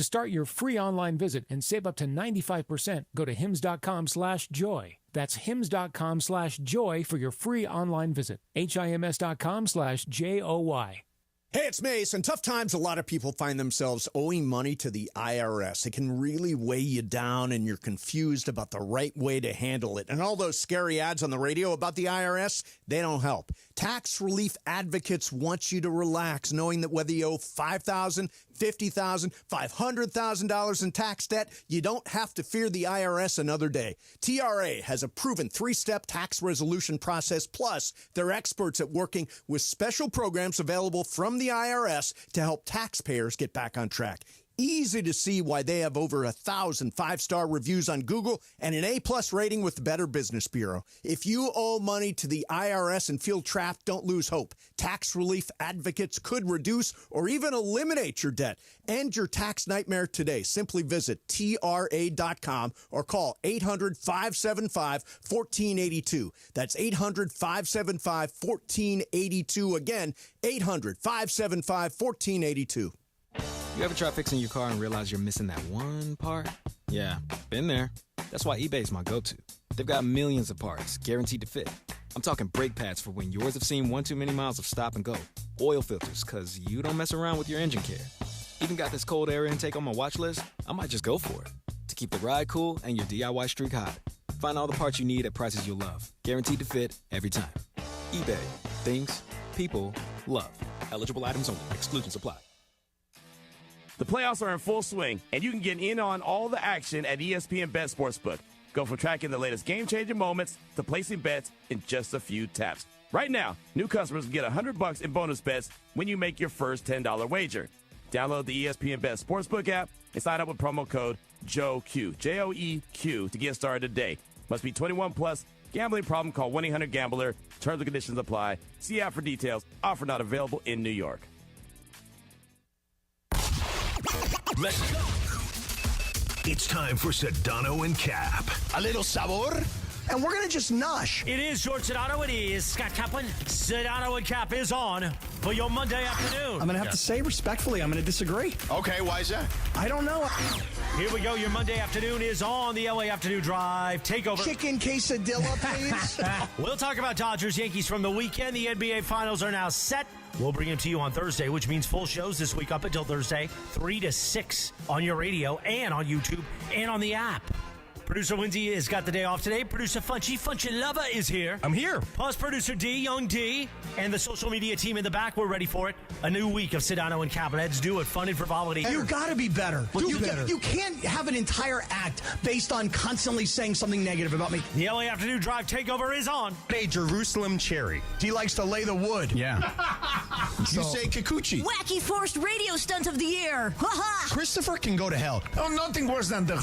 To start your free online visit and save up to 95%, go to hims.com/joy. That's hims.com/joy for your free online visit. HIMS.com/JOY. Hey, it's Mace. In tough times, a lot of people find themselves owing money to the IRS. It can really weigh you down, and you're confused about the right way to handle it. And all those scary ads on the radio about the IRS, they don't help. Tax relief advocates want you to relax, knowing that whether you owe $5,000, $50,000, $500,000 in tax debt, you don't have to fear the IRS another day. TRA has a proven 3-step tax resolution process, plus they're experts at working with special programs available from the IRS to help taxpayers get back on track. Easy to see why they have over 1,000 5-star reviews on Google and an A+ rating with the Better Business Bureau. If you owe money to the IRS and feel trapped, don't lose hope. Tax relief advocates could reduce or even eliminate your debt. End your tax nightmare today. Simply visit TRA.com or call 800-575-1482. That's 800-575-1482. Again, 800-575-1482. You ever try fixing your car and realize you're missing that one part? Yeah, been there. That's why eBay's my go-to. They've got millions of parts, guaranteed to fit. I'm talking brake pads for when yours have seen one too many miles of stop and go. Oil filters, because you don't mess around with your engine care. Even got this cold air intake on my watch list. I might just go for it. To keep the ride cool and your DIY streak hot. Find all the parts you need at prices you'll love. Guaranteed to fit every time. eBay. Things people love. Eligible items only. Exclusions apply. The playoffs are in full swing, and you can get in on all the action at ESPN Bet Sportsbook. Go from tracking the latest game-changing moments to placing bets in just a few taps. Right now, new customers can get $100 in bonus bets when you make your first $10 wager. Download the ESPN Bet Sportsbook app and sign up with promo code JOEQ, J-O-E-Q, to get started today. Must be 21 plus. Gambling problem? Call 1-800-GAMBLER. Terms and conditions apply. See app for details. Offer not available in New York. Let's go. It's time for Sedano and Kap. A little sabor, and we're going to just nosh. It is George Sedano. It is Scott Kaplan. Sedano and Kap is on for your Monday afternoon. I'm going to have to say respectfully, I'm going to disagree. Okay, why is that? I don't know. Here we go. Your Monday afternoon is on the LA Afternoon Drive Takeover. Chicken quesadilla, please. We'll talk about Dodgers, Yankees from the weekend. The NBA Finals are now set. We'll bring them to you on Thursday, which means full shows this week up until Thursday, 3 to 6 on your radio and on YouTube and on the app. Producer Lindsay has got the day off today. Producer Funchy Lava is here. I'm here. Plus producer D, Young D, and the social media team in the back. We're ready for it. A new week of Sedano and Kap. Let's do it. Fun and frivolity. You got to be better. You can't have an entire act based on constantly saying something negative about me. The LA Afternoon Drive Takeover is on. A Jerusalem cherry. He likes to lay the wood. Yeah. You say kikuchi. Wacky forced radio stunt of the year. Christopher can go to hell. Oh, nothing worse than the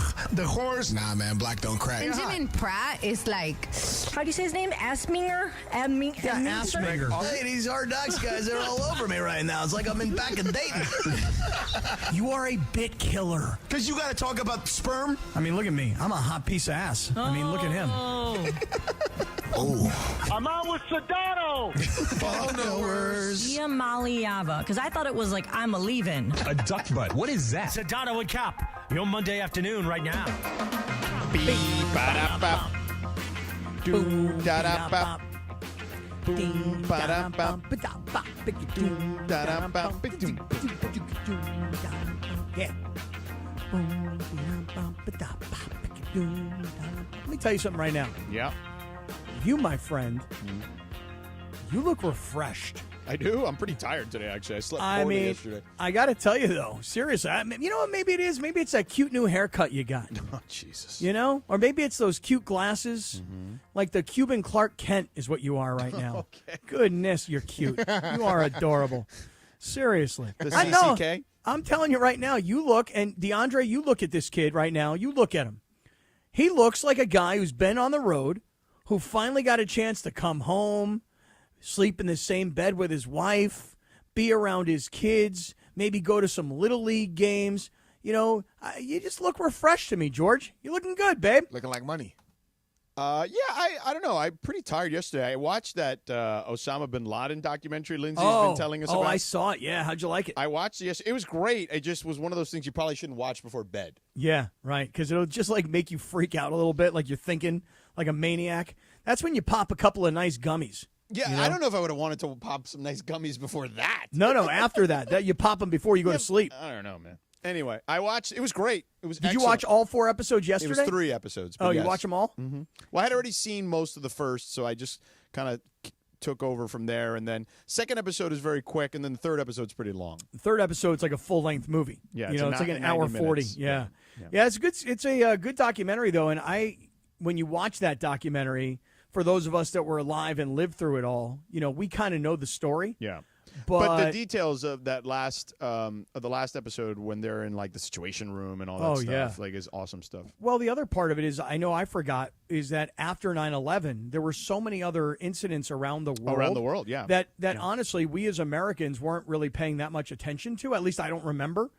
horse. Nah, man, black don't crack. Benjamin Pratt is like, how do you say his name? Asminger? Asminger. Hey, these Hard Knocks guys, they're all over me right now. It's like I'm back in Dayton. You are a bit killer. Because you got to talk about sperm? I mean, look at me. I'm a hot piece of ass. I mean, look at him. Oh. I'm on with Sedano. Followers. Yamaliava. Because I thought it was like, I'm a leaving. A duck butt. What is that? Sedano and Kap. Your Monday afternoon right now. Beep-ba-da-bop. Doom-da-da-bop. Boom-ba-da-bop. Doom-da-da-bop. Yeah. Let me tell you something right now. Yeah. You, my friend, you look refreshed. I do. I'm pretty tired today, actually. I slept poorly yesterday. I got to tell you, though, seriously, you know what maybe it is? Maybe it's that cute new haircut you got. Oh, Jesus. You know? Or maybe it's those cute glasses. Like the Cuban Clark Kent is what you are right now. Okay. Goodness, you're cute. You are adorable. Seriously. The I know. CCK? I'm telling you right now, you look, and DeAndre, you look at this kid right now. You look at him. He looks like a guy who's been on the road, who finally got a chance to come home, sleep in the same bed with his wife, be around his kids, maybe go to some Little League games. You know, you just look refreshed to me, George. You're looking good, babe. Looking like money. I don't know. I'm pretty tired yesterday. I watched that Osama bin Laden documentary Lindsay's been telling us about. Oh, I saw it. Yeah, how'd you like it? I watched it yesterday. It was great. It just was one of those things you probably shouldn't watch before bed. Yeah, right, because it'll just like make you freak out a little bit, like you're thinking like a maniac. That's when you pop a couple of nice gummies. Yeah, you know? I don't know if I would have wanted to pop some nice gummies before that. No, after that you pop them before you go to sleep. I don't know, man. Anyway, I watched. It was great. It was. Did you watch all 4 episodes yesterday? It was 3 episodes. Oh, yes. you watch them all? Mm-hmm. Well, I had already seen most of the first, so I just kind of took over from there. And then second episode is very quick, and then the third episode's pretty long. The third episode's like a full-length movie. Yeah, it's like an hour 40. Yeah. It's good. It's a good documentary though, and when you watch that documentary, for those of us that were alive and lived through it all, we kind of know the story. Yeah. But the details of that the last episode when they're in like the Situation Room and all that stuff, like is awesome stuff. Well, the other part of it is I forgot is that after 9/11, there were so many other incidents around the world. Around the world, yeah. That honestly, we as Americans weren't really paying that much attention to. At least I don't remember.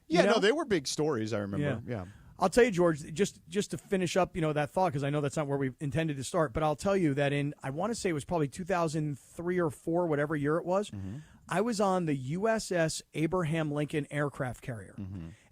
Yeah, no, they were big stories. I remember. Yeah. I'll tell you, George, just to finish up, that thought, because I know that's not where we intended to start, but I'll tell you that I want to say it was probably 2003 or 4, whatever year it was, I was on the USS Abraham Lincoln aircraft carrier,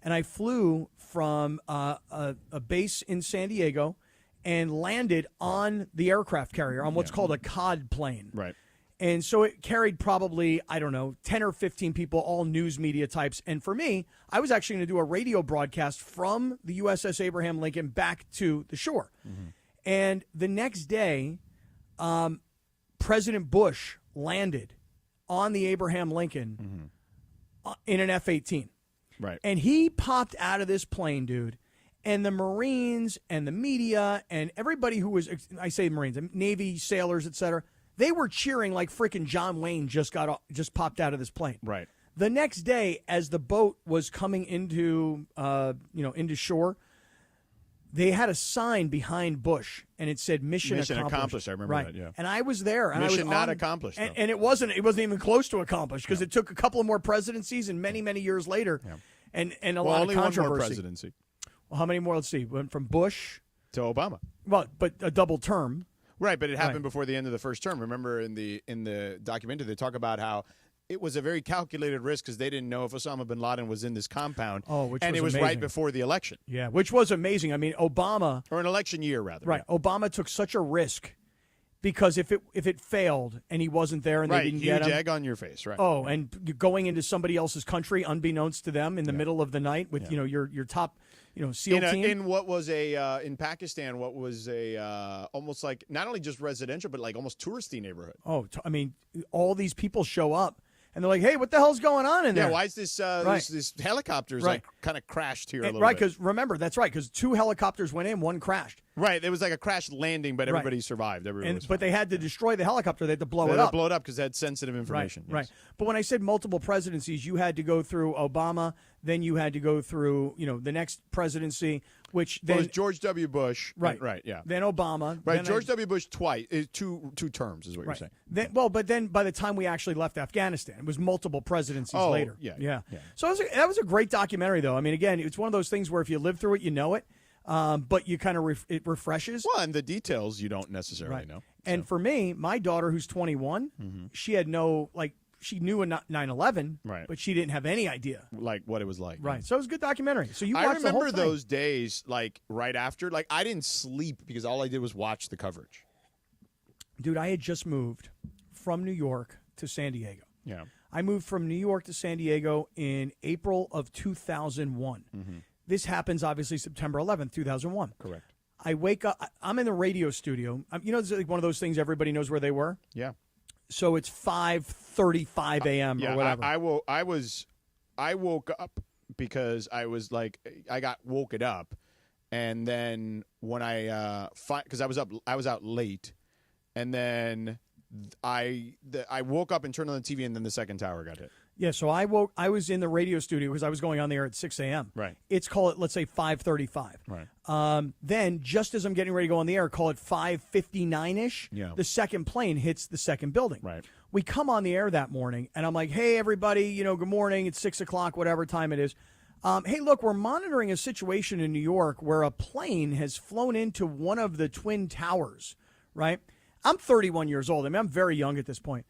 and I flew from a base in San Diego and landed on the aircraft carrier on what's called a COD plane. Right. And so it carried probably, 10 or 15 people, all news media types. And for me, I was actually going to do a radio broadcast from the USS Abraham Lincoln back to the shore. And the next day, President Bush landed on the Abraham Lincoln in an F-18. Right. And he popped out of this plane, dude. And the Marines and the media and everybody who was, I say Marines, Navy, sailors, et cetera, they were cheering like freaking John Wayne just popped out of this plane. Right. The next day, as the boat was coming into shore, they had a sign behind Bush, and it said "Mission accomplished." I remember that. Yeah. And I was there. And Mission I was not accomplished. And it wasn't even close to accomplished because it took a couple of more presidencies and many, many years later, and a lot of controversy. One more presidency. Well, how many more? Let's see. Went from Bush to Obama. Well, but a double term. Right, but it happened before the end of the first term. Remember in the documentary, they talk about how it was a very calculated risk because they didn't know if Osama bin Laden was in this compound. And it was amazing. right before the election. Yeah, which was amazing. I mean, Obama, or an election year rather. Right, yeah. Obama took such a risk because if it failed and he wasn't there and they didn't get him, huge egg on your face, right? Oh, and going into somebody else's country unbeknownst to them in the middle of the night with your top. SEAL team. In what was in Pakistan, what was almost like not only just residential, but like almost touristy neighborhood. Oh, I mean, all these people show up and they're like, "Hey, what the hell's going on in there? Yeah, why is this this helicopters like kind of crashed here a little right, bit?" Because remember, that's right, because 2 helicopters went in, 1 crashed. Right, it was like a crash landing, but everybody survived. But they had to destroy the helicopter. They had to blow it up. They had to blow it up because it had sensitive information. Right, right. But when I said multiple presidencies, you had to go through Obama, then you had to go through the next presidency, which then it was George W. Bush. Right, yeah. Then Obama. Right, George W. Bush twice, two terms is what you're saying. But then by the time we actually left Afghanistan, it was multiple presidencies later. Yeah. So that was a great documentary, though. I mean, again, it's one of those things where if you live through it, you know it. But you kind of it refreshes. Well, and the details you don't necessarily know. And for me, my daughter, who's 21, she had she knew a 9/11, but she didn't have any idea like what it was like. Right. So it was a good documentary. So you watched I remember the whole thing. those days, like right after, like I didn't sleep because all I did was watch the coverage. Dude, I had just moved from New York to San Diego. Yeah. I moved from New York to San Diego in April of 2001. This happens, obviously, September 11th, 2001. Correct. I wake up. I'm in the radio studio. It's like one of those things everybody knows where they were. Yeah. So it's 5:35 a.m. or whatever. I woke up because I was like, I got woken up. And then when because I was out late. And then I woke up and turned on the TV and then the second tower got hit. Yeah, so I was in the radio studio because I was going on the air at 6 a.m. Right. It's let's say 5:35. Right. Then just as I'm getting ready to go on the air, call it 5:59-ish, the second plane hits the second building. Right. We come on the air that morning, and I'm like, hey, everybody, good morning. It's 6 o'clock, whatever time it is. Hey, look, we're monitoring a situation in New York where a plane has flown into one of the Twin Towers, right? I'm 31 years old. I mean, I'm very young at this point.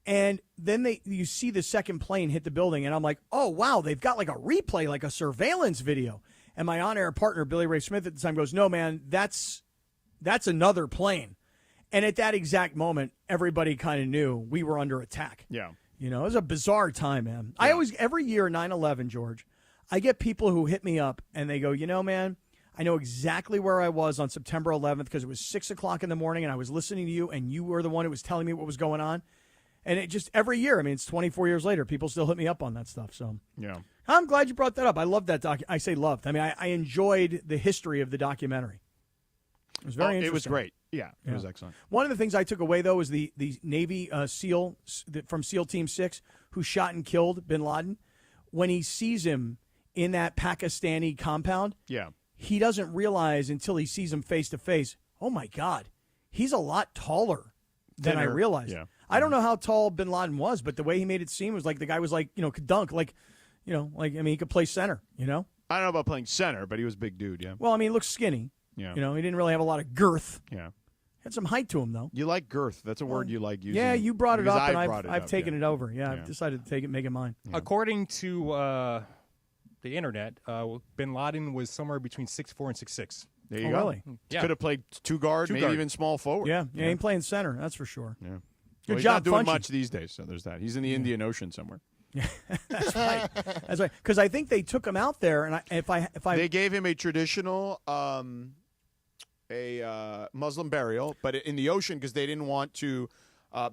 And then you see the second plane hit the building, and I'm like, oh, wow, they've got like a replay, like a surveillance video. And my on-air partner, Billy Ray Smith, at the time goes, no, man, that's another plane. And at that exact moment, everybody kind of knew we were under attack. Yeah. You know, it was a bizarre time, man. Yeah. Every year, 9/11, George, I get people who hit me up, and they go, you know, man, I know exactly where I was on September 11th because it was 6 o'clock in the morning, and I was listening to you, and you were the one who was telling me what was going on. And it just, every year, I mean, it's 24 years later, people still hit me up on that stuff. So yeah, I'm glad you brought that up. I love that I say loved. I mean, I enjoyed the history of the documentary. It was very interesting. It was great. Yeah, it was excellent. One of the things I took away, though, was the Navy SEAL from SEAL Team 6 who shot and killed bin Laden. When he sees him in that Pakistani compound, he doesn't realize until he sees him face to face, oh, my God, he's a lot taller than I realized. Yeah. I don't know how tall bin Laden was, but the way he made it seem was like the guy was like, could dunk. Like, I mean, he could play center, I don't know about playing center, but he was a big dude, yeah. Well, I mean, he looked skinny. Yeah. He didn't really have a lot of girth. Yeah. Had some height to him, though. You like girth. That's a word you like using. Yeah, you brought it up, and I've taken it over. Yeah, I've decided to make it mine. Yeah. According to the internet, bin Laden was somewhere between 6'4" and 6'6". There you go. Really? Yeah. Could have played two guard, maybe even small forward. Yeah, he ain't playing center, that's for sure. Yeah. Good he's job, not doing Funchy. much these days, so there's that. He's in the Indian Ocean somewhere. That's right. That's right. Because I think they took him out there, and if I they gave him a traditional Muslim burial, but in the ocean because they didn't want to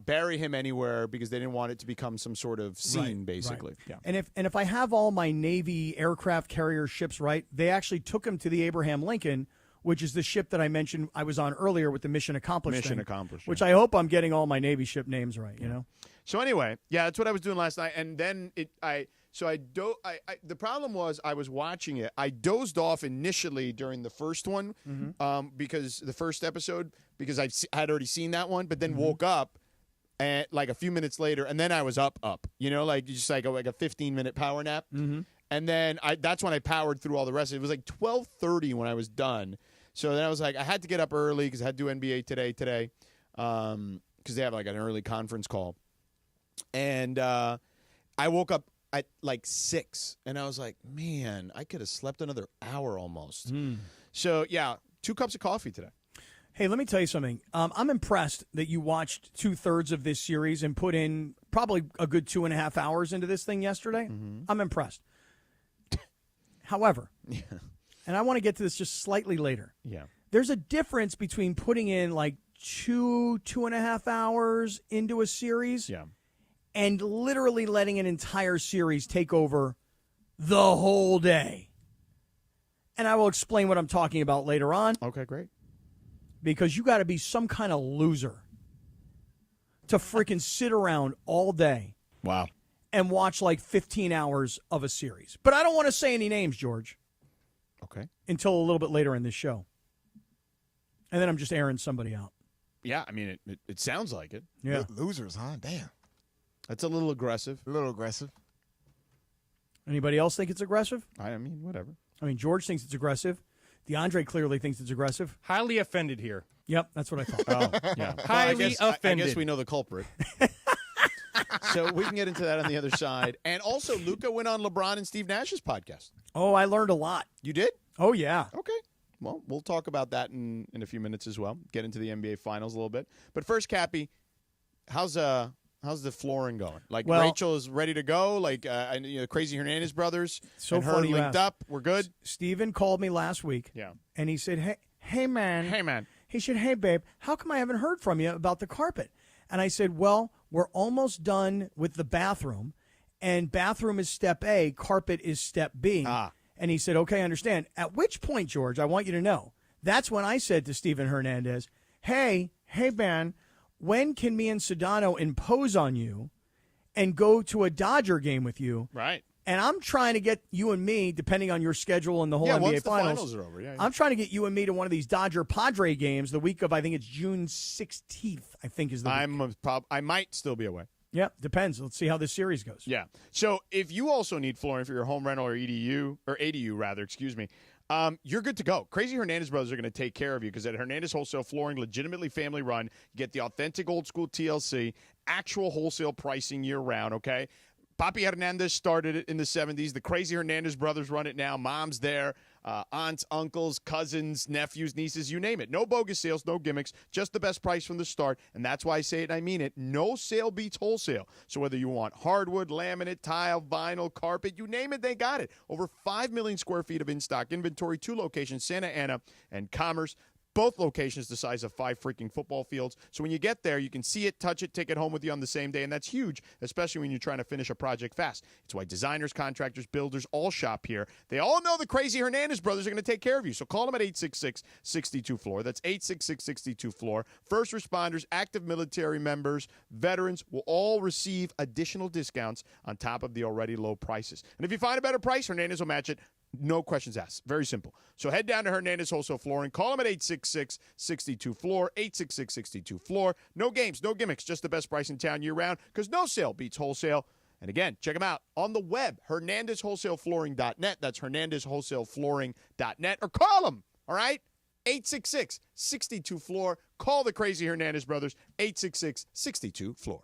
bury him anywhere because they didn't want it to become some sort of scene, basically. Right. Yeah. And if I have all my Navy aircraft carrier ships right, they actually took him to the Abraham Lincoln, which is the ship that I mentioned I was on earlier with the Mission Accomplished. Which I hope I'm getting all my Navy ship names right. You know. So anyway, that's what I was doing last night, and then the problem was I was watching it. I dozed off initially during the first one because the first episode because I had already seen that one, but then woke up and like a few minutes later, and then I was up, like just like a 15-minute power nap, and then that's when I powered through all the rest of it. It was like 12:30 when I was done. So then I was like, I had to get up early because I had to do NBA today, because they have like an early conference call. And I woke up at like 6, and I was like, man, I could have slept another hour almost. So, 2 cups of coffee today. Hey, let me tell you something. I'm impressed that you watched 2/3 of this series and put in probably a good 2.5 hours into this thing yesterday. I'm impressed. However, and I want to get to this just slightly later. Yeah. There's a difference between putting in like 2.5 hours into a series and literally letting an entire series take over the whole day. And I will explain what I'm talking about later on. Okay, great. Because you got to be some kind of loser to freaking sit around all day. Wow. And watch like 15 hours of a series. But I don't want to say any names, George. Okay. Until a little bit later in this show. And then I'm just airing somebody out. Yeah, I mean, it sounds like it. Yeah. Losers, huh? Damn. That's a little aggressive. Anybody else think it's aggressive? I mean, whatever. I mean, George thinks it's aggressive. DeAndre clearly thinks it's aggressive. Highly offended here. Yep, that's what I thought. Oh, yeah. Highly offended. I guess we know the culprit. So we can get into that on the other side. And also, Luca went on LeBron and Steve Nash's podcast. Oh, I learned a lot. You did? Oh, yeah. Okay. Well, we'll talk about that in a few minutes as well. Get into the NBA Finals a little bit. But first, Cappy, how's the flooring going? Like, Rachel is ready to go? Like, Crazy Hernandez brothers and her linked up? We're good? Steven called me last week. Yeah. And he said, hey, man. Hey, man. He said, hey, babe, how come I haven't heard from you about the carpet? And I said, well, we're almost done with the bathroom. And bathroom is step A, carpet is step B. And he said, okay, I understand. At which point, George, I want you to know, that's when I said to Steven Hernandez, hey, man, when can me and Sedano impose on you and go to a Dodger game with you? Right. And I'm trying to get you and me, depending on your schedule and the whole NBA once the Finals. finals are over. Yeah. I'm trying to get you and me to one of these Dodger Padre games the week of, I think it's June 16th, I think is the week. I might still be away. Yeah, depends. Let's see how this series goes. Yeah. So if you also need flooring for your home rental or ADU rather, you're good to go. Crazy Hernandez Brothers are going to take care of you because at Hernandez Wholesale Flooring, legitimately family run, you get the authentic old school TLC, actual wholesale pricing year round, okay? Papi Hernandez started it in the 70s. The Crazy Hernandez Brothers run it now. Mom's there. Aunts, uncles, cousins, nephews, nieces, you name it. No bogus sales, no gimmicks, just the best price from the start. And that's why I say it and I mean it. No sale beats wholesale. So whether you want hardwood, laminate, tile, vinyl, carpet, you name it, they got it. Over 5 million square feet of in-stock inventory, 2 locations, Santa Ana and Commerce. Both locations the size of 5 freaking football fields. So when you get there, you can see it, touch it, take it home with you on the same day, and that's huge, especially when you're trying to finish a project fast. It's why designers, contractors, builders all shop here. They all know the Crazy Hernandez Brothers are going to take care of you. So call them at 866-62-FLOOR. That's 866-62-FLOOR. First responders, active military members, veterans will all receive additional discounts on top of the already low prices. And if you find a better price, Hernandez will match it. No questions asked. Very simple. So head down to Hernandez Wholesale Flooring. Call them at 866-62-FLOOR, 866-62-FLOOR. No games, no gimmicks, just the best price in town year-round because no sale beats wholesale. And again, check them out on the web, HernandezWholesaleFlooring.net. That's HernandezWholesaleFlooring.net. Or call them, all right? 866-62-FLOOR. Call the Crazy Hernandez Brothers, 866-62-FLOOR.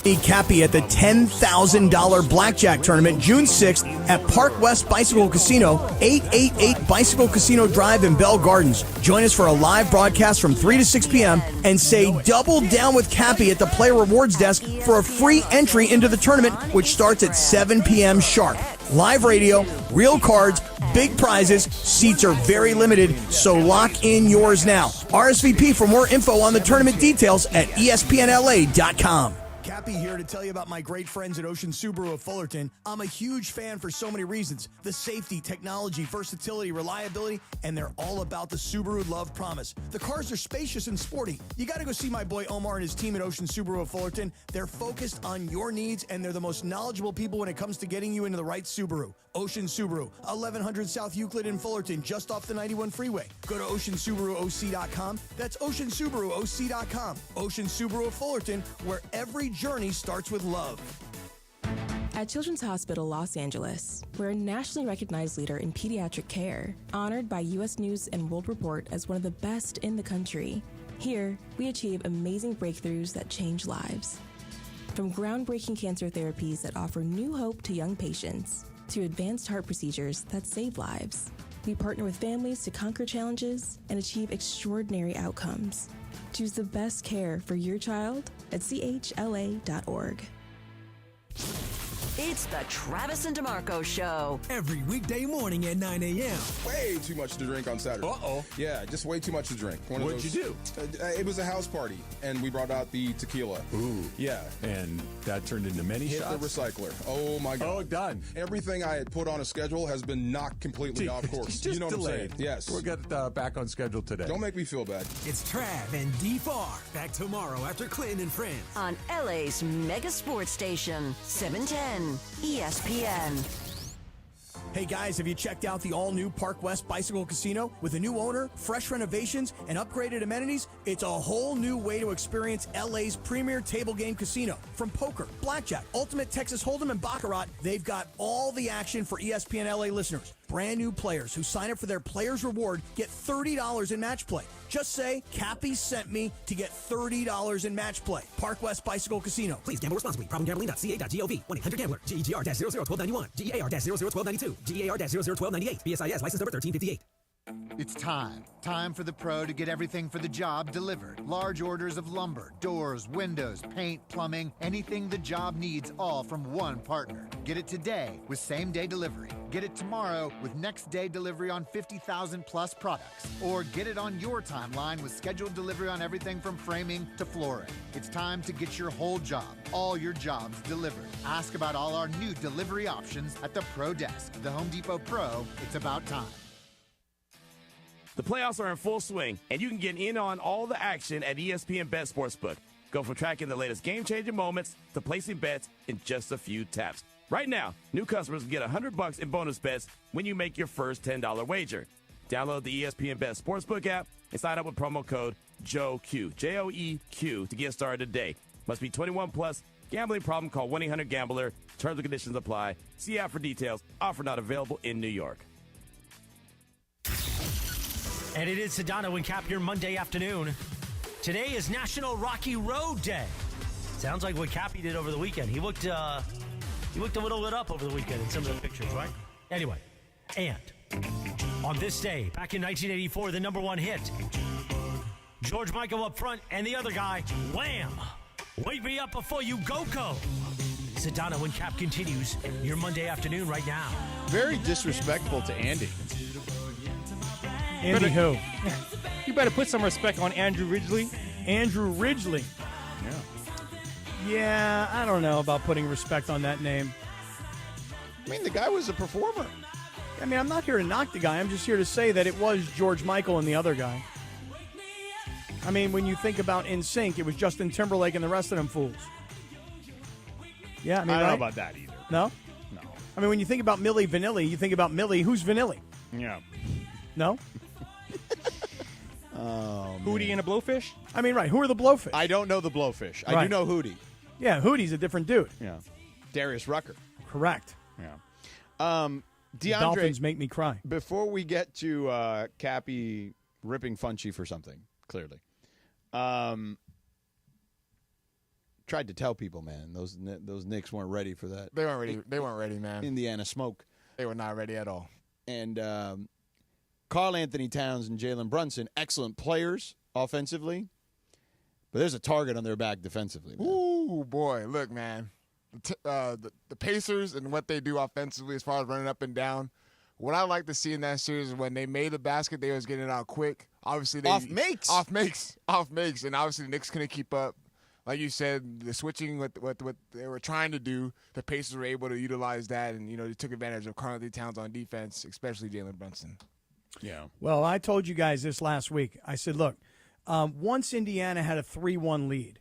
Meet Cappy at the $10,000 blackjack tournament June 6th at Park West Bicycle Casino, 888 Bicycle Casino Drive in Bell Gardens. Join us for a live broadcast from 3 to 6 p.m. and say double down with Cappy at the player rewards desk for a free entry into the tournament, which starts at 7 p.m. sharp. Live radio, real cards, big prizes. Seats are very limited, so lock in yours now. RSVP for more info on the tournament details at ESPNLA.com. Cappy here to tell you about my great friends at Ocean Subaru of Fullerton. I'm a huge fan for so many reasons. The safety, technology, versatility, reliability, and they're all about the Subaru Love Promise. The cars are spacious and sporty. You got to go see my boy Omar and his team at Ocean Subaru of Fullerton. They're focused on your needs, and they're the most knowledgeable people when it comes to getting you into the right Subaru. Ocean Subaru, 1100 South Euclid in Fullerton, just off the 91 freeway. Go to OceanSubaruOC.com. That's OceanSubaruOC.com. Ocean Subaru of Fullerton, where every journey starts with love. At Children's Hospital Los Angeles, we're a nationally recognized leader in pediatric care, honored by U.S. News and World Report as one of the best in the country. Here, we achieve amazing breakthroughs that change lives. From groundbreaking cancer therapies that offer new hope to young patients, to advanced heart procedures that save lives, we partner with families to conquer challenges and achieve extraordinary outcomes. Choose the best care for your child at chla.org. It's the Travis and DeMarco Show. Every weekday morning at 9 a.m. Way too much to drink on Saturday. Uh-oh. Yeah, just way too much to drink. What'd you do? It was a house party, and we brought out the tequila. Ooh. Yeah. And that turned into many Hit shots? the recycler. Oh, my God. Oh, done. Everything I had put on a schedule has been knocked completely off course. Just you know delayed. what I'm saying? Yes. We'll get back on schedule today. Don't make me feel bad. It's Trav and D-Far. Back tomorrow after Clinton and Friends. On LA's mega sports station, 710 ESPN. Hey guys, have you checked out the all-new Park West Bicycle Casino? With a new owner, fresh renovations, and upgraded amenities, it's a whole new way to experience LA's premier table game casino. From poker, blackjack, ultimate Texas Hold'em, and Baccarat, they've got all the action for ESPN LA listeners. Brand new players who sign up for their Players Reward get $30 in match play. Just say, Cappy sent me to get $30 in match play. Park West Bicycle Casino. Please gamble responsibly. Problemgambling.ca.gov. 1-800-GAMBLER. GEGR-001291. GEAR-001292. GEAR-001298. BSIS license number 1358. It's time. Time for the pro to get everything for the job delivered. Large orders of lumber, doors, windows, paint, plumbing, anything the job needs, all from one partner. Get it today with same-day delivery. Get it tomorrow with next-day delivery on 50,000 plus products. Or get it on your timeline with scheduled delivery on everything from framing to flooring. It's time to get your whole job, all your jobs delivered. Ask about all our new delivery options at the Pro Desk. The Home Depot Pro, it's about time. The playoffs are in full swing, and you can get in on all the action at ESPN Bet Sportsbook. Go from tracking the latest game-changing moments to placing bets in just a few taps. Right now, new customers can get $100 in bonus bets when you make your first $10 wager. Download the ESPN Bet Sportsbook app and sign up with promo code JOEQ, J-O-E-Q, to get started today. Must be 21 plus, Gambling problem? Call 1-800-GAMBLER. Terms and conditions apply. See app for details. Offer not available in New York. And it is Sedano and Kap your Monday afternoon. Today is National Rocky Road Day. Sounds like what Cappy did over the weekend. He looked a little lit up over the weekend in some of the pictures, right? Anyway, and on this day, back in 1984, the number one hit, George Michael up front, and the other guy, Wham! Wake me up before you go-go. Sedano and Kap continues your Monday afternoon right now. Very disrespectful to Andy. Andy who? You better put some respect on Andrew Ridgely. Andrew Ridgely. Yeah, I don't know about putting respect on that name. I mean, the guy was a performer. I mean, I'm not here to knock the guy. I'm just here to say that it was George Michael and the other guy. I mean, when you think about NSYNC, it was Justin Timberlake and the rest of them fools. Yeah, I mean, I don't right? know about that either. No? No. I mean, when you think about Milli Vanilli, you think about Millie. Who's Vanilli? Yeah. No? Hootie and a Blowfish? I mean, right. Who are the Blowfish? I don't know the Blowfish. I do Right. know Hootie. Yeah, Hootie's a different dude. Yeah. Darius Rucker. Correct. Yeah. The DeAndre, Dolphins make me cry. Before we get to Cappy ripping Funchy for something, clearly, tried to tell people, man, those Knicks weren't ready for that. They weren't ready. They weren't ready, man. Indiana smoke. They were not ready at all. And Karl Anthony Towns and Jalen Brunson, excellent players offensively, but there's a target on their back defensively, man. Ooh, boy. Look, man. The Pacers and what they do offensively as far as running up and down, what I like to see in that series is when they made the basket, they was getting it out quick. Obviously, they Off makes. And obviously, the Knicks couldn't keep up. Like you said, the switching what they were trying to do, the Pacers were able to utilize that, and they took advantage of Karl Anthony Towns on defense, especially Jalen Brunson. Yeah. Well, I told you guys this last week. I said, look, once Indiana had a 3-1 lead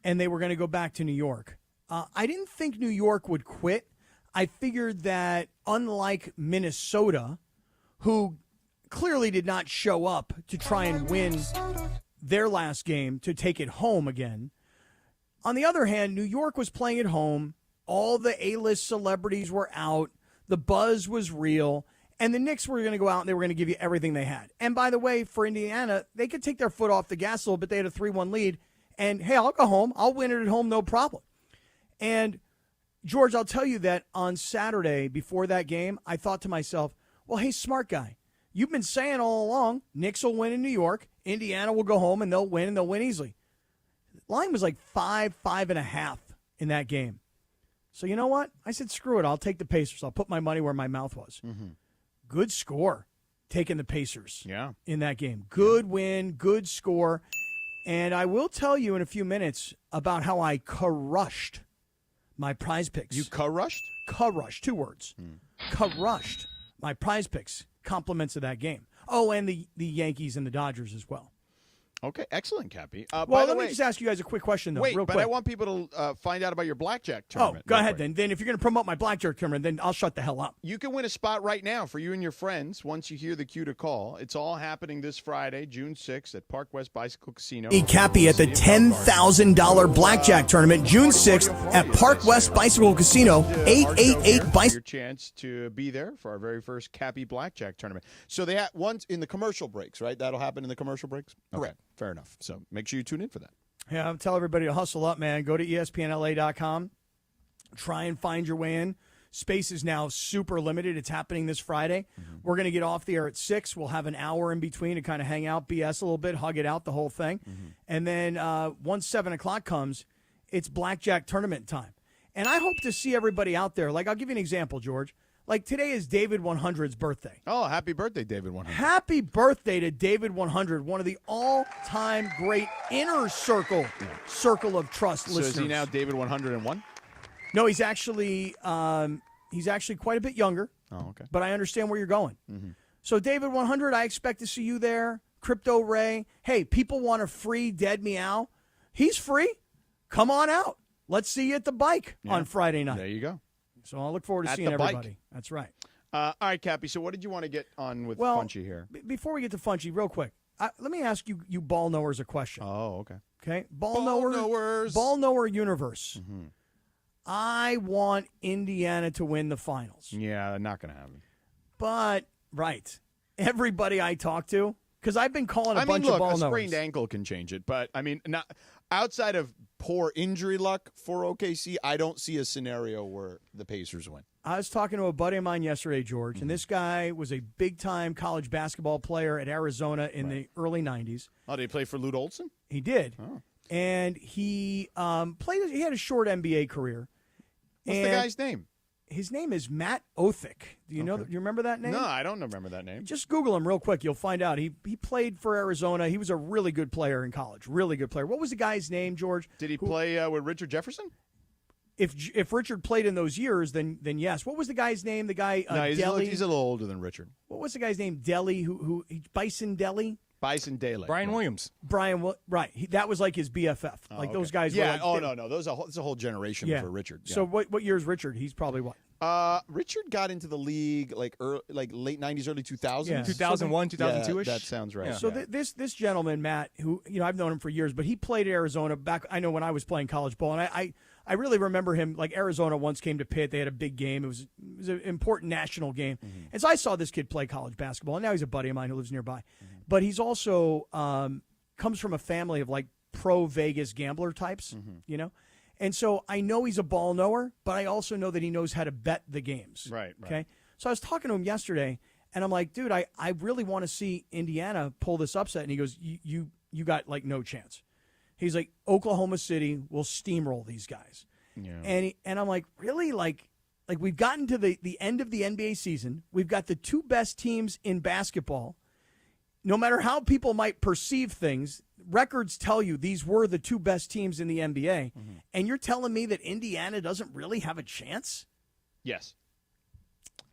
and they were going to go back to New York, I didn't think New York would quit. I figured that unlike Minnesota, who clearly did not show up to try and win their last game to take it home again, on the other hand, New York was playing at home. All the A-list celebrities were out. The buzz was real. And the Knicks were going to go out and they were going to give you everything they had. And by the way, for Indiana, they could take their foot off the gas a little bit. They had a 3-1 lead. And, hey, I'll go home. I'll win it at home, no problem. And, George, I'll tell you that on Saturday before that game, I thought to myself, well, hey, smart guy, you've been saying all along, Knicks will win in New York. Indiana will go home and they'll win easily. The line was like 5.5 in that game. So you know what? I said, screw it. I'll take the Pacers. I'll put my money where my mouth was. Mm-hmm. Good score taking the Pacers Yeah. in that game. Good win, good score. And I will tell you in a few minutes about how I crushed my prize picks. You crushed? Crushed, 2 words. Crushed my prize picks. Compliments of that game. Oh, and the Yankees and the Dodgers as well. Okay, excellent, Cappy. Well, by the let way, me just ask you guys a quick question, though. Wait, real but quick. I want people to find out about your blackjack Oh, tournament. go real ahead quick. then. Then if you're going to promote my blackjack tournament, then I'll shut the hell up. You can win a spot right now for you and your friends once you hear the cue to call. It's all happening this Friday, June 6th at Park West Bicycle Casino. Cappy at the $10,000 blackjack tournament, June 6th at Park West Bicycle Casino, 888 Bicycle. Your chance to be there for our very first Cappy Blackjack tournament. So they have once in the commercial breaks, right? That'll happen in the commercial breaks? Okay, Correct. fair enough. So make sure you tune in for that. Yeah, I'll tell everybody to hustle up, man. Go to ESPNLA.com. Try and find your way in. Space is now super limited. It's happening this Friday. We're going to get off the air at 6. We'll have an hour in between to kind of hang out, BS a little bit, hug it out, the whole thing. And then once 7 o'clock comes, it's blackjack tournament time. And I hope to see everybody out there. Like, I'll give you an example, George. Like, today is David 100's birthday. Oh, happy birthday, David 100. Happy birthday to David 100, one of the all-time great inner circle of trust So listeners. is he now David 101? No, he's actually quite a bit younger. Oh, okay. But I understand where you're going. So, David 100, I expect to see you there. Crypto Ray. Hey, people want a free Dead Meow. He's free. Come on out. Let's see you at the bike on Friday night. There you go. So I'll look forward to At seeing the bike. everybody. That's right. All right, Cappy. So what did you want to get on with Well, Funchy here? Before we get to Funchy, real quick, let me ask you ball knowers a question. Oh, okay. Okay? Ball knower universe. I want Indiana to win the finals. Yeah, not going to happen. But, right, everybody I talk to, because I've been calling a bunch look, of ball a knowers. sprained ankle can change it, but I mean, not outside of poor injury luck for OKC, I don't see a scenario where the Pacers win. I was talking to a buddy of mine yesterday, George, and this guy was a big-time college basketball player at Arizona in the early 90s. Oh, did he play for Lute Olson? He did. Oh. And he played. He had a short NBA career. What's the guy's name? His name is Matt Othick. Do you know? Do you remember that name? No, I don't remember that name. Just Google him real quick. You'll find out. He played for Arizona. He was a really good player in college. Really good player. What was the guy's name, George? Did he play with Richard Jefferson? If Richard played in those years, then yes. What was the guy's name? The guy No, he's a Delhi. little older than Richard. What was the guy's name? Delhi. Who Bison Delhi. Bison Daly. Brian Williams. Right. That was like his BFF. Like those guys. Yeah. Were like, no. It's a whole generation for Richard. Yeah. So what year is Richard? He's probably what? Richard got into the league like late 90s, early 2000s. Yeah. 2001, 2002-ish. That sounds right. Yeah. So this gentleman, Matt, who I've known him for years, but he played at Arizona back. I know when I was playing college ball, and I really remember him. Like Arizona once came to Pitt. They had a big game. It was an important national game, and so I saw this kid play college basketball. And now he's a buddy of mine who lives nearby, but he's also comes from a family of like pro Vegas gambler types, And so I know he's a ball knower, but I also know that he knows how to bet the games. Right. Okay. So I was talking to him yesterday, and I'm like, dude, I really want to see Indiana pull this upset. And he goes, you got like no chance. He's like, Oklahoma City will steamroll these guys. Yeah. And I'm like, really? Like we've gotten to the end of the NBA season. We've got the two best teams in basketball. No matter how people might perceive things, records tell you these were the two best teams in the NBA. And you're telling me that Indiana doesn't really have a chance? Yes.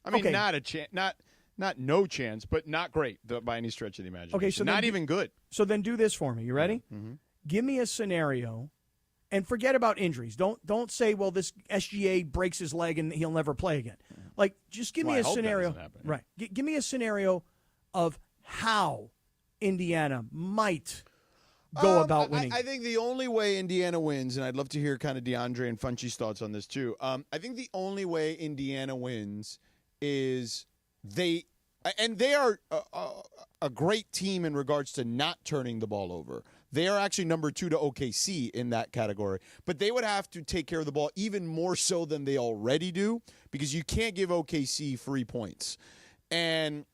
I mean, Okay. not a chance, not no chance, but not great by any stretch of the imagination. Okay, so not then even good. So then do this for me. You ready? Mm-hmm. Give me a scenario, and forget about injuries. Don't say, well, this SGA breaks his leg and he'll never play again. Like, just give Well, me I a hope that scenario. doesn't happen. Right. Give me a scenario of how Indiana might go about winning. I think the only way Indiana wins, and I'd love to hear kind of DeAndre and Funchie's thoughts on this too. I think the only way Indiana wins is they are a great team in regards to not turning the ball over. They are actually number 2 to OKC in that category. But they would have to take care of the ball even more so than they already do because you can't give OKC free points. And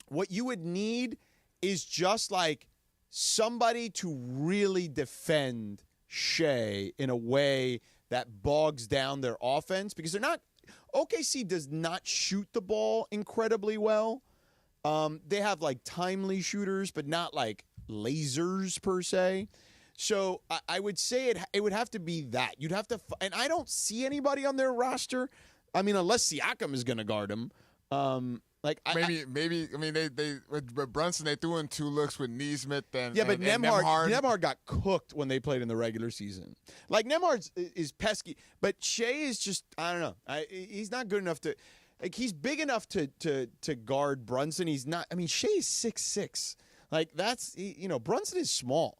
what you would need is just like somebody to really defend Shea in a way that bogs down their offense because they're not – OKC does not shoot the ball incredibly well. They have like timely shooters, but not like lasers per se. So I would say it would have to be that. You'd have to, and I don't see anybody on their roster. I mean, unless Siakam is going to guard him. Maybe. I mean, they with Brunson they threw in 2 looks with Nesmith and but and Nembhard got cooked when they played in the regular season. Like Nembhard is pesky, but Shea is just I don't know. He's not good enough to. Like he's big enough to guard Brunson. He's not. I mean, Shea is 6'6". Like that's Brunson is small.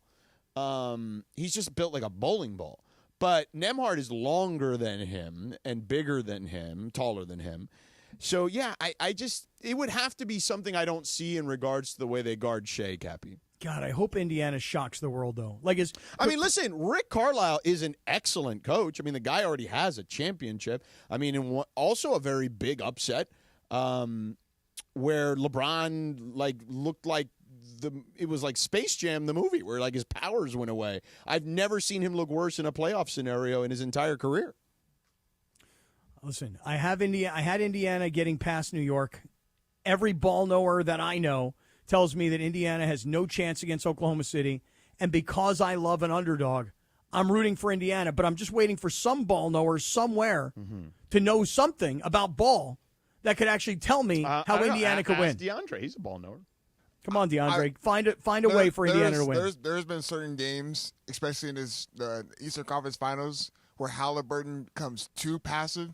He's just built like a bowling ball. But Nembhard is longer than him and bigger than him, taller than him. So yeah, it would have to be something I don't see in regards to the way they guard Shea, Cappy. God, I hope Indiana shocks the world though. Listen, Rick Carlisle is an excellent coach. I mean, the guy already has a championship. I mean, and also a very big upset where LeBron looked like it was like Space Jam, the movie, where like his powers went away. I've never seen him look worse in a playoff scenario in his entire career. Listen, I had Indiana getting past New York. Every ball knower that I know tells me that Indiana has no chance against Oklahoma City. And because I love an underdog, I'm rooting for Indiana. But I'm just waiting for some ball knowers somewhere to know something about ball that could actually tell me how Indiana could win. DeAndre, he's a ball knower. Come on, DeAndre. Find a way for Indiana to win. There's been certain games, especially in the Eastern Conference Finals, where Halliburton comes too passive.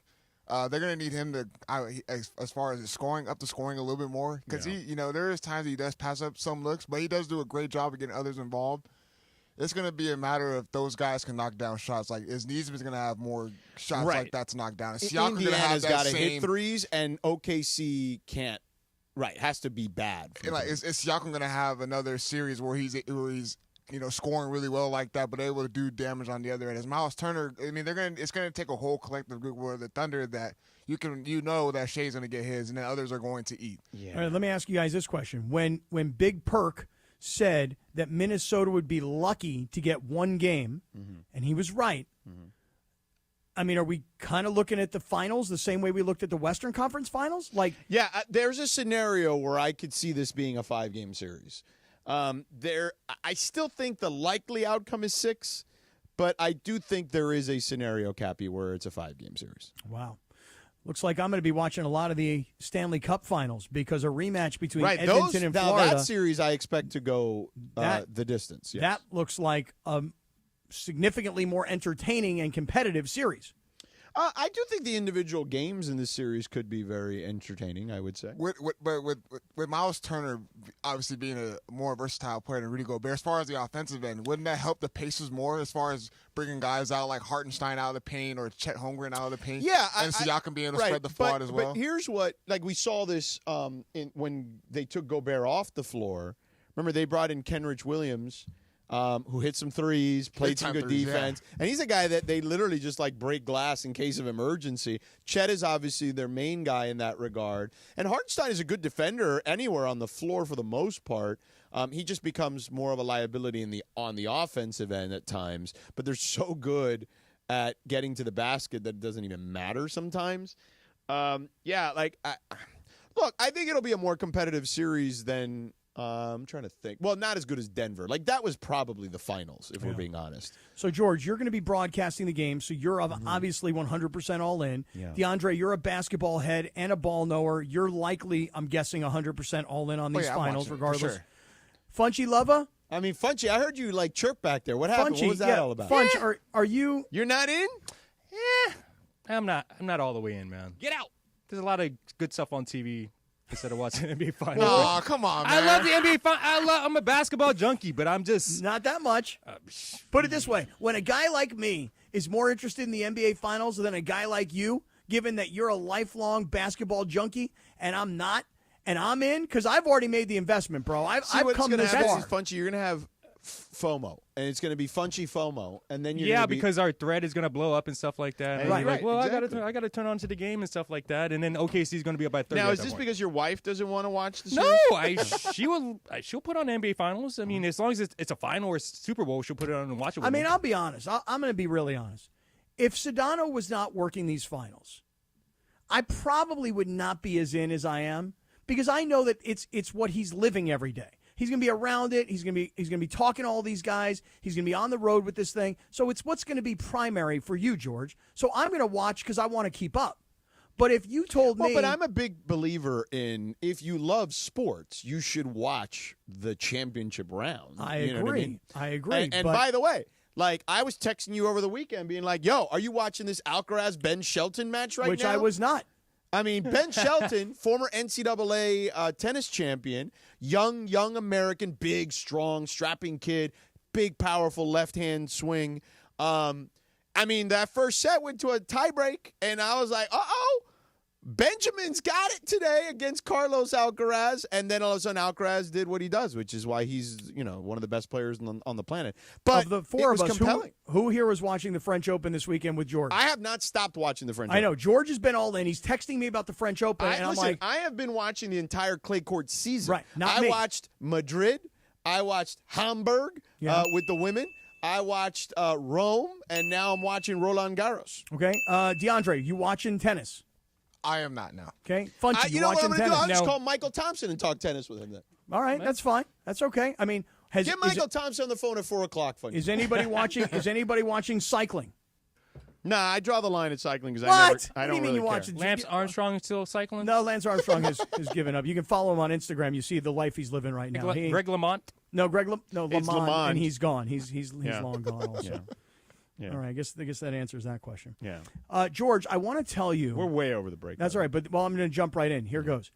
They're going to need him to, as far as scoring, up the scoring a little bit more. Because there is times he does pass up some looks, but he does do a great job of getting others involved. it's going to be a matter of those guys can knock down shots. Like, is Neesmith's going to have more shots like that to knock down? Is Siakam going to have that got to same hit threes, and OKC can't. Right, has to be bad. Like, is Siakam going to have another series where he's scoring really well like that, but able to do damage on the other end? Is Miles Turner? I mean, it's going to take a whole collective group where the Thunder that that Shea's going to get his, and then others are going to eat. Yeah. All right, let me ask you guys this question: When Big Perk said that Minnesota would be lucky to get one game, and he was right. I mean, are we kind of looking at the finals the same way we looked at the Western Conference Finals? There's a scenario where I could see this being a 5-game series. I still think the likely outcome is 6, but I do think there is a scenario, Cappy, where it's a 5-game series. Wow. Looks like I'm going to be watching a lot of the Stanley Cup Finals because a rematch between Edmonton and Florida. That series I expect to go the distance. Yes. That looks like a significantly more entertaining and competitive series. I do think the individual games in this series could be very entertaining, I would say. With Miles Turner obviously being a more versatile player than Rudy Gobert, as far as the offensive end, wouldn't that help the Pacers more as far as bringing guys out like Hartenstein out of the paint or Chet Holmgren out of the paint? Yeah. And Siakam being able to spread the floor as well? But here's what, we saw this when they took Gobert off the floor. Remember, they brought in Kenrich Williams, who hit some threes, played some good defense. Yeah. And he's a guy that they literally just break glass in case of emergency. Chet is obviously their main guy in that regard. And Hartenstein is a good defender anywhere on the floor for the most part. He just becomes more of a liability on the offensive end at times. But they're so good at getting to the basket that it doesn't even matter sometimes. Look, I think it'll be a more competitive series than I'm trying to think. Well, not as good as Denver. That was probably the finals, if we're being honest. So, George, you're going to be broadcasting the game, so you're obviously 100% all in. Yeah. DeAndre, you're a basketball head and a ball knower. You're likely, I'm guessing, 100% all in on these finals, regardless. Sure. Funchy Lova? I mean, Funchy, I heard you chirp back there. What happened? What was that all about? Funch, are you? You're not in? Yeah, I'm not all the way in, man. Get out. There's a lot of good stuff on TV. Instead of watching NBA Finals. Oh, come on, man. I love the NBA Finals. I'm a basketball junkie, but I'm just... Not that much. Put it this way. When a guy like me is more interested in the NBA Finals than a guy like you, given that you're a lifelong basketball junkie and I'm not, and I'm in, because I've already made the investment, bro. I've come this far. Funchy, you're going to have FOMO, and it's going to be Funchy FOMO, and then because our thread is going to blow up and stuff like that. And right. Well, exactly. I got to turn on to the game and stuff like that, and then OKC is going to be up by 30. Now, is this because your wife doesn't want to watch the series? No, she'll put on NBA Finals. I mean, as long as it's a final or Super Bowl, she'll put it on and watch it. With me. I'll be honest. I'm going to be really honest. If Sedano was not working these finals, I probably would not be as in as I am because I know that it's what he's living every day. He's going to be around it. He's going to be talking to all these guys. He's going to be on the road with this thing. So it's what's going to be primary for you, George. So I'm going to watch because I want to keep up. But if you told me... but I'm a big believer in if you love sports, you should watch the championship round. I agree. I agree. And by the way, I was texting you over the weekend being like, yo, are you watching this Alcaraz-Ben Shelton match right now? Which I was not. I mean, Ben Shelton, former NCAA tennis champion, young American, big, strong, strapping kid, big, powerful left-hand swing. I mean, that first set went to a tiebreak, and I was like, uh-oh, Benjamin's got it today against Carlos Alcaraz, and then all of a sudden Alcaraz did what he does, which is why he's one of the best players on the planet. But of the four of us, who here was watching the French Open this weekend with George? I have not stopped watching the French Open. I know. George has been all in. He's texting me about the French Open, and I'm like... I have been watching the entire clay court season. Right, not me. I watched Madrid. I watched Hamburg with the women. I watched Rome, and now I'm watching Roland Garros. Okay. DeAndre, you watching tennis? I am not now. Okay. Funchy, you know what I'm going to do? I'll just call Michael Thompson and talk tennis with him then. All right, that's fine. That's okay. I mean, get Michael Thompson on the phone at 4 o'clock. Funchy. Is anybody watching? Is anybody watching cycling? Nah, I draw the line at cycling because I don't really care. Lance Armstrong is still cycling? No, Lance Armstrong has given up. You can follow him on Instagram. You see the life he's living right now. Greg LeMond? No, LeMond, and he's gone. He's long gone also. Yeah. All right, I guess that answers that question. Yeah. George, I want to tell you. We're way over the break. That's all right, but I'm going to jump right in. Here goes.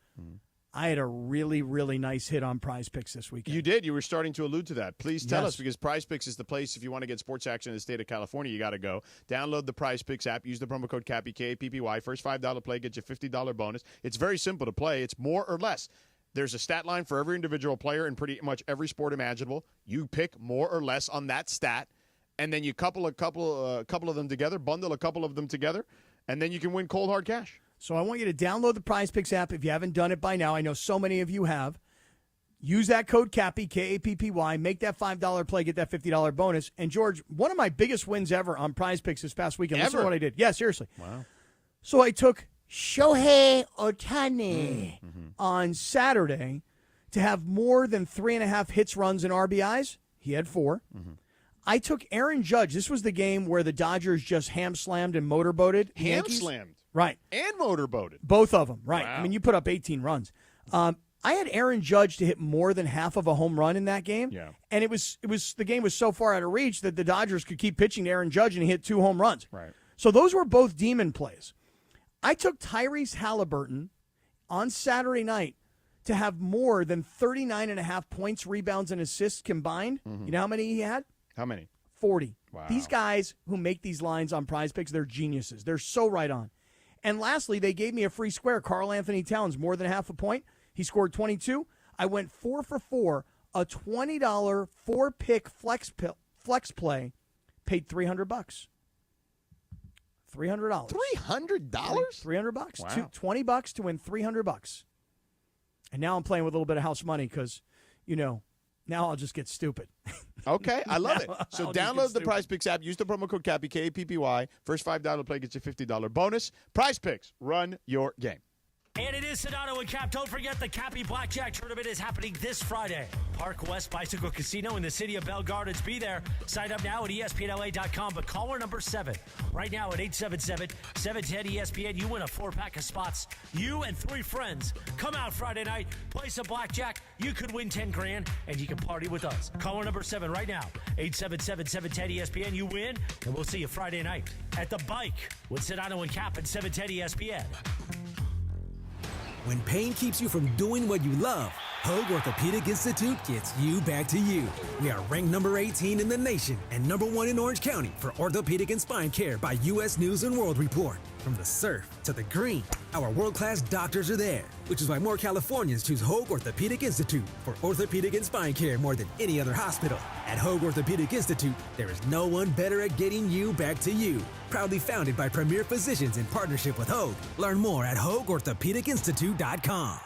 I had a really, really nice hit on Prize Picks this weekend. You did. You were starting to allude to that. Please tell Yes. us, because Prize Picks is the place. If you want to get sports action in the state of California, you got to go. Download the Prize Picks app. Use the promo code CAPPY, K-A-P-P-Y. First $5 play gets you $50 bonus. It's very simple to play. It's more or less. There's a stat line for every individual player in pretty much every sport imaginable. You pick more or less on that stat, and then you couple a couple of them together, bundle a couple of them together, and then you can win cold hard cash. So I want you to download the Prize Picks app if you haven't done it by now. I know so many of you have. Use that code CAPPY, K-A-P-P-Y. Make that $5 play, get that $50 bonus. And, George, one of my biggest wins ever on Prize Picks this past weekend. Listen to what I did. Yeah, seriously. Wow. So I took Shohei Ohtani on Saturday to have more than 3.5 hits, runs, and RBIs. He had 4. I took Aaron Judge. This was the game where the Dodgers just ham-slammed and motorboated. the Yankees. Ham-slammed. Right. And motorboated. Both of them, right. Wow. I mean, you put up 18 runs. I had Aaron Judge to hit more than half of a home run in that game. Yeah. And it was the game was so far out of reach that the Dodgers could keep pitching to Aaron Judge and he hit 2 home runs. Right. So those were both demon plays. I took Tyrese Halliburton on Saturday night to have more than 39.5 points, rebounds, and assists combined. You know how many he had? How many? 40. Wow. These guys who make these lines on Prize Picks, they're geniuses. They're so right on. And lastly, they gave me a free square. Karl Anthony Towns, more than half a point. He scored 22. I went 4 for 4, a $20 4-pick flex play, paid $300. $300. $300? $300. Wow. $20 to win $300. And now I'm playing with a little bit of house money because, now I'll just get stupid. Okay, I love it. So I'll just get download the stupid. Prize Picks app. Use the promo code CAPPY, K-A-P-P-Y. First $5 play gets you $50 bonus. Prize Picks. Run your game. And it is Sedano and Cap. Don't forget the Cappy Blackjack Tournament is happening this Friday. Park West Bicycle Casino in the city of Bell Gardens. Be there. Sign up now at ESPNLA.com. But caller number 7 right now at 877-710-ESPN. You win a 4-pack of spots. You and 3 friends come out Friday night, play some blackjack. You could win $10,000 and you can party with us. Caller number 7 right now, 877-710-ESPN. You win, and we'll see you Friday night at the Bike with Sedano and Cap and 710 ESPN. When pain keeps you from doing what you love, Hoag Orthopedic Institute gets you back to you. We are ranked number 18 in the nation and number 1 in Orange County for orthopedic and spine care by U.S. News & World Report. From the surf to the green, our world-class doctors are there, which is why more Californians choose Hoag Orthopedic Institute for orthopedic and spine care more than any other hospital. At Hoag Orthopedic Institute, there is no one better at getting you back to you. Proudly founded by premier physicians in partnership with Hoag. Learn more at HoagOrthopedicInstitute.com.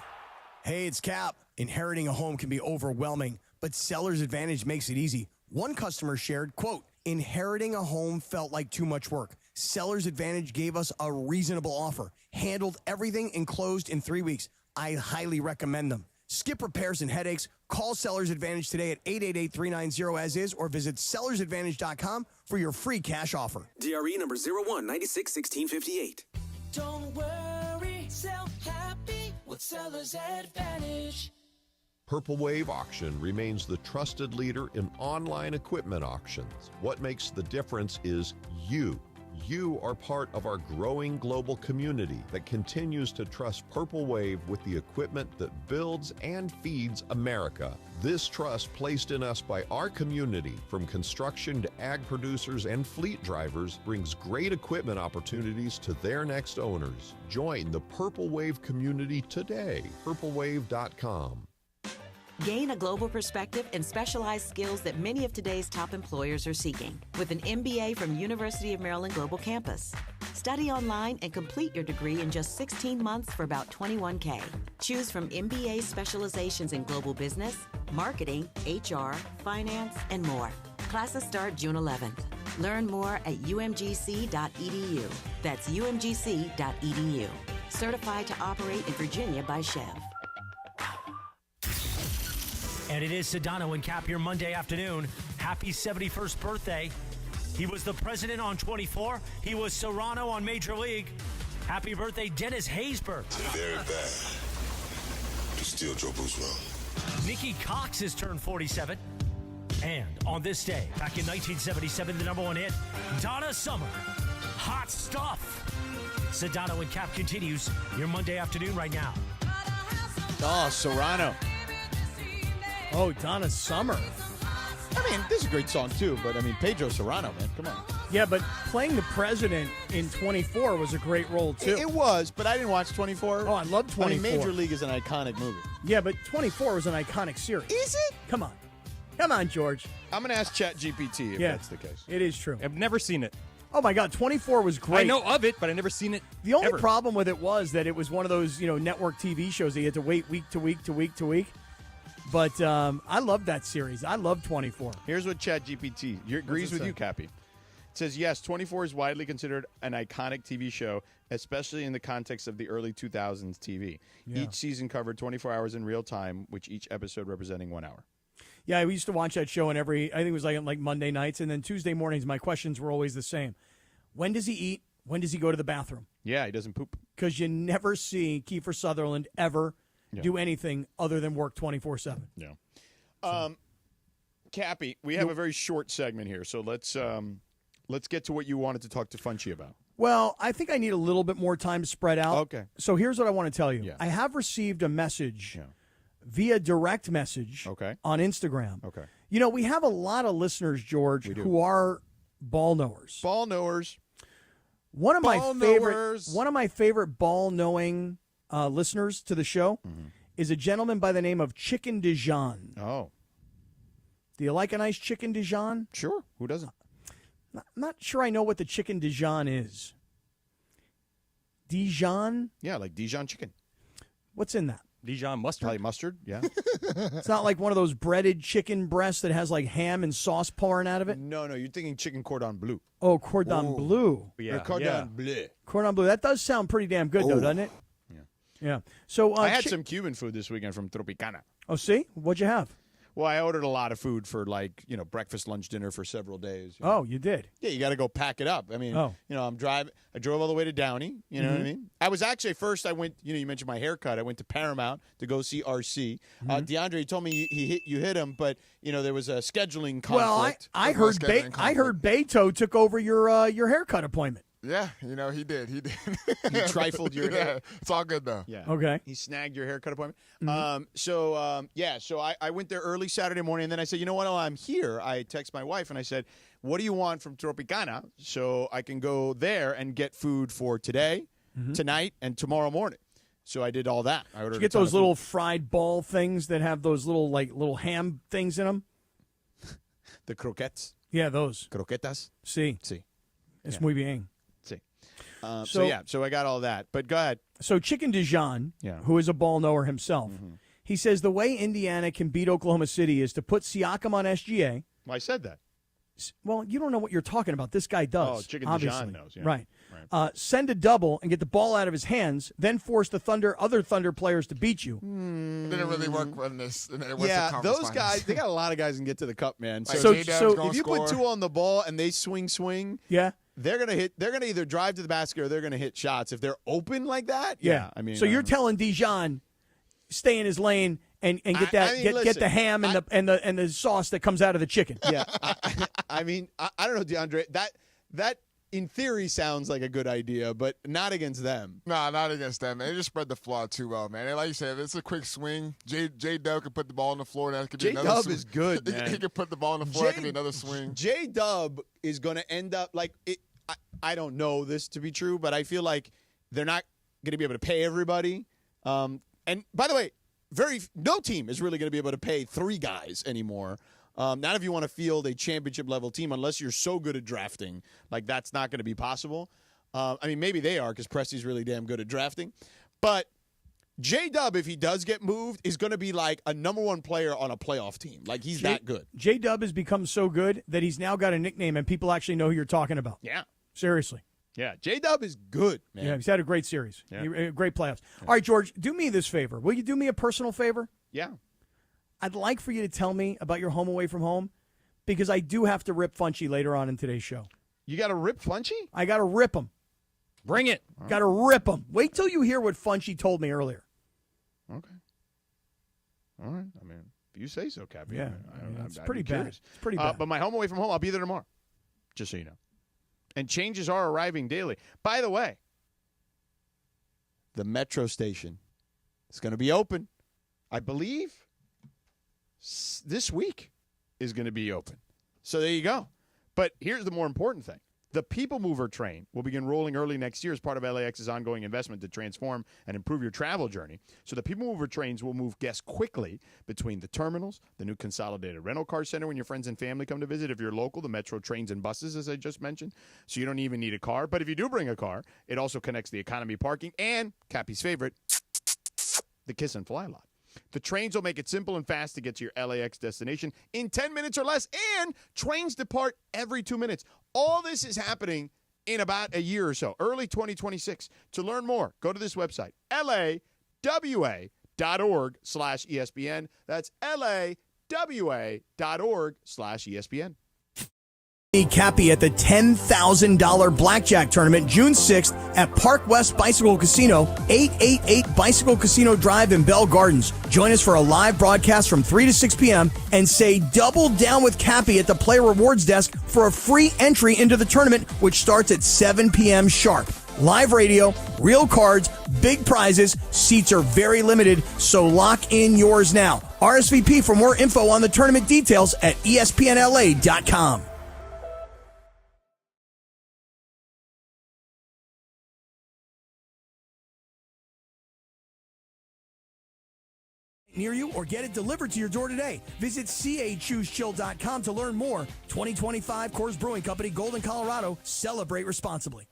Hey, it's Cap. Inheriting a home can be overwhelming, but Seller's Advantage makes it easy. One customer shared, quote, "Inheriting a home felt like too much work. Seller's Advantage gave us a reasonable offer, handled everything, and closed in 3 weeks. I highly recommend them. Skip repairs and headaches. Call Seller's Advantage today at 888-390-AS-IS or visit sellersadvantage.com for your free cash offer." DRE number 01961658. Don't worry, sell happy with Seller's Advantage. Purple Wave Auction remains the trusted leader in online equipment auctions. What makes the difference is you. You are part of our growing global community that continues to trust Purple Wave with the equipment that builds and feeds America. This trust placed in us by our community, from construction to ag producers and fleet drivers, brings great equipment opportunities to their next owners. Join the Purple Wave community today. purplewave.com. Gain a global perspective and specialized skills that many of today's top employers are seeking with an MBA from University of Maryland Global Campus. Study online and complete your degree in just 16 months for about $21K. Choose from MBA specializations in global business, marketing, HR, finance, and more. Classes start June 11th. Learn more at umgc.edu. That's umgc.edu. Certified to operate in Virginia by Chev. And it is Sedano and Cap here Monday afternoon. Happy 71st birthday. He was the president on 24. He was Serrano on Major League. Happy birthday, Dennis Haysbert. Very bad. To steal Joe Bruce well. Nikki Cox has turned 47. And on this day, back in 1977, the number 1 hit, Donna Summer. Hot stuff. Sedano and Cap continues your Monday afternoon right now. Oh, Serrano. Oh, Donna Summer. I mean, this is a great song, too, but, I mean, Pedro Serrano, man, come on. Yeah, but playing the president in 24 was a great role, too. It was, but I didn't watch 24. Oh, I love 24. I mean, Major League is an iconic movie. Yeah, but 24 was an iconic series. Is it? Come on. Come on, George. I'm going to ask ChatGPT if that's the case. It is true. I've never seen it. Oh, my God. 24 was great. I know of it, but I've never seen it. The only ever. problem with it was that it was one of those, network TV shows that you had to wait week to week to week to week. But I love that series. I love 24. Here's what ChatGPT agrees with you, Cappy. It says, yes, 24 is widely considered an iconic TV show, especially in the context of the early 2000s TV. Yeah. Each season covered 24 hours in real time, which each episode representing 1 hour. Yeah, we used to watch that show I think it was like Monday nights, and then Tuesday mornings, my questions were always the same. When does he eat? When does he go to the bathroom? Yeah, he doesn't poop. Because you never see Kiefer Sutherland ever do anything other than work 24/7. Yeah. Cappy, we have a very short segment here, so let's get to what you wanted to talk to Funchy about. Well, I think I need a little bit more time to spread out. Okay. So here's what I want to tell you. Yeah. I have received a message via direct message on Instagram. Okay. We have a lot of listeners, George, who are ball knowers. Ball knowers. One of my favorite ball knowing listeners to the show is a gentleman by the name of Chicken Dijon. Oh. Do you like a nice chicken Dijon? Sure. Who doesn't? I'm not sure I know what the chicken Dijon is. Dijon? Yeah, like Dijon chicken. What's in that? Dijon mustard. Probably mustard, yeah. It's not like one of those breaded chicken breasts that has like ham and sauce pouring out of it? No, you're thinking chicken cordon bleu. Oh, cordon bleu. Yeah. Cordon bleu. Cordon bleu. That does sound pretty damn good, though, doesn't it? Yeah. So I had some Cuban food this weekend from Tropicana. Oh, see? What'd you have? Well, I ordered a lot of food for breakfast, lunch, dinner for several days. Oh, you did? Yeah, you got to go pack it up. I mean, I'm driving. I drove all the way to Downey. You know what I mean? I was actually first. I went. You mentioned my haircut. I went to Paramount to go see RC. DeAndre told me you hit him, but there was a scheduling conflict. Well, I heard Beto took over your haircut appointment. Yeah, he did. He trifled your hair. It's all good, though. Yeah. Okay. He snagged your haircut appointment. So I went there early Saturday morning, and then I said, you know what, while I'm here, I text my wife, and I said, what do you want from Tropicana so I can go there and get food for today, tonight, and tomorrow morning? So I did all that. I ordered Did you get those little fried ball things that have those little ham things in them? The croquettes? Yeah, those. Croquetas? Sí. Es muy bien. So I got all that. But go ahead. So Chicken Dijon, who is a ball knower himself, he says the way Indiana can beat Oklahoma City is to put Siakam on SGA. Well, I said that. Well, you don't know what you're talking about. This guy does. Oh, Chicken obviously. Dijon knows. Yeah. Right. Send a double and get the ball out of his hands, then force the other Thunder players to beat you. It didn't really work on this. Those guys, they got a lot of guys that can get to the cup, man. So if you put two on the ball and they swing, yeah, they're gonna either drive to the basket or they're gonna hit shots. If they're open like that, I mean, so you're telling Dijon stay in his lane and get get the ham and the sauce that comes out of the chicken. Yeah, I mean, I don't know, DeAndre. That in theory sounds like a good idea, but not against them. No, not against them, man. They just spread the floor too well, man. And like you said, if it's a quick swing, J-Dub can put the ball on the floor. That could be another J-Dub swing. is good, man. He can put the ball on the floor. That could be another swing. J-Dub is going to end up like it. I don't know this to be true, but I feel like they're not going to be able to pay everybody. And by the way, no team is really going to be able to pay three guys anymore. Not if you want to field a championship-level team, unless you're so good at drafting. Like, that's not going to be possible. I mean, maybe they are because Presti's really damn good at drafting. But J-Dub, if he does get moved, is going to be like a number one player on a playoff team. Like, he's that good. J-Dub has become so good that he's now got a nickname, and people actually know who you're talking about. Yeah. Seriously. Yeah, J-Dub is good, man. Yeah, he's had a great series. Great playoffs. Yeah. All right, George, do me this favor. Will you do me a personal favor? Yeah. I'd like for you to tell me about your home away from home because I do have to rip Funchy later on in today's show. You got to rip Funchy? I got to rip him. Bring it. Got to rip him. Wait till you hear what Funchy told me earlier. Okay. All right. I mean, if you say so, Cappy. Yeah. It's pretty bad. It's pretty bad. bad. But my home away from home, I'll be there tomorrow, just so you know. And changes are arriving daily. By the way, the Metro station is going to be open. I believe this week is going to be open. So there you go. But here's the more important thing. The People Mover train will begin rolling early next year as part of LAX's ongoing investment to transform and improve your travel journey. So the People Mover trains will move guests quickly between the terminals, the new consolidated rental car center when your friends and family come to visit. If you're local, the metro trains and buses, as I just mentioned. So you don't even need a car. But if you do bring a car, it also connects the economy parking and, Cappy's favorite, the Kiss and Fly lot. The trains will make it simple and fast to get to your LAX destination in 10 minutes or less, and trains depart every 2 minutes. All this is happening in about a year or so, early 2026. To learn more, go to this website, lawa.org/ESPN. That's lawa.org/ESPN. Cappy at the $10,000 blackjack tournament June 6th at Park West Bicycle Casino, 888 Bicycle Casino Drive in Bell Gardens. Join us for a live broadcast from 3 to 6 p.m. and say double down with Cappy at the player rewards desk for a free entry into the tournament, which starts at 7 p.m. sharp. Live radio, real cards, big prizes. Seats are very limited, so lock in yours now. RSVP for more info on the tournament details at ESPNLA.com. Near you or get it delivered to your door today. Visit CAChooseChill.com to learn more. 2025 Coors Brewing Company, Golden, Colorado. Celebrate responsibly.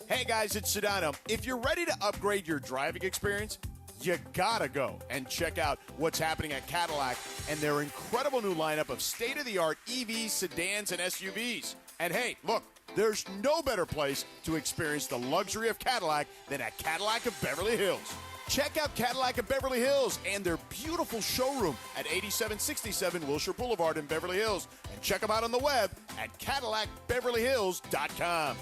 Hey guys, it's Sedano. If you're ready to upgrade your driving experience, you gotta go and check out what's happening at Cadillac and their incredible new lineup of state-of-the-art EVs, sedans, and SUVs. And hey, look, there's no better place to experience the luxury of Cadillac than at Cadillac of Beverly Hills. Check out Cadillac of Beverly Hills and their beautiful showroom at 8767 Wilshire Boulevard in Beverly Hills. And check them out on the web at CadillacBeverlyHills.com.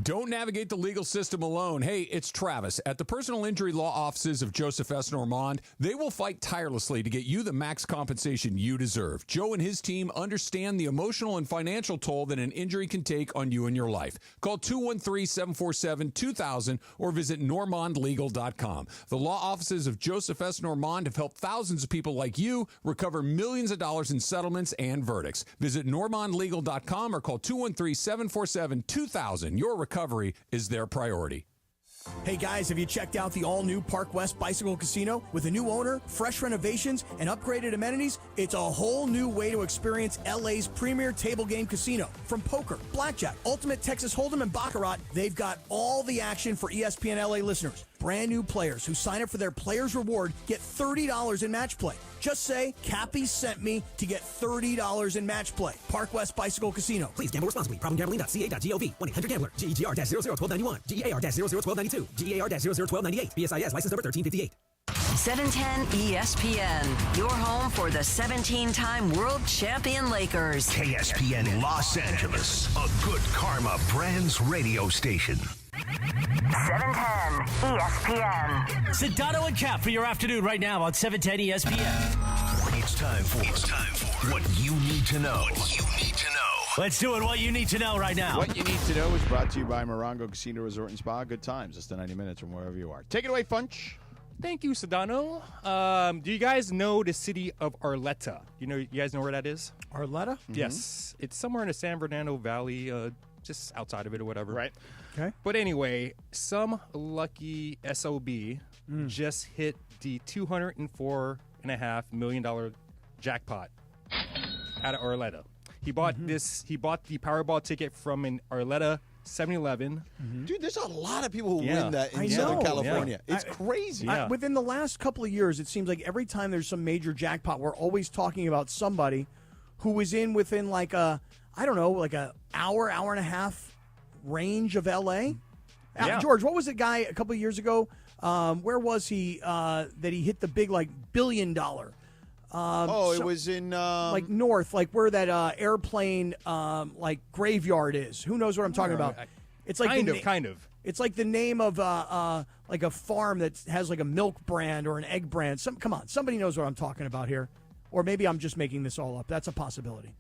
Don't navigate the legal system alone. Hey, it's Travis. At the personal injury law offices of Joseph S. Normand, they will fight tirelessly to get you the max compensation you deserve. Joe and his team understand the emotional and financial toll that an injury can take on you and your life. Call 213-747-2000 or visit normandlegal.com. The law offices of Joseph S. Normand have helped thousands of people like you recover millions of dollars in settlements and verdicts. Visit normandlegal.com or call 213-747-2000. Your recovery is their priority. Hey guys, have you checked out the all-new Park West Bicycle Casino? With a new owner, fresh renovations, and upgraded amenities, it's a whole new way to experience LA's premier table game casino. From poker, blackjack, ultimate Texas Hold'em, and Baccarat, they've got all the action for ESPN LA listeners. Brand new players who sign up for their Players Reward get $30 in match play. Just say, Cappy sent me to get $30 in match play. Park West Bicycle Casino. Please gamble responsibly. Problemgambling.ca.gov. 1-800-GAMBLER. GEGR-001291. GAR-001292. GAR-001298. BSIS license number 1358. 710 ESPN, your home for the 17-time world champion Lakers. KSPN Los Angeles, a Good Karma Brands radio station. 710 ESPN. Sedano and Kap for your afternoon right now on 710 ESPN. It's time for what you need to know. Let's do it. What you need to know right now. What you need to know is brought to you by Morongo Casino Resort and Spa. Good times. Just 90 minutes from wherever you are. Take it away, Funch. Thank you, Sedano. Do you guys know the city of Arleta? You guys know where that is? Arleta? Yes. It's somewhere in the San Bernardino Valley, just outside of it or whatever. Right. Okay. But anyway, some lucky SOB just hit the $204.5 million jackpot out of Arleta. He bought the Powerball ticket from an Arleta 7-Eleven. Dude, there's a lot of people who win that in Southern California. Yeah. It's crazy. Within the last couple of years, it seems like every time there's some major jackpot, we're always talking about somebody who was within like a, I don't know, like an hour and a half range of L.A. George, what was the guy a couple of years ago? Where was he that he hit the big, like, $1 billion? It was in... like north, like where that airplane, like, graveyard is. Who knows what I'm talking about? It's like kind of. It's like the name of like a farm that has like a milk brand or an egg brand. Come on, somebody knows what I'm talking about here. Or maybe I'm just making this all up. That's a possibility.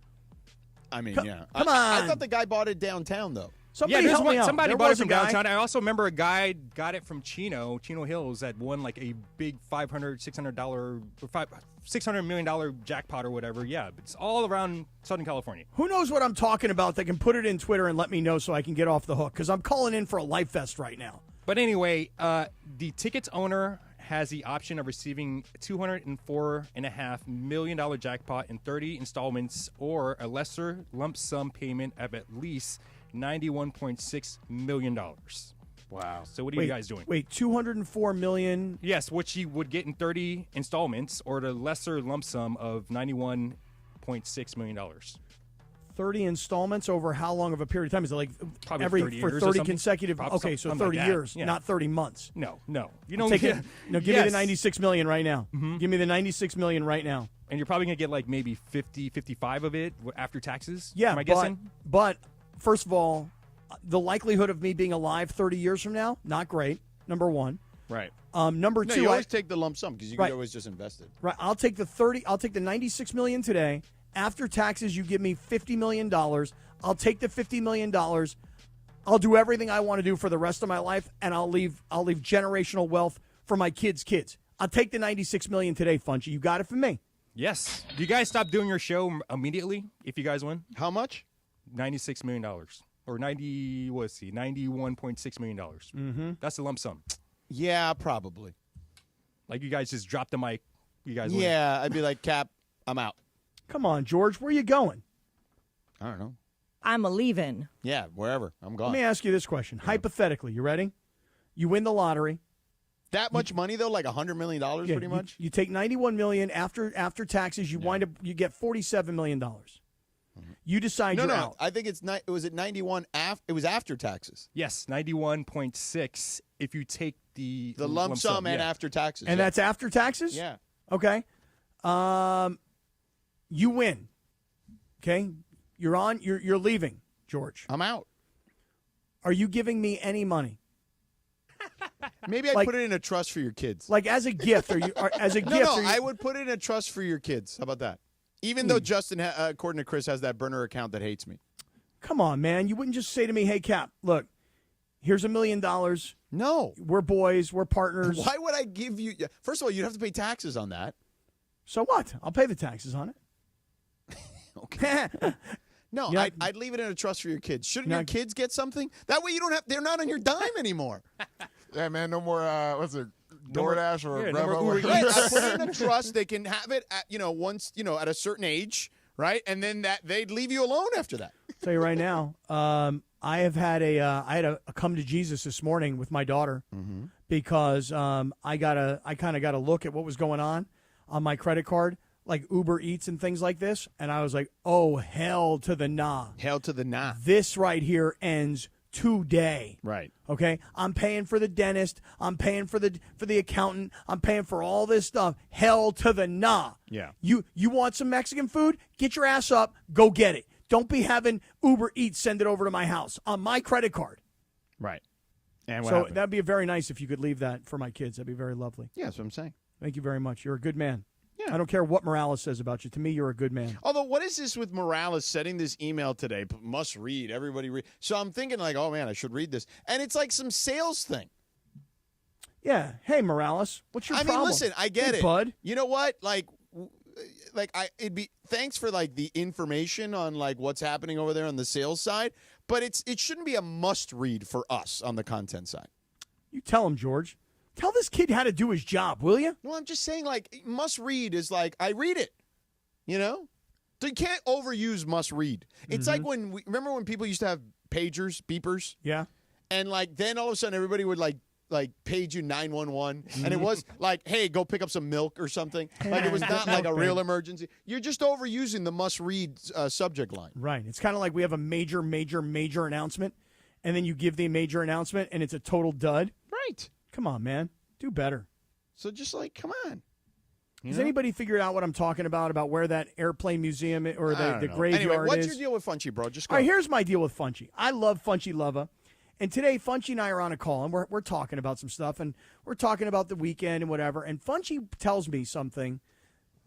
I mean, Come on. I thought the guy bought it downtown, though. Somebody there's help me out. Somebody There bought it was a from guy. downtown. I also remember a guy got it from Chino Hills, that won like a big $600 million jackpot or whatever. Yeah, it's all around Southern California. Who knows what I'm talking about that can put it in Twitter and let me know so I can get off the hook? Because I'm calling in for a Life Vest right now. But anyway, the ticket's owner has the option of receiving $204.5 million jackpot in 30 installments or a lesser lump sum payment of at least $91.6 million. Wow. So what are you guys doing? Wait, $204 million? Yes, which he would get in 30 installments or the lesser lump sum of $91.6 million. 30 installments over how long of a period of time? Is it like Probably every 30 for years or 30 something. consecutive? Probably Okay, so something 30 like that. years, Yeah. not 30 months. No. You I'm don't taking, get. no, give me the $96 million right now. Mm-hmm. Give me the $96 million right now. And you're probably going to get like maybe 50, 55 of it after taxes? Yeah, Am I guessing? But first of all, the likelihood of me being alive 30 years from now, not great. Number one. Right. Number No, two, you always take the lump sum because you Right. can always just invest it. Right. I'll take the $96 million today. After taxes, you give me $50 million. I'll take the $50 million. I'll do everything I want to do for the rest of my life, and I'll leave generational wealth for my kids' kids. I'll take the $96 million today, Funchy. You got it from me. Yes. Do you guys stop doing your show immediately if you guys win? How much? $96 million. Or $91.6 million. Mm-hmm. That's the lump sum. Yeah, probably. Like you guys just drop the mic. You guys win. Yeah, I'd be like, Cap, I'm out. Come on, George. Where are you going? I don't know. I'm leaving. Yeah, wherever. I'm gone. Let me ask you this question. Hypothetically, you ready? You win the lottery. That much money, though? Like $100 million, Yeah, pretty much? You take $91 million after taxes. You wind up. You get $47 million. You decide No, you're no. out. I think it was at 91 it was after taxes. Yes, 91.6 if you take the lump sum and yeah. after taxes. And yeah. that's after taxes? Yeah. Okay. You win. Okay? You're leaving, George. I'm out. Are you giving me any money? Maybe I'd Like- put it in a trust for your kids. Like as a gift, as a No, gift? no, are you- I would put it in a trust for your kids. How about that? Even though Justin, according to Chris, has that burner account that hates me. Come on, man. You wouldn't just say to me, "Hey, Cap, look, here's $1 million. No. We're boys. We're partners." Why would I give you? First of all, you'd have to pay taxes on that. So what? I'll pay the taxes on it. Okay. No, You're not- I'd leave it in a trust for your kids. Shouldn't You're your not- kids get something? That way you don't have. They're not on your dime anymore. Yeah, man, no more, what's it, DoorDash or yeah, no Grandma? more Uber Right, I put it in a trust. They can have it at, once, at a certain age, right? And then they'd leave you alone after that. Tell you right now, I have had I had a come to Jesus this morning with my daughter because I kind of got a look at what was going on my credit card, like Uber Eats and things like this, and I was like, oh, hell to the nah. Hell to the nah. This right here ends today. Right. Okay, I'm paying for the dentist. I'm paying for the accountant. I'm paying for all this stuff. Hell to the nah. Yeah. You want some Mexican food? Get your ass up. Go get it. Don't be having Uber Eats send it over to my house on my credit card. Right. And what So happened? that'd be very nice if you could leave that for my kids. That'd be very lovely. Yeah, that's what I'm saying. Thank you very much. You're a good man. Yeah. I don't care what Morales says about you. To me, you're a good man. Although, what is this with Morales setting this email today? Must read. Everybody read. So I'm thinking like, oh, man, I should read this. And it's like some sales thing. Yeah. Hey, Morales, what's your problem? I mean, listen, I get Hey, it. bud. You know what? It'd be thanks for like the information on like what's happening over there on the sales side, but it shouldn't be a must read for us on the content side. You tell him, George. Tell this kid how to do his job, will you? No, I'm just saying like must read is like I read it. So you can't overuse must read. It's like remember when people used to have pagers, beepers? Yeah. And like then all of a sudden everybody would like page you 911 and it was like, hey, go pick up some milk or something. Like it was not like a real emergency. You're just overusing the must read subject line. Right. It's kind of like we have a major announcement, and then you give the major announcement, and it's a total dud. Right. Come on, man. Do better. So just like, come on. Has anybody figured out what I'm talking about where that airplane museum or I don't the know. graveyard Anyway, what's is? your deal with Funchy, bro? Just go. All right, here's my deal with Funchy. I love Funchy Lova. And today, Funchy and I are on a call, and we're talking about some stuff, and we're talking about the weekend and whatever. And Funchy tells me something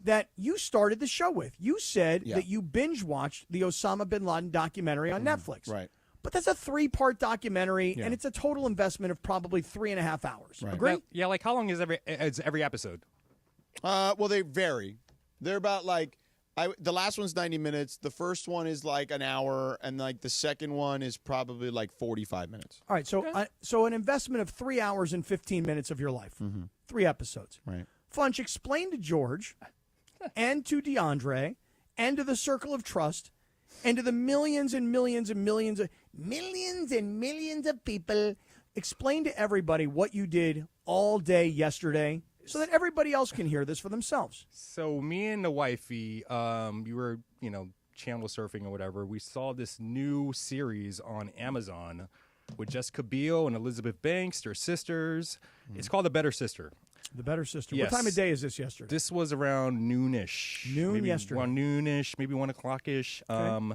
that you started the show with. You said that you binge-watched the Osama bin Laden documentary on Netflix. Right. But that's a 3-part documentary, Yeah. and it's a total investment of probably 3.5 hours. Right. Agree? Yeah, like how long is every episode? Well, they vary. They're about like the last one's 90 minutes. The first one is like an hour, and like the second one is probably like 45 minutes. All right, so an investment of 3 hours and 15 minutes of your life, 3 episodes. Right. Funch, explain to George and to DeAndre and to the Circle of Trust and to the millions and millions and millions of people, explain to everybody what you did all day yesterday so that everybody else can hear this for themselves. So me and the wifey, we were, channel surfing or whatever. We saw this new series on Amazon with Jessica Biel and Elizabeth Banks, their sisters. It's called The Better Sister. The Better Sister. Yes. What time of day is this yesterday? This was around noonish. Noon yesterday. Around noonish, maybe 1 o'clock-ish. Okay.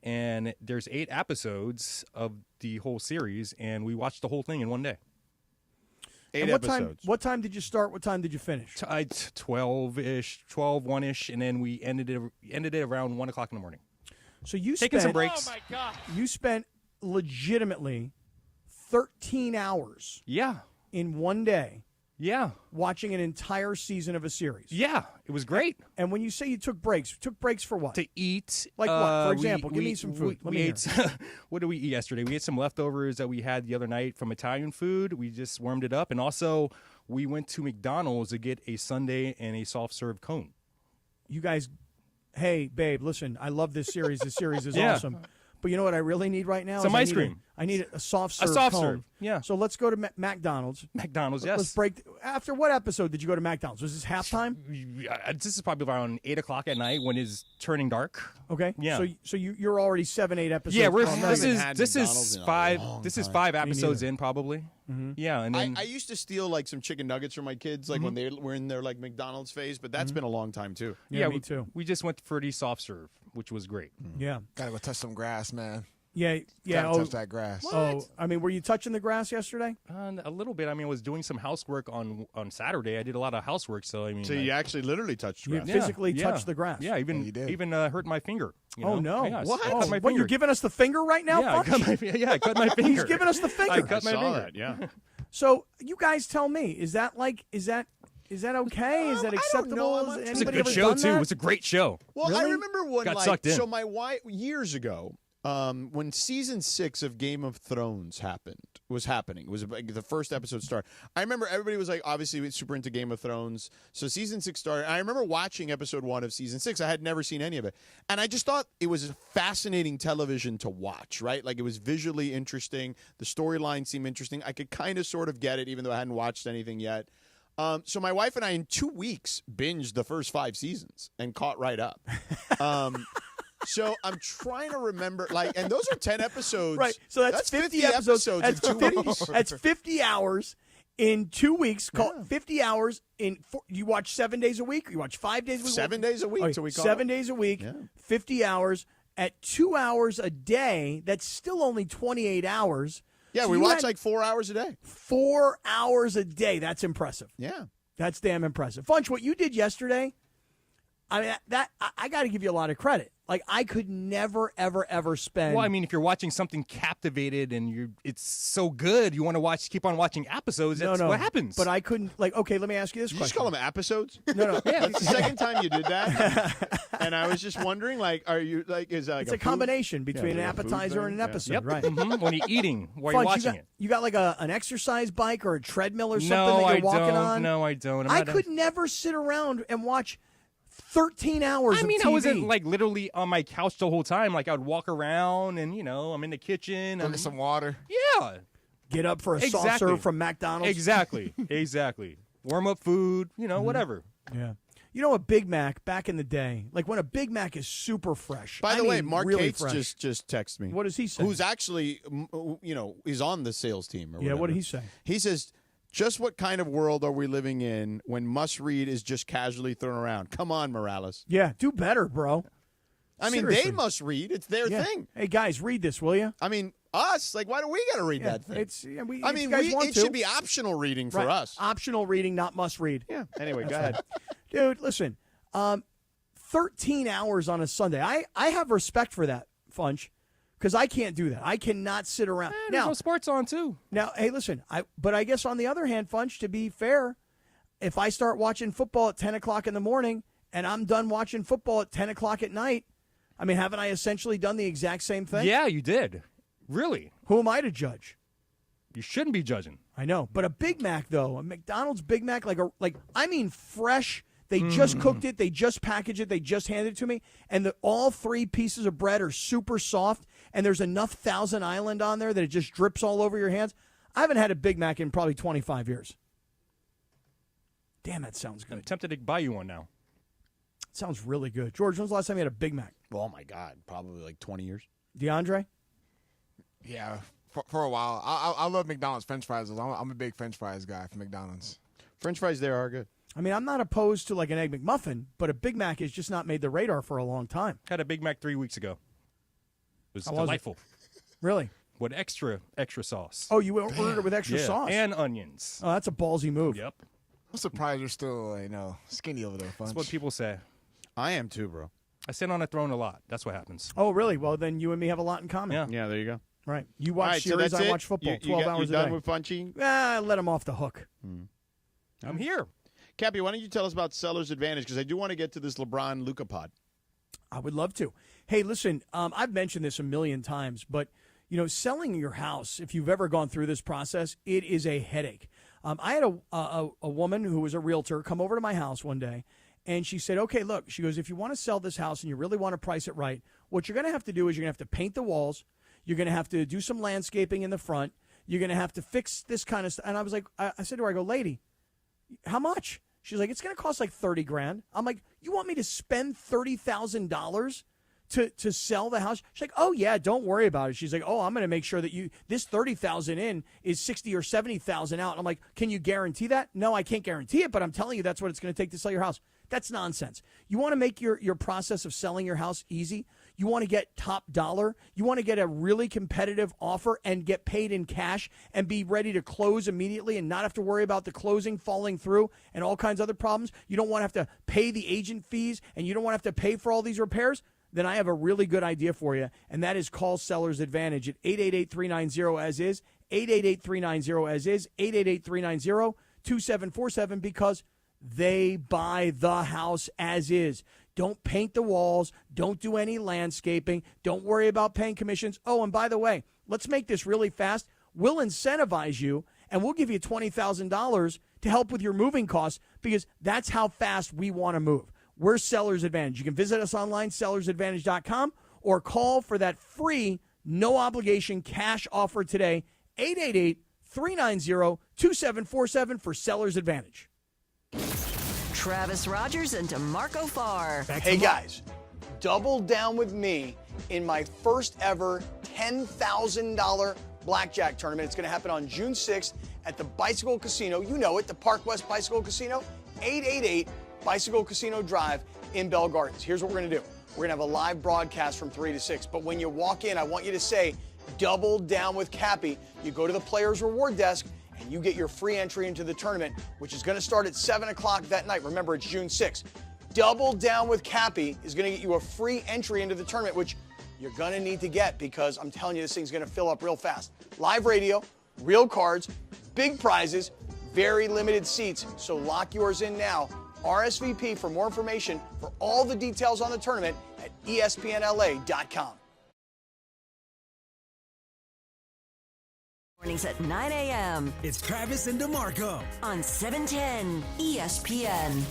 And there's 8 episodes of the whole series, and we watched the whole thing in one day. 8 episodes. What time did you start? What time did you finish? 12-ish, 12, 1-ish, and then we ended it around 1 o'clock in the morning. So you taking spent, some breaks. Oh my God. You spent legitimately 13 hours. Yeah. In one day. Yeah. Watching an entire season of a series. Yeah. It was great. And when you say you took breaks for what? To eat. Like what? For example, give me some food. We ate. What did we eat yesterday? We ate some leftovers that we had the other night from Italian food. We just warmed it up. And also, we went to McDonald's to get a sundae and a soft serve cone. You guys, hey, babe, listen, I love this series. This series is Yeah. awesome. But you know what I really need right now? Some is ice cream. I need a soft serve. A soft cone. serve, yeah. So let's go to McDonald's. McDonald's, yes. Let's break. After what episode did you go to McDonald's? Was this halftime? This is probably around 8 o'clock at night when it's turning dark. Okay. Yeah. So you're already 7, 8 episodes. Yeah, McDonald's this in is a 5. long This is time. 5 Me episodes neither. in probably. Mm-hmm. Yeah, and then I used to steal like some chicken nuggets from my kids, like when they were in their like McDonald's phase, but that's been a long time too. Yeah, me too. We just went for the soft serve, which was great. Yeah. Gotta go touch some grass, man. Yeah. Gotta touch that grass. Oh, I mean, were you touching the grass yesterday? A little bit. I mean, I was doing some housework on Saturday. I did a lot of housework, so I mean. So you actually literally touched You grass. physically touched the grass. Yeah, even hurt my finger. Oh no! Yeah, What? I cut my What? finger. You're giving us the finger right now? Yeah, I cut my finger. He's giving us the finger. I cut my saw finger. that, yeah. So you guys tell me, is that okay? Is that acceptable? Has It's a anybody good ever show done too. that? It was a great show. Well, I remember when Got sucked in. so my wife years ago, when season 6 of Game of Thrones was happening. It was like the first episode started. I remember everybody was like obviously super into Game of Thrones. So season 6 started. I remember watching episode 1 of season 6. I had never seen any of it, and I just thought it was fascinating television to watch. Right, like it was visually interesting. The storyline seemed interesting. I could kind of sort of get it, even though I hadn't watched anything yet. So my wife and I, in 2 weeks, binged the first 5 seasons and caught right up. So I'm trying to remember, and those are 10 episodes. Right. So that's 50 episodes. in 2 weeks. That's 50 hours in 2 weeks. 50 hours in. You watch 7 days a week. Or you watch 5 days a week. 7 days a week. Okay, till we caught 7 up. days a week. Yeah. 50 hours at 2 hours a day. That's still only 28 hours. Yeah, So we you watch had like 4 hours a day. 4 hours a day. That's impressive. Yeah. That's damn impressive. Funch, what you did yesterday, I mean, I got to give you a lot of credit. Like, I could never, ever spend. Well, I mean, if you're watching something captivated and it's so good, you want to keep on watching episodes. That's what happens. But I couldn't. Okay, let me ask you this Did you question. just call them episodes? No. Yeah, that's the second time you did that. And I was just wondering, are you is that like It's a combination between an appetizer and an episode, Yep. right? Mhm. When you're eating, while Funch, you're watching it. You got like an exercise bike or a treadmill or something No, that I you're walking don't. on? No, I don't. I could never sit around and watch 13 hours I mean, of TV. I wasn't like literally on my couch the whole time. Like I would walk around and I'm in the kitchen. Drink some water. Yeah. Get up for a soft serve from McDonald's. Exactly. Warm up food, whatever. Yeah. You know, a Big Mac back in the day, like when a Big Mac is super fresh. By the way, Mark really Cates fresh. just texted me. What does he say? Who's actually, is on the sales team. Or what whatever. did he say? He says, just what kind of world are we living in when must-read is just casually thrown around? Come on, Morales. Yeah, do better, bro. I mean, Seriously. they must read. It's their thing. Hey, guys, read this, will you? I mean, us, why do we got to read that thing? If you it to. should be optional reading for Right. us. Optional reading, not must read. Yeah. Anyway, go That's ahead. right. Dude, listen. 13 hours on a Sunday. I have respect for that, Funch, because I can't do that. I cannot sit around. There's Now, no sports on, too. Now, hey, listen, but I guess on the other hand, Funch, to be fair, if I start watching football at 10 o'clock in the morning and I'm done watching football at 10 o'clock at night, I mean, haven't I essentially done the exact same thing? Yeah, you did. Really? Who am I to judge? You shouldn't be judging. I know, but a Big Mac though, a McDonald's Big Mac, I mean fresh. They just cooked it, they just packaged it, they just handed it to me, and all 3 pieces of bread are super soft, and there's enough Thousand Island on there that it just drips all over your hands. I haven't had a Big Mac in probably 25 years. Damn, that sounds good. I'm tempted to buy you one now. Sounds really good. George, when's the last time you had a Big Mac? Oh, my God. Probably like 20 years. DeAndre? Yeah, for a while. I love McDonald's French fries. I'm a big French fries guy from McDonald's. French fries there are good. I mean, I'm not opposed to like an Egg McMuffin, but a Big Mac has just not made the radar for a long time. Had a Big Mac 3 weeks ago. It was How was it? delightful. Really? With extra sauce. Oh, you ordered it with extra sauce? And onions. Oh, that's a ballsy move. Yep. I'm surprised you're still, skinny over there, Funch. That's what people say. I am too, bro. I sit on a throne a lot. That's what happens. Oh, really? Well, then you and me have a lot in common. Yeah. There you go. Right. You watch right, series, so that's I it? watch football, 12 hours you a day. done with Funchy? Let him off the hook. I'm here. Cappy, why don't you tell us about Seller's Advantage? Because I do want to get to this LeBron-Luka pod. I would love to. Hey, listen, I've mentioned this a million times, but, selling your house, if you've ever gone through this process, it is a headache. I had a woman who was a realtor come over to my house one day, and she said, okay, look, she goes, if you want to sell this house and you really want to price it right, what you're going to have to do is you're going to have to paint the walls. You're going to have to do some landscaping in the front. You're going to have to fix this kind of stuff. And I was like, I said to her, I go, lady, how much? She's like, it's going to cost like $30,000. I'm like, you want me to spend $30,000 to sell the house? She's like, oh yeah, don't worry about it. She's like, oh, I'm going to make sure that this $30,000 in is $60,000 or $70,000 out. And I'm like, can you guarantee that? No, I can't guarantee it, but I'm telling you that's what it's going to take to sell your house. That's nonsense. You want to make your process of selling your house easy. You want to get top dollar. You want to get a really competitive offer and get paid in cash and be ready to close immediately and not have to worry about the closing falling through and all kinds of other problems. You don't want to have to pay the agent fees and you don't want to have to pay for all these repairs. Then I have a really good idea for you, and that is call Seller's Advantage at 888-390-AS-IS, 888-390-AS-IS, 888-390-2747, because they buy the house as is. Don't paint the walls. Don't do any landscaping. Don't worry about paying commissions. Oh, and by the way, let's make this really fast. We'll incentivize you, and we'll give you $20,000 to help with your moving costs, because that's how fast we want to move. We're Seller's Advantage. You can visit us online, sellersadvantage.com, or call for that free, no-obligation cash offer today, 888-390-2747 for Seller's Advantage. Travis Rogers and DeMarco Farr. Hey, guys, double down with me in my first ever $10,000 blackjack tournament. It's going to happen on June 6th at the Bicycle Casino. You know it, the Park West Bicycle Casino, 888 Bicycle Casino Drive in Bell Gardens. Here's what we're going to do. We're going to have a live broadcast from 3 to 6. But when you walk in, I want you to say, double down with Cappy. You go to the Players Reward Desk, and you get your free entry into the tournament, which is going to start at 7 o'clock that night. Remember, it's June 6th. Double Down with Cappy is going to get you a free entry into the tournament, which you're going to need to get, because I'm telling you, this thing's going to fill up real fast. Live radio, real cards, big prizes, very limited seats. So lock yours in now. RSVP for more information for all the details on the tournament at ESPNLA.com. Mornings at 9 a.m. It's Travis and DeMarco on 710 ESPN.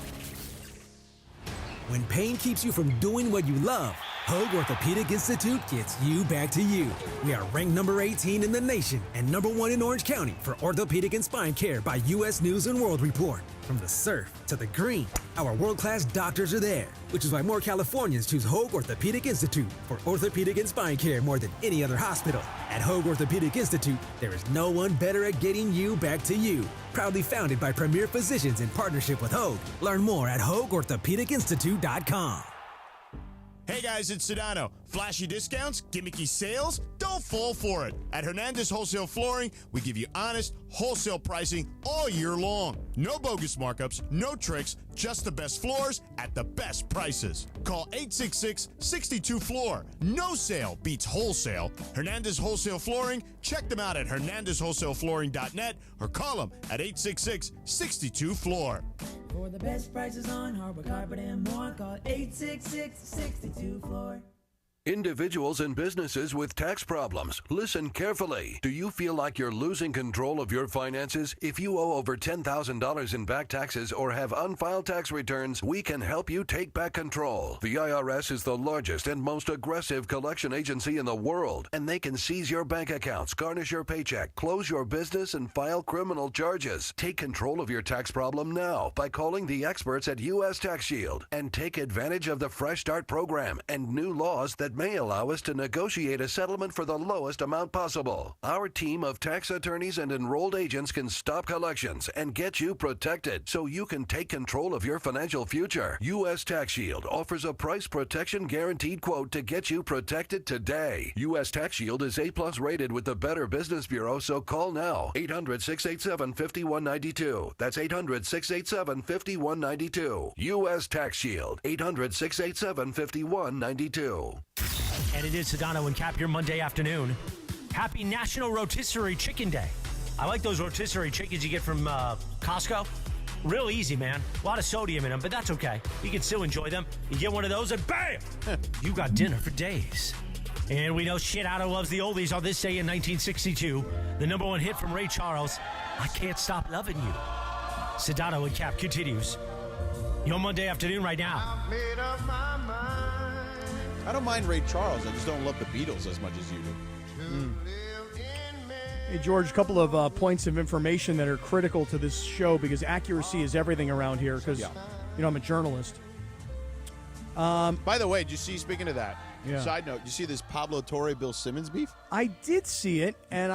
When pain keeps you from doing what you love, Hoag Orthopedic Institute gets you back to you. We are ranked number 18 in the nation and number 1 in Orange County for orthopedic and spine care by U.S. News and World Report. From the surf to the green, our world-class doctors are there, which is why more Californians choose Hoag Orthopedic Institute for orthopedic and spine care more than any other hospital. At Hoag Orthopedic Institute, there is no one better at getting you back to you. Proudly founded by premier physicians in partnership with Hoag. Learn more at HoagOrthopedicInstitute.com. Hey guys, it's Sedano. Flashy discounts? Gimmicky sales? Don't fall for it. At Hernandez Wholesale Flooring, we give you honest, wholesale pricing all year long. No bogus markups, no tricks, just the best floors at the best prices. Call 866-62-FLOOR. No sale beats wholesale. Hernandez Wholesale Flooring, check them out at hernandezwholesaleflooring.net or call them at 866-62-FLOOR. For the best prices on hardwood, carpet, and more, call 866-62-FLOOR. Individuals and businesses with tax problems, listen carefully. Do you feel like you're losing control of your finances? If you owe over $10,000 in back taxes or have unfiled tax returns, we can help you take back control. The IRS is the largest and most aggressive collection agency in the world, and they can seize your bank accounts, garnish your paycheck, close your business, and file criminal charges. Take control of your tax problem now by calling the experts at U.S. Tax Shield and take advantage of the Fresh Start program and new laws that may allow us to negotiate a settlement for the lowest amount possible. Our team of tax attorneys and enrolled agents can stop collections and get you protected so you can take control of your financial future. U.S. Tax Shield offers a price protection guaranteed quote to get you protected today. U.S. Tax Shield is A+ rated with the Better Business Bureau, so call now. 800-687-5192. That's 800-687-5192. U.S. Tax Shield. 800-687-5192. And it is Sedano and Kap here Monday afternoon. Happy National Rotisserie Chicken Day. I like those rotisserie chickens you get from Costco. Real easy, man. A lot of sodium in them, but that's okay. You can still enjoy them. You get one of those and bam! You got dinner for days. And we know Sedano loves the oldies on this day in 1962. The number one hit from Ray Charles, I Can't Stop Loving You. Sedano and Kap continues. Your Monday afternoon right now. I don't mind Ray Charles. I just don't love the Beatles as much as you do. Hey, George, a couple of points of information that are critical to this show because accuracy is everything around here because, I'm a journalist. By the way, did you see, speaking of that, Yeah. side note, did you see this Pablo Torre, Bill Simmons beef? I did see it, and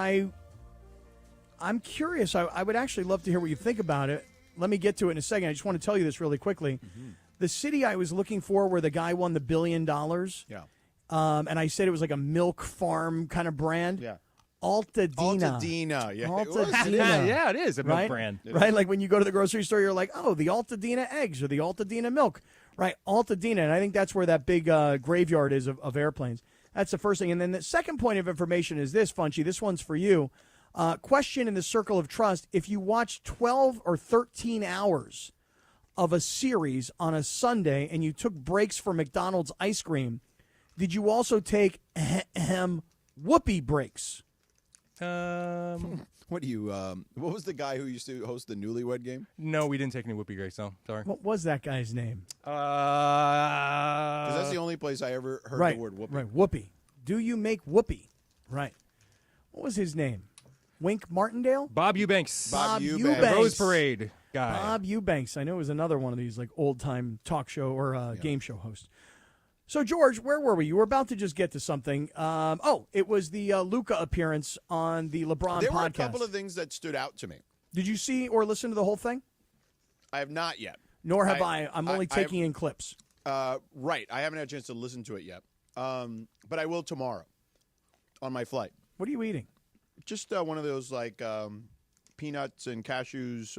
I'm curious. I would actually love to hear what you think about it. Let me get to it in a second. I just want to tell you this really quickly. Mm-hmm. The city I was looking for where the guy won the $1 billion, Yeah. and I said it was like a milk farm kind of brand. Yeah. Altadena. Altadena, yeah. Altadena. Yeah, it is a milk right? brand. Right? Like when you go to the grocery store, you're like, oh, the Altadena eggs or the Altadena milk. Right, Altadena. And I think that's where that big graveyard is of airplanes. That's the first thing. And then the second point of information is this, Funchy. This one's for you. Question in the circle of trust. If you watch 12 or 13 hours of a series on a Sunday and you took breaks for McDonald's ice cream, did you also take whoopee breaks? What do you? What was the guy who used to host the Newlywed Game? No, we didn't take any whoopee grace, no. Sorry. What was that guy's name? Because that's the only place I ever heard the word whoopee. Right, whoopee. Do you make whoopee? Right. What was his name? Wink Martindale? Bob Eubanks. Bob Eubanks. Rose Parade guy. Bob Eubanks. I know it was another one of these like old-time talk show or game show hosts. So, George, where were we? You were about to just get to something. It was the Luka appearance on the LeBron There podcast. were a couple of things that stood out to me. Did you see or listen to the whole thing? I have not yet. Nor have I. I'm only taking in clips. Right. I haven't had a chance to listen to it yet. But I will tomorrow on my flight. What are you eating? Just one of those like peanuts and cashews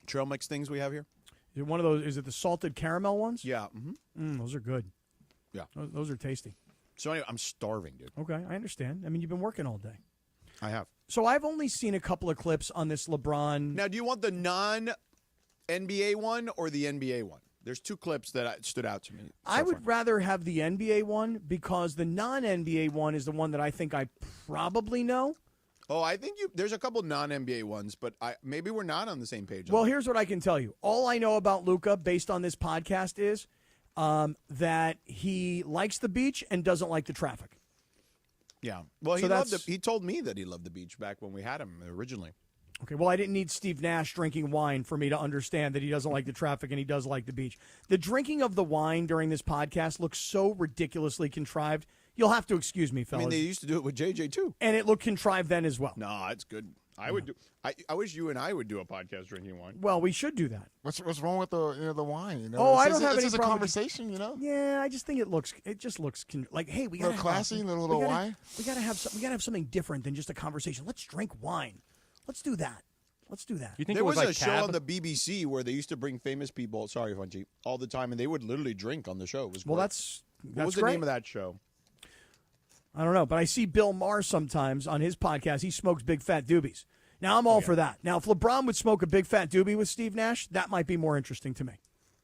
trail mix things we have here. Is it one of those? Is it the salted caramel ones? Yeah. Mm-hmm. Those are good. Yeah. Those are tasty. So anyway, I'm starving, dude. Okay, I understand. I mean, you've been working all day. I have. So I've only seen a couple of clips on this LeBron. Now, do you want the non-NBA one or the NBA one? There's two clips that stood out to me. I would rather have the NBA one because the non-NBA one is the one that I think I probably know. Oh, I think there's a couple non-NBA ones, but maybe we're not on the same page. Well, here's what I can tell you. All I know about Luka, based on this podcast, is that he likes the beach and doesn't like the traffic. Yeah. Well, So he told me that he loved the beach back when we had him originally. Okay, well, I didn't need Steve Nash drinking wine for me to understand that he doesn't like the traffic and he does like the beach. The drinking of the wine during this podcast looks so ridiculously contrived. You'll have to excuse me, fellas. I mean, they used to do it with JJ, too. And it looked contrived then as well. No, it's good. I would do. I wish you and I would do a podcast drinking wine. Well, we should do that. What's wrong with the wine? You know? Oh, It's I just- don't have it's any just a problem. conversation, you know. Yeah, I just think it just looks like, hey, we got Little classy, little wine. We gotta have something different than just a conversation. Let's drink wine. Let's do that. There was a show on the BBC where they used to bring famous people. Sorry, Funchi, all the time, and they would literally drink on the show. It was Well, great. that's what was the great. name of that show? I don't know, but I see Bill Maher sometimes on his podcast. He smokes big fat doobies. Now I'm all for that. Now if LeBron would smoke a big fat doobie with Steve Nash, that might be more interesting to me.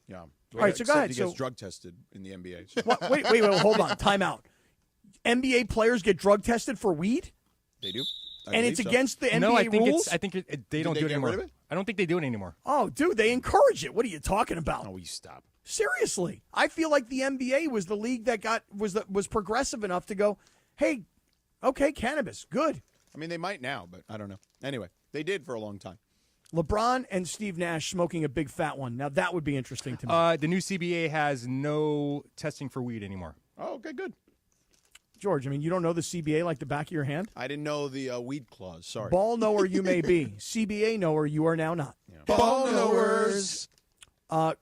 Yeah. All right, so go ahead. He So gets drug tested in the NBA. what, wait, hold on. Time out. NBA players get drug tested for weed? They do. And it's against the NBA no, I think rules? I think they don't do it anymore. I don't think they do it anymore. Oh, dude, they encourage it. What are you talking about? Oh, you stop. Seriously, I feel like the NBA was the league that was progressive enough to go, hey, okay, cannabis, good. I mean, they might now, but I don't know. Anyway, they did for a long time. LeBron and Steve Nash smoking a big fat one. Now that would be interesting to me. The new CBA has no testing for weed anymore. Oh, okay, good. George, I mean, you don't know the CBA like the back of your hand? I didn't know the weed clause. Sorry. Ball knower you may be. CBA knower you are now not. Ball knowers.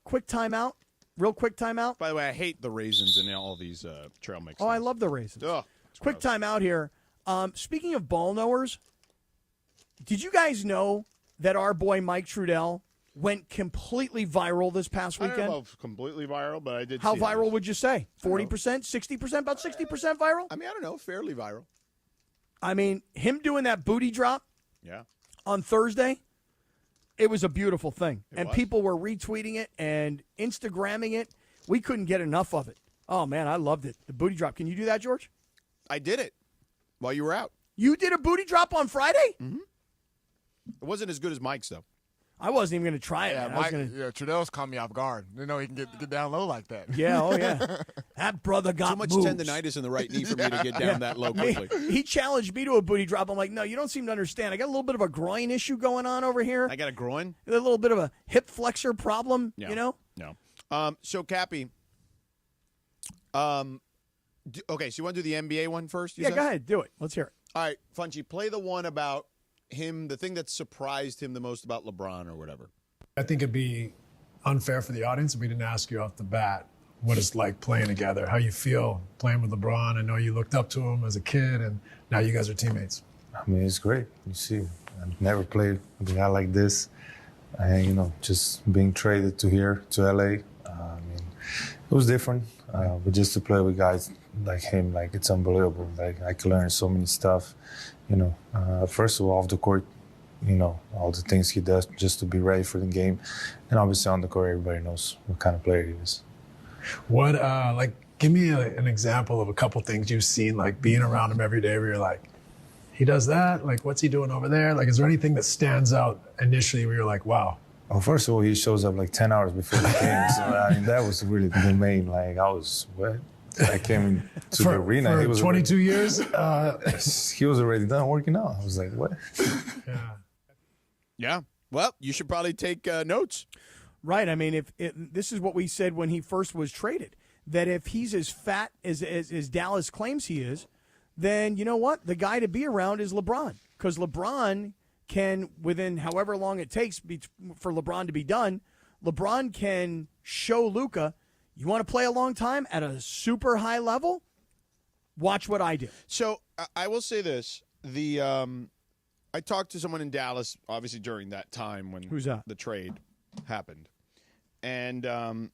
Quick timeout. Real quick timeout. By the way, I hate the raisins in all these trail mixes. Oh, I love the raisins. Ugh, quick timeout here. Speaking of ball knowers, did you guys know that our boy Mike Trudell went completely viral this past I weekend? don't know if completely viral, but I did How see viral this. would you say? 40%? 60%? About 60% viral? I mean, I don't know. Fairly viral. I mean, him doing that booty drop Yeah. on Thursday, it was a beautiful thing. It And was. people were retweeting it and Instagramming it. We couldn't get enough of it. Oh, man, I loved it. The booty drop. Can you do that, George? I did it while you were out. You did a booty drop on Friday? Mm-hmm. It wasn't as good as Mike's, though. I wasn't even going to try it. Yeah, man. I was Mike, gonna... yeah, Trudell's caught me off guard. You know he can get down low like that. Yeah, oh, yeah. That brother got Too much moves. tendonitis in the right knee for me to get down that low quickly. He challenged me to a booty drop. I'm like, no, you don't seem to understand. I got a little bit of a groin issue going on over here. I got a groin? A little bit of a hip flexor problem, you know? No. So, Cappy, okay, so you want to do the NBA one first? You Yeah, said? go ahead. Do it. Let's hear it. All right, Funchi, play the one about him, the thing that surprised him the most about LeBron or whatever. I think it'd be unfair for the audience if we didn't ask you off the bat what it's like playing together, how you feel playing with LeBron. I know you looked up to him as a kid, and now you guys are teammates. I mean, it's great. You see, I've never played with a guy like this. And, you know, just being traded to here, to LA, I mean, it was different. But just to play with guys like him, like, it's unbelievable. Like, I can learn so many stuff, you know. First of all, off the court, you know, all the things he does just to be ready for the game. And obviously on the court, everybody knows what kind of player he is. What, give me an example of a couple things you've seen, like being around him every day where you're like, he does that? Like, what's he doing over there? Like, is there anything that stands out initially where you're like, wow? Well, first of all, he shows up like 10 hours before the game. So, I mean, that was really the main, like, I was, what? I came to the arena. For He was 22 years? He was already done working out. I was like, what? Yeah. Well, you should probably take notes. Right. I mean, this is what we said when he first was traded, that if he's as fat as Dallas claims he is, then you know what? The guy to be around is LeBron, because LeBron can, within however long it takes for LeBron to be done, LeBron can show Luka, you want to play a long time at a super high level? Watch what I do. So I will say this. I talked to someone in Dallas, obviously during that time when Who's that? the trade happened. And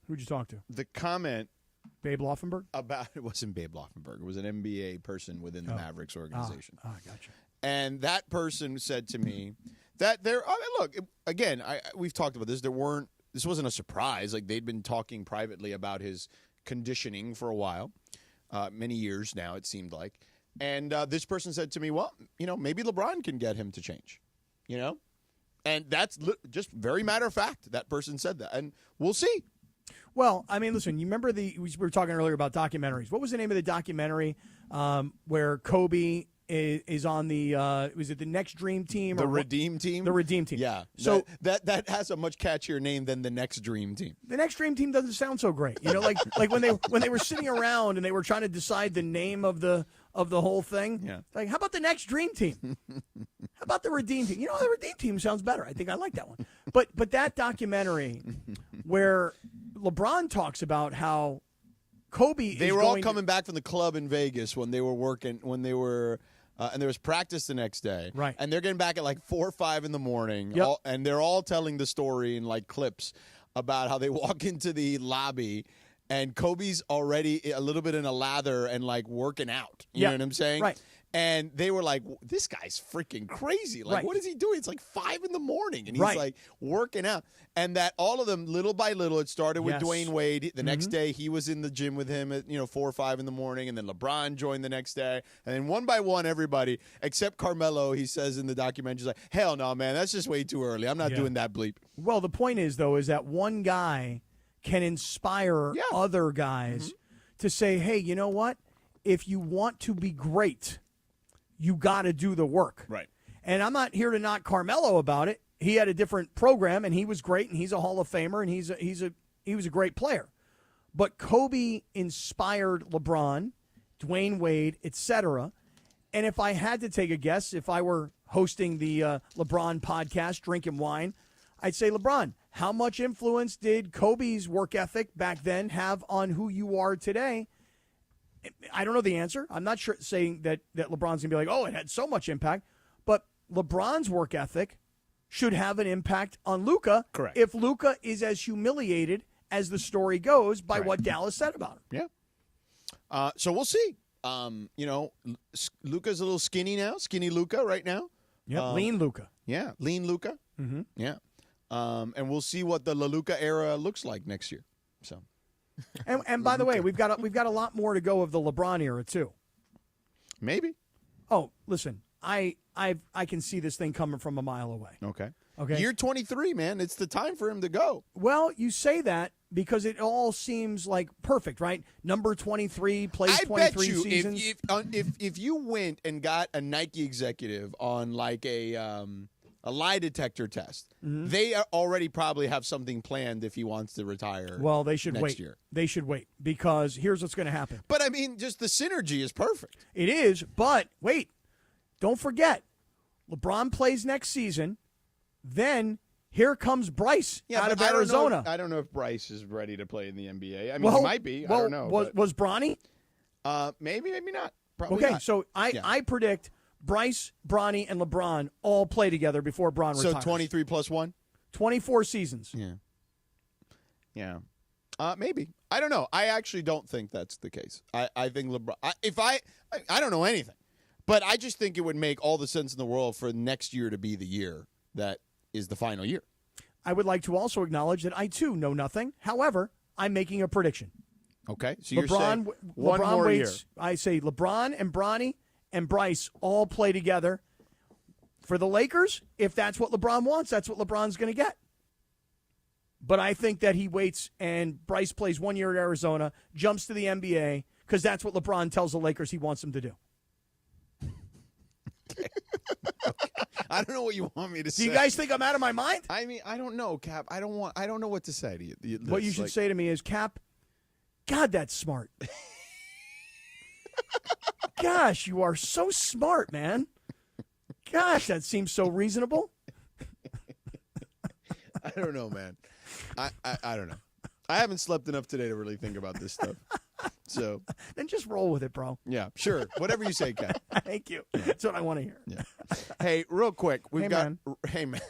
who'd you talk to? The comment Babe Laufenberg? About it wasn't Babe Laufenberg. It was an NBA person within the Mavericks organization. Gotcha. And that person said to me that I mean, look, again, we've talked about this. This wasn't a surprise. Like, they'd been talking privately about his conditioning for a while, many years now, it seemed like. And this person said to me, well, you know, maybe LeBron can get him to change, you know? And that's just very matter of fact. That person said that. And we'll see. Well, I mean, listen, you remember we were talking earlier about documentaries. What was the name of the documentary where Kobe is on the was it the Next Dream Team? The Redeem Team? The Redeem Team. Yeah. So that has a much catchier name than the Next Dream Team. the Next Dream Team doesn't sound so great. You know, like when they were sitting around and they were trying to decide the name of the whole thing. Yeah. Like, how about the Next Dream Team? about the Redeem Team? You know, the Redeem Team sounds better. I think I like that one. But that documentary where LeBron talks about how Kobe They were all coming back from the club in Vegas when they were working, and there was practice the next day. Right. And they're getting back at like 4 or 5 in the morning. Yep. And they're all telling the story in like clips about how they walk into the lobby and Kobe's already a little bit in a lather and like working out. You know what I'm saying? Right. And they were like, this guy's freaking crazy. Like, Right. what is he doing? It's like 5 in the morning, and he's Right. like working out. And that all of them, little by little, it started with Yes. Dwayne Wade. The next Mhm. day, he was in the gym with him at 4 or 5 in the morning, and then LeBron joined the next day. And then one by one, everybody, except Carmelo, he says in the documentary, he's like, hell no, man, that's just way too early. I'm not Yeah. doing that bleep. Well, the point is, though, is that one guy can inspire other guys to say, hey, you know what? If you want to be great, you got to do the work. Right. And I'm not here to knock Carmelo about it. He had a different program, and he was great, and he's a Hall of Famer, and he was a great player. But Kobe inspired LeBron, Dwayne Wade, etc. And if I had to take a guess, if I were hosting the LeBron podcast, drinking wine, I'd say, LeBron, how much influence did Kobe's work ethic back then have on who you are today? I don't know the answer. I'm not sure saying that LeBron's going to be like, oh, it had so much impact. But LeBron's work ethic should have an impact on Luka. Correct. If Luka is as humiliated as the story goes by what Dallas said about him. Yeah. So we'll see. Luka's a little skinny now. Skinny Luka right now. Yeah, lean Luka. Yeah, lean Luka. Mm-hmm. Yeah. And we'll see what the La Luka era looks like next year. So. And by the way, we've got a lot more to go of the LeBron era too. Maybe. Oh, listen, I can see this thing coming from a mile away. Okay. Okay. Year 23, man. It's the time for him to go. Well, you say that because it all seems like perfect, right? Number 23 plays 23 bet you seasons. if you went and got a Nike executive on like a lie detector test, they already probably have something planned if he wants to retire. Well, they should next wait. year. They should wait because here's what's going to happen. But I mean, just the synergy is perfect. It is, but wait, don't forget, LeBron plays next season. Then here comes Bryce out of Arizona. I don't know if Bryce is ready to play in the NBA. I mean, he might be. I don't know. Was Bronny? Maybe not. Probably okay, not. so I predict Bryce, Bronny, and LeBron all play together before Bron retires. So 23 plus 1? 24 seasons. Yeah. Maybe. I don't know. I actually don't think that's the case. I think LeBron. I don't know anything, but I just think it would make all the sense in the world for next year to be the year that is the final year. I would like to also acknowledge that I too know nothing. However, I'm making a prediction. Okay, so you're LeBron, saying one LeBron more waits. year. I say LeBron and Bronny and Bryce all play together. For the Lakers, if that's what LeBron wants, that's what LeBron's going to get. But I think that he waits and Bryce plays 1 year at Arizona, jumps to the NBA, because that's what LeBron tells the Lakers he wants them to do. I don't know what you want me to say. Do you guys think I'm out of my mind? I mean, I don't know, Cap. I don't know what to say to you. What you should say to me is, Cap, God, that's smart. Gosh, you are so smart, man. Gosh, that seems so reasonable. I don't know, man. I don't know. I haven't slept enough today to really think about this stuff. So then just roll with it, bro. Yeah, sure. Whatever you say, Kat. Thank you. That's what I want to hear. Yeah. Hey, real quick, we've got man.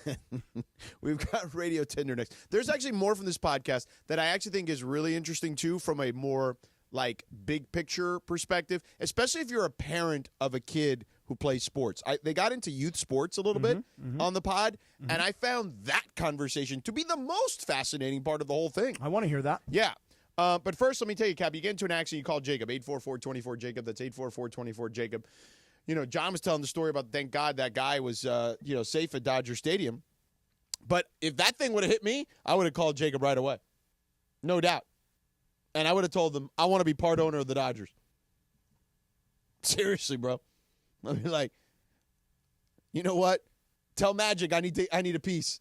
we've got Radio Tinder next. There's actually more from this podcast that I actually think is really interesting too, from a more like big picture perspective, especially if you're a parent of a kid who plays sports. They got into youth sports a little bit on the pod, and I found that conversation to be the most fascinating part of the whole thing. I want to hear that. Yeah. But first, let me tell you, Cap, you get into an accident, you call Jacob, 844-24-JACOB. That's 844-24-JACOB. You know, John was telling the story about, thank God that guy was, safe at Dodger Stadium. But if that thing would have hit me, I would have called Jacob right away. No doubt. And I would have told them, I want to be part owner of the Dodgers. Seriously, bro. I'd be like, you know what? Tell Magic I need a piece.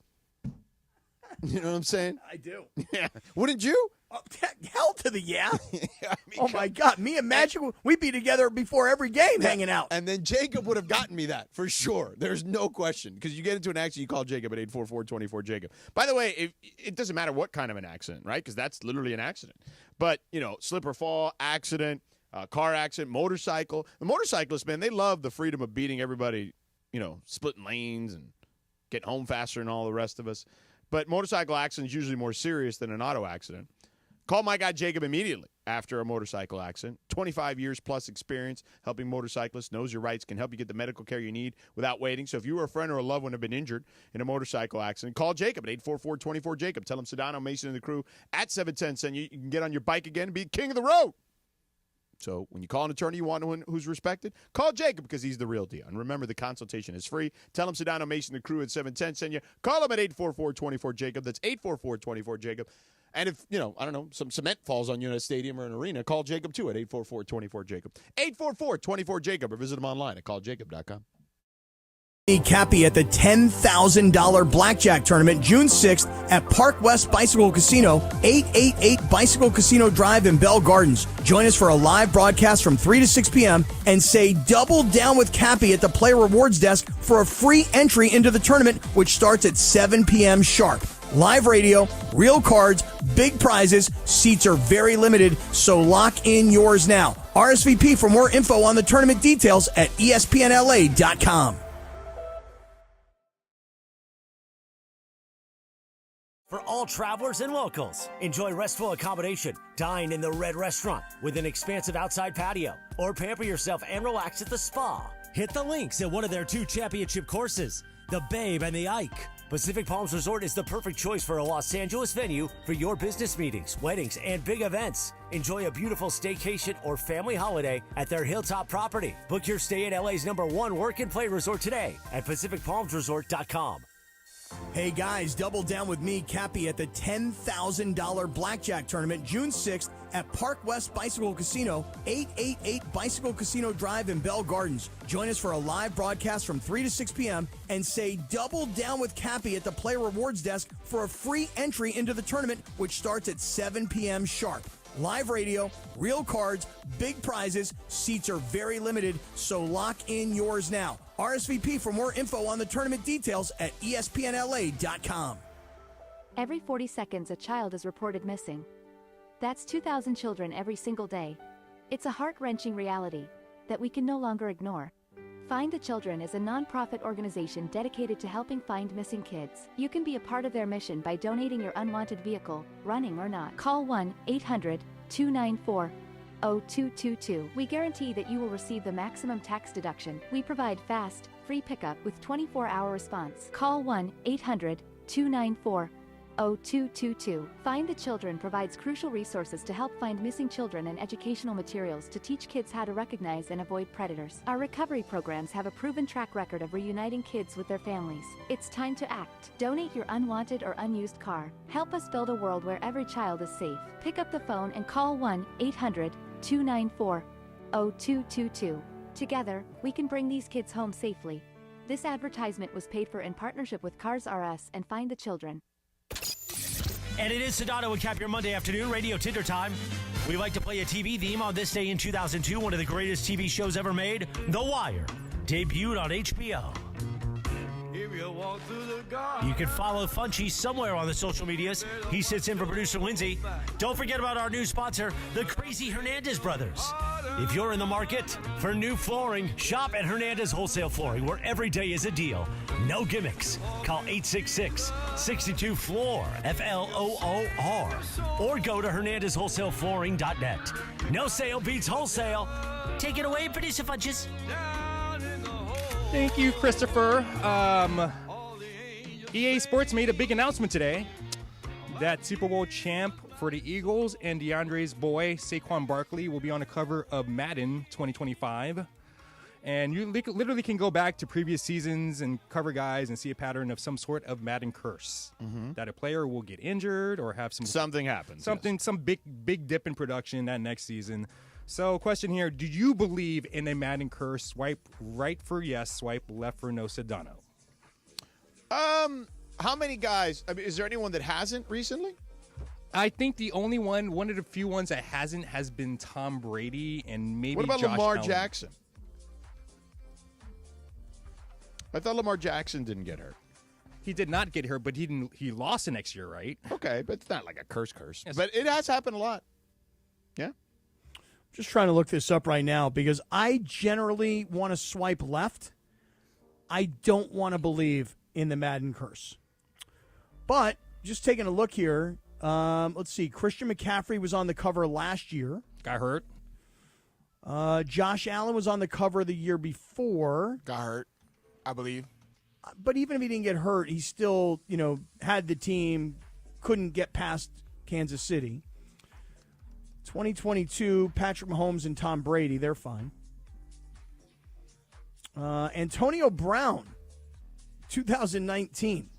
You know what I'm saying? I do. Yeah. Wouldn't you? Hell to the yeah. Oh, my God. Me and Magic, we'd be together before every game hanging out. And then Jacob would have gotten me that, for sure. There's no question. Because you get into an accident, you call Jacob at 844-24-JACOB. By the way, it doesn't matter what kind of an accident, right? Because that's literally an accident. But, slip or fall, accident, car accident, motorcycle. The motorcyclists, man, they love the freedom of beating everybody, splitting lanes and getting home faster and all the rest of us. But motorcycle accident is usually more serious than an auto accident. Call my guy Jacob immediately after a motorcycle accident. 25 years plus experience helping motorcyclists, knows your rights, can help you get the medical care you need without waiting. So if you or a friend or a loved one have been injured in a motorcycle accident, call Jacob at 844-24-JACOB. Tell him Sedano, Mason, and the crew at 710 send you can get on your bike again and be king of the road. So when you call an attorney you want one who's respected, call Jacob because he's the real deal. And remember, the consultation is free. Tell him Sedano, Mason, and the crew at 710 send you. Call him at 844-24-JACOB. That's 844-24-JACOB. And if, some cement falls on you in a stadium or an arena, call Jacob, too, at 844-24-JACOB. 844-24-JACOB, or visit him online at calljacob.com. Cappy at the $10,000 blackjack tournament June 6th at Park West Bicycle Casino, 888 Bicycle Casino Drive in Bell Gardens. Join us for a live broadcast from 3 to 6 p.m. and say double down with Cappy at the player rewards desk for a free entry into the tournament, which starts at 7 p.m. sharp. Live radio, real cards, big prizes. Seats are very limited, so lock in yours now. RSVP for more info on the tournament details at ESPNLA.com. For all travelers and locals, enjoy restful accommodation. Dine in the Red Restaurant with an expansive outside patio, or pamper yourself and relax at the spa. Hit the links at one of their 2 championship courses, the Babe and the Ike. Pacific Palms Resort is the perfect choice for a Los Angeles venue for your business meetings, weddings, and big events. Enjoy a beautiful staycation or family holiday at their Hilltop property. Book your stay at LA's #1 work and play resort today at PacificPalmsResort.com. Hey guys, double down with me, Cappy, at the $10,000 blackjack tournament June 6th at Park West Bicycle Casino, 888 Bicycle Casino Drive in Bell Gardens. Join us for a live broadcast from 3 to 6 p.m. and say double down with Cappy at the player rewards desk for a free entry into the tournament, which starts at 7 p.m. sharp. Live radio, real cards, big prizes. Seats are very limited, so lock in yours now. RSVP for more info on the tournament details at ESPNLA.com. Every 40 seconds, a child is reported missing. That's 2,000 children every single day. It's a heart-wrenching reality that we can no longer ignore. Find the Children is a non-profit organization dedicated to helping find missing kids. You can be a part of their mission by donating your unwanted vehicle, running or not. Call 1-800-294-0222. We guarantee that you will receive the maximum tax deduction. We provide fast, free pickup with 24-hour response. Call 1-800-294-0222. Find the Children provides crucial resources to help find missing children and educational materials to teach kids how to recognize and avoid predators. Our recovery programs have a proven track record of reuniting kids with their families. It's time to act. Donate your unwanted or unused car. Help us build a world where every child is safe. Pick up the phone and call 1-800-294-0222. Together, we can bring these kids home safely. This advertisement was paid for in partnership with Cars R Us and Find the Children. And it is Sedano and Cap, your Monday afternoon radio Tinder time. We like to play a TV theme on this day in 2002. One of the greatest TV shows ever made, The Wire, debuted on HBO. You can follow Funchy somewhere on the social medias. He sits in for producer Lindsay. Don't forget about our new sponsor, the Crazy Hernandez Brothers. If you're in the market for new flooring, shop at Hernandez Wholesale Flooring, where every day is a deal. No gimmicks. Call 866-62-FLOOR, F-L-O-O-R, or go to HernandezWholesaleFlooring.net. No sale beats wholesale. Take it away, producer Funches. Thank you, Christopher. EA Sports made a big announcement today that Super Bowl champ for the Eagles and DeAndre's boy, Saquon Barkley, will be on the cover of Madden 2025. And you literally can go back to previous seasons and cover guys and see a pattern of some sort of Madden curse. Mm-hmm. That a player will get injured or have something happens. Some big dip in production that next season. So, question here, do you believe in a Madden curse? Swipe right for yes, swipe left for no, Sedano. How many guys? I mean, is there anyone that hasn't recently? I think the only one of the few ones that hasn't has been Tom Brady and maybe What about Josh Lamar Allen. Jackson? I thought Lamar Jackson didn't get hurt. He did not get hurt, but he lost the next year, right? Okay, but it's not like a curse. Yes. But it has happened a lot. Yeah. Just trying to look this up right now because I generally want to swipe left. I don't want to believe in the Madden curse. But just taking a look here, let's see. Christian McCaffrey was on the cover last year. Got hurt. Josh Allen was on the cover the year before. Got hurt, I believe. But even if he didn't get hurt, he still, had the team, couldn't get past Kansas City. 2022, Patrick Mahomes and Tom Brady, they're fine. Antonio Brown, 2019.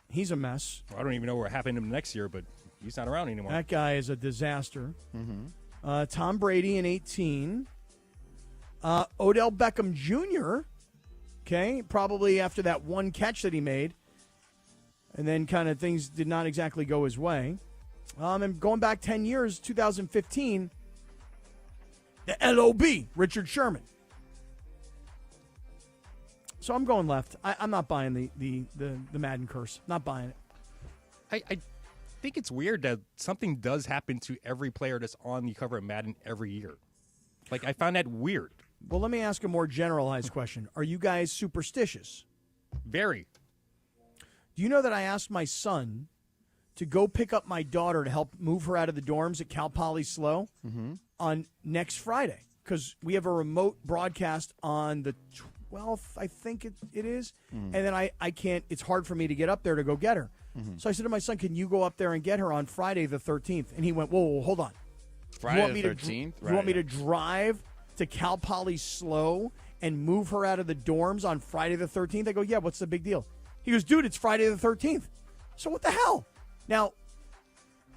He's a mess. I don't even know what happened to him next year, but he's not around anymore. That guy is a disaster. Mm-hmm. Tom Brady in 18. Odell Beckham Jr., okay, probably after that one catch that he made. And then kind of things did not exactly go his way. And going back 10 years, 2015, the LOB, Richard Sherman. So I'm going left. I'm not buying the Madden curse. Not buying it. I think it's weird that something does happen to every player that's on the cover of Madden every year. Like, I found that weird. Well, let me ask a more generalized question. Are you guys superstitious? Very. Do you know that I asked my son to go pick up my daughter to help move her out of the dorms at Cal Poly SLO on next Friday? Because we have a remote broadcast on the 12th, I think it is. And then I can't, it's hard for me to get up there to go get her. So I said to my son, can you go up there and get her on Friday the 13th? And he went, whoa, hold on. Friday the 13th? You want me to drive to Cal Poly SLO and move her out of the dorms on Friday the 13th? I go, yeah, what's the big deal? He goes, dude, it's Friday the 13th. So what the hell? Now,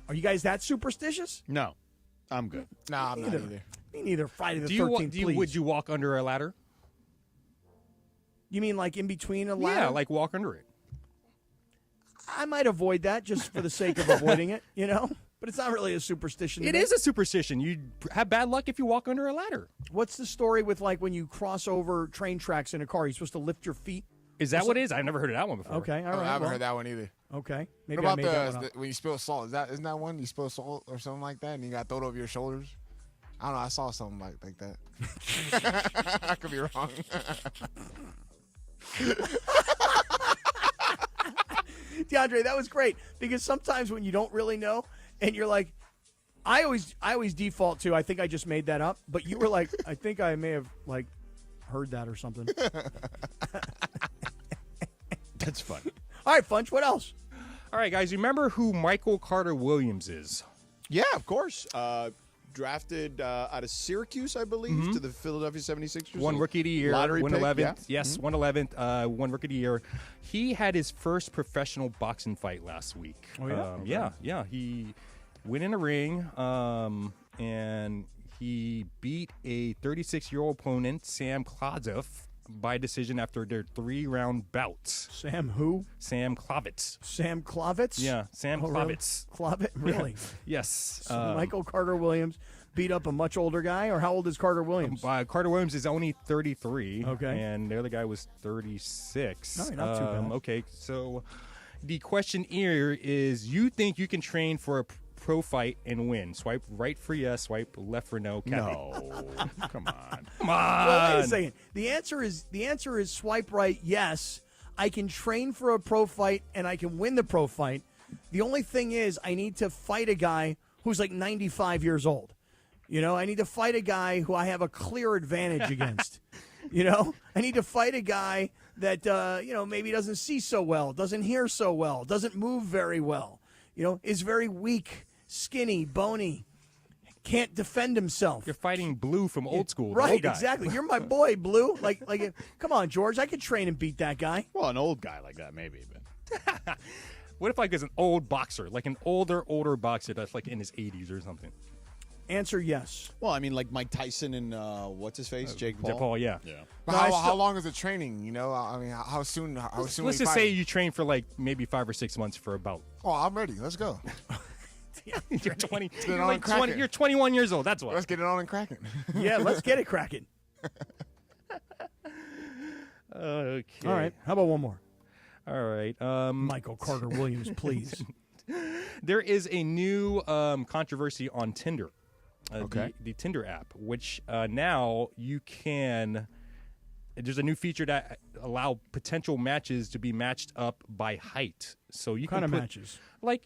are you guys that superstitious? No, I'm good. Nah, I'm not either. Me neither. Friday the 13th, please. Would you walk under a ladder? You mean like in between a ladder? Yeah, like walk under it. I might avoid that just for the sake of avoiding it, But it's not really a superstition. It is a superstition. You have bad luck if you walk under a ladder. What's the story with like when you cross over train tracks in a car? You're supposed to lift your feet? Is that what it is? I've never heard of that one before. Okay, all right. I haven't heard that one either. Okay. Maybe what I made that about one up. when you spill salt? Isn't that one? You spill salt or something like that, and you got to throw it over your shoulders? I don't know. I saw something like that. I could be wrong. DeAndre, that was great because sometimes when you don't really know and you're like, I always default to, I think I just made that up, but you were like, I think I may have like heard that or something. That's fun. All right, Funch, what else? All right, guys, remember who Michael Carter Williams is? Yeah, of course. Drafted out of Syracuse, I believe, to the Philadelphia 76ers. One rookie of the year. Lottery one pick, 11th. yeah. Yes, 111th. One rookie of the year. He had his first professional boxing fight last week. Oh, yeah? Yeah. He went in a ring, and he beat a 36-year-old opponent, Sam Klazev, by decision after their 3-round bout. Sam who? Sam Klavitz. Sam Klavitz? Yeah, Sam Klavitz. Klavitz? Really? Yes. So Michael Carter Williams beat up a much older guy, or how old is Carter Williams? Carter Williams is only 33. Okay. And the other guy was 36. All right, not too bad. Okay, so the question here is, you think you can train for a pro fight and win? Swipe right for yes, swipe left for no. Kathy. No. Come on. Come on. Well, wait a second. The answer is swipe right, yes. I can train for a pro fight and I can win the pro fight. The only thing is I need to fight a guy who's like 95 years old. I need to fight a guy who I have a clear advantage against. I need to fight a guy that maybe doesn't see so well, doesn't hear so well, doesn't move very well, is very weak, skinny, bony, can't defend himself. You're fighting Blue from Old School. the Right, old guy. exactly. You're my boy, Blue. Like, come on, George. I could train and beat that guy. Well, an old guy like that, maybe. But What if there's an old boxer, like an older boxer that's like in his 80s or something? Answer yes. Well, I mean, like Mike Tyson and what's his face, Jake Paul. Jake Paul, yeah. But how long is the training? I mean, how soon? Let's just say you train for like maybe 5 or 6 months for a bout. Oh, I'm ready. Let's go. You're 20. Get it You're, on like and crack 20 it. you're 21 years old. That's why. Let's get it on and crack it. Yeah, let's get it cracking. Okay. All right. How about one more? All right. Michael Carter Williams, please. There is a new controversy on Tinder. Okay. The Tinder app, which now you can. There's a new feature that allow potential matches to be matched up by height. So you Kind can of put, matches. like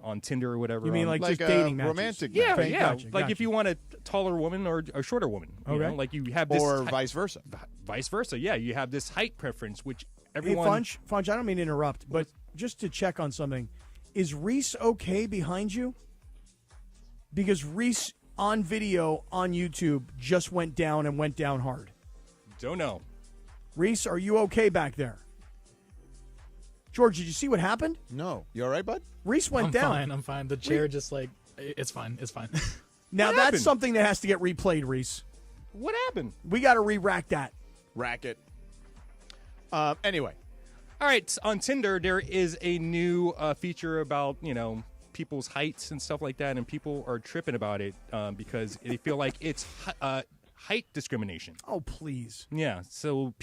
on Tinder or whatever. You mean on- like just dating matches? romantic Yeah, match. yeah. Gotcha, like gotcha. if you want a taller woman or a shorter woman, you Okay. know, like you have this Or vice versa. Vice versa, yeah. You have this height preference, which Hey, everyone. Funch, I don't mean to interrupt, but just to check on something, is Reese okay behind you? Because Reese on video on YouTube just went down and went down hard. Don't know. Reese, are you okay back there? George, did you see what happened? No. You all right, bud? Reese went down. I'm fine. The chair just like, it's fine. It's fine. Now What that's happened? something that has to get replayed, Reese. What happened? We got to re-rack that. Racket. Anyway. All right, on Tinder there is a new feature about people's heights and stuff like that, and people are tripping about it because they feel like it's height discrimination. Oh, please. Yeah, so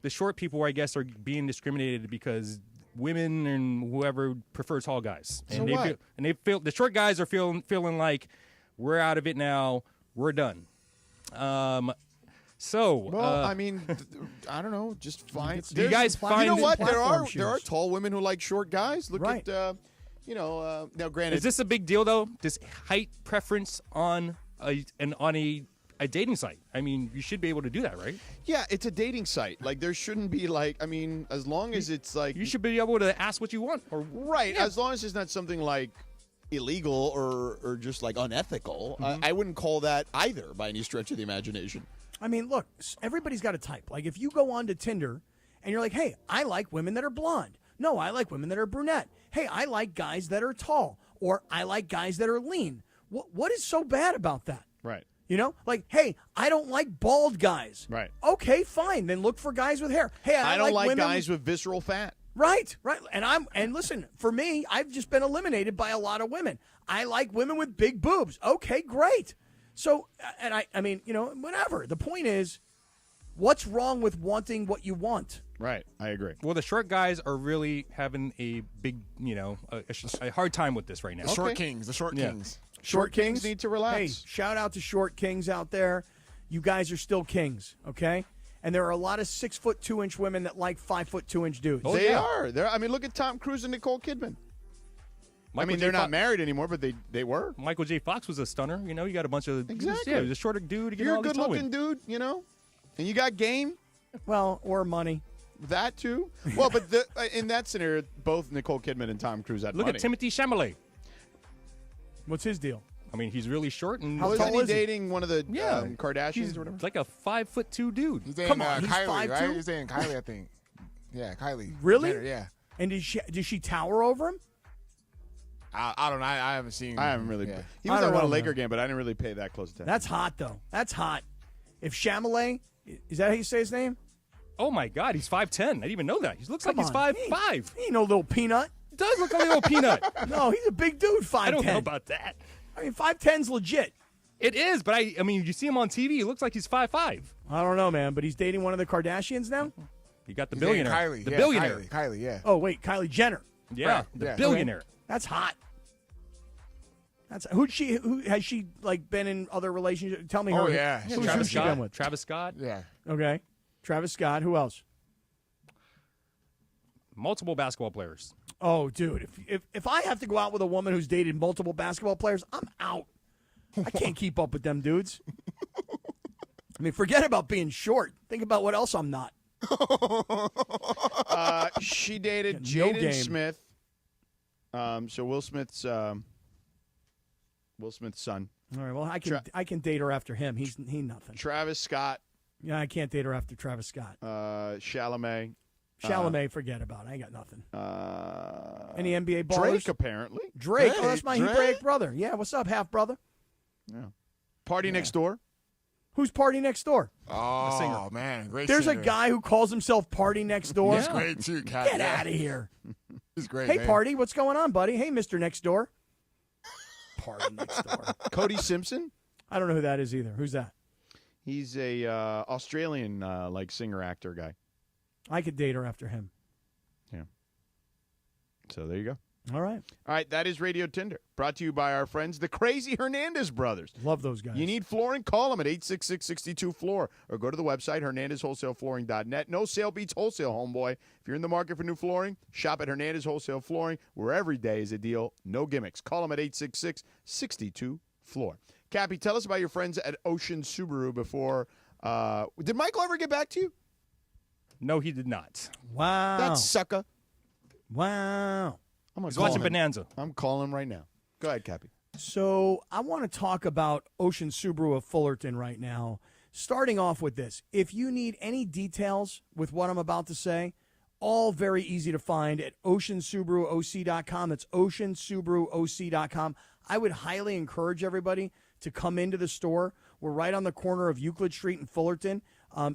the short people, I guess, are being discriminated because women and whoever prefer tall guys, So and what? they feel the short guys are feeling like we're out of it now, we're done. Well, I mean, I don't know. Just fine. Do you guys find You know what? platform There are shoes. tall women who like short guys. Look Right. at now. Granted, Is this a big deal though? This height preference on a dating site? I mean, you should be able to do that, right? yeah, it's a dating site. Like there shouldn't be like. I mean, as long as it's like You should be able to ask what you want, or right. As long as it's not something like illegal or just like unethical. I wouldn't call that either by any stretch of the imagination. I mean, look, everybody's got a type. Like, if you go on to Tinder and you're like, hey, I like women that are blonde. No, I like women that are brunette. Hey, I like guys that are tall. Or I like guys that are lean. What is so bad about that? Right. You know? Like, hey, I don't like bald guys. Right. Okay, fine. Then look for guys with hair. Hey, I don't like women guys with visceral fat. Right. And listen, for me, I've just been eliminated by a lot of women. I like women with big boobs. Okay, great. So, and I mean, whatever. The point is, what's wrong with wanting what you want? Right. I agree. Well, the short guys are really having a big, a hard time with this right now. The short kings. The short Yeah. kings. Short kings need to relax. Hey, shout out to short kings out there. You guys are still kings, okay? And there are a lot of 6'2" women that like 5'2" dudes. Oh, They yeah. are. I mean, look at Tom Cruise and Nicole Kidman. Michael they're J. not Fox- married anymore, but they were. Michael J. Fox was a stunner. You got a bunch of Exactly. Yeah, he was a shorter dude. If you're a good-looking dude, and you got game, Well, or money. that too. Well, but in that scenario, both Nicole Kidman and Tom Cruise had Look money. at Timothy Chalamet. What's his deal? I mean, he's really short and How isn't he is he? dating one of the Kardashians he's or whatever? like a 5'2" dude. He's dating Come on, he's Kylie, 5'2"? right? He's dating Kylie, I think. Yeah, Kylie. Really? Jenner, yeah. And does she tower over him? I don't know. I haven't seen. I haven't really. Yeah. He was I at don't one know, Laker man. game, but I didn't really pay that close attention. That's hot, though. That's hot. If Chalamet, is that how you say his name? Oh my God, he's 5'10". I didn't even know that. He looks like he's 5'5". He ain't no little peanut. He does look like a little peanut. No, he's a big dude, 5'10". I don't know about that. I mean, 5'10's legit. It is, but I mean, you see him on TV. He looks like he's 5'5". I don't know, man, but he's dating one of the Kardashians now? You got the He's dating billionaire. Kylie. The Yeah, billionaire. Kylie, yeah. Oh, wait, Kylie Jenner. Yeah, Right, the yeah. billionaire. That's hot. Who has she like been in other relationships? Tell me her. Oh, yeah. Who's Travis she been Scott. with? Travis Scott. Yeah. Okay. Travis Scott. Who else? Multiple basketball players. Oh, dude. If I have to go out with a woman who's dated multiple basketball players, I'm out. I can't keep up with them dudes. I mean, forget about being short. Think about what else I'm not. She dated No Jaden game. Smith. So Will Smith's son. All right. Well, I can date her after him. He nothing. Travis Scott. Yeah, I can't date her after Travis Scott. Chalamet. Chalamet, forget about it. I ain't got nothing. Any NBA ballers? Drake, apparently. Drake. Hey, Oh, that's my Drake. Hebraic brother. Yeah, what's up, half brother? Yeah. Party next door. Who's Party Next Door? Oh, man. Great There's singer. a guy who calls himself Party Next Door. He's great, too, Kat. Get Yeah. out of here. He's great, Hey, man. Party, what's going on, buddy? Hey, Mr. Next Door. party next door. Cody Simpson? I don't know who that is either. Who's that? He's a Australian like singer-actor guy. I could date her after him. Yeah. So there you go. All right. All right, that is Radio Tinder, brought to you by our friends, the Crazy Hernandez brothers. Love those guys. You need flooring? Call them at 866-62-FLOOR or go to the website, hernandezwholesaleflooring.net. No sale beats wholesale, homeboy. If you're in the market for new flooring, shop at Hernandez Wholesale Flooring, where every day is a deal, no gimmicks. Call them at 866-62-FLOOR. Cappy, tell us about your friends at Ocean Subaru before. Did Michael ever get back to you? No, he did not. Wow. That sucker. Wow. He's watching Bonanza. I'm calling him right now. Go ahead, Cappy. So I want to talk about Ocean Subaru of Fullerton right now. Starting off with this. If you need any details with what I'm about to say, all very easy to find at oceansubaruoc.com. That's oceansubaruoc.com. I would highly encourage everybody to come into the store. We're right on the corner of Euclid Street in Fullerton.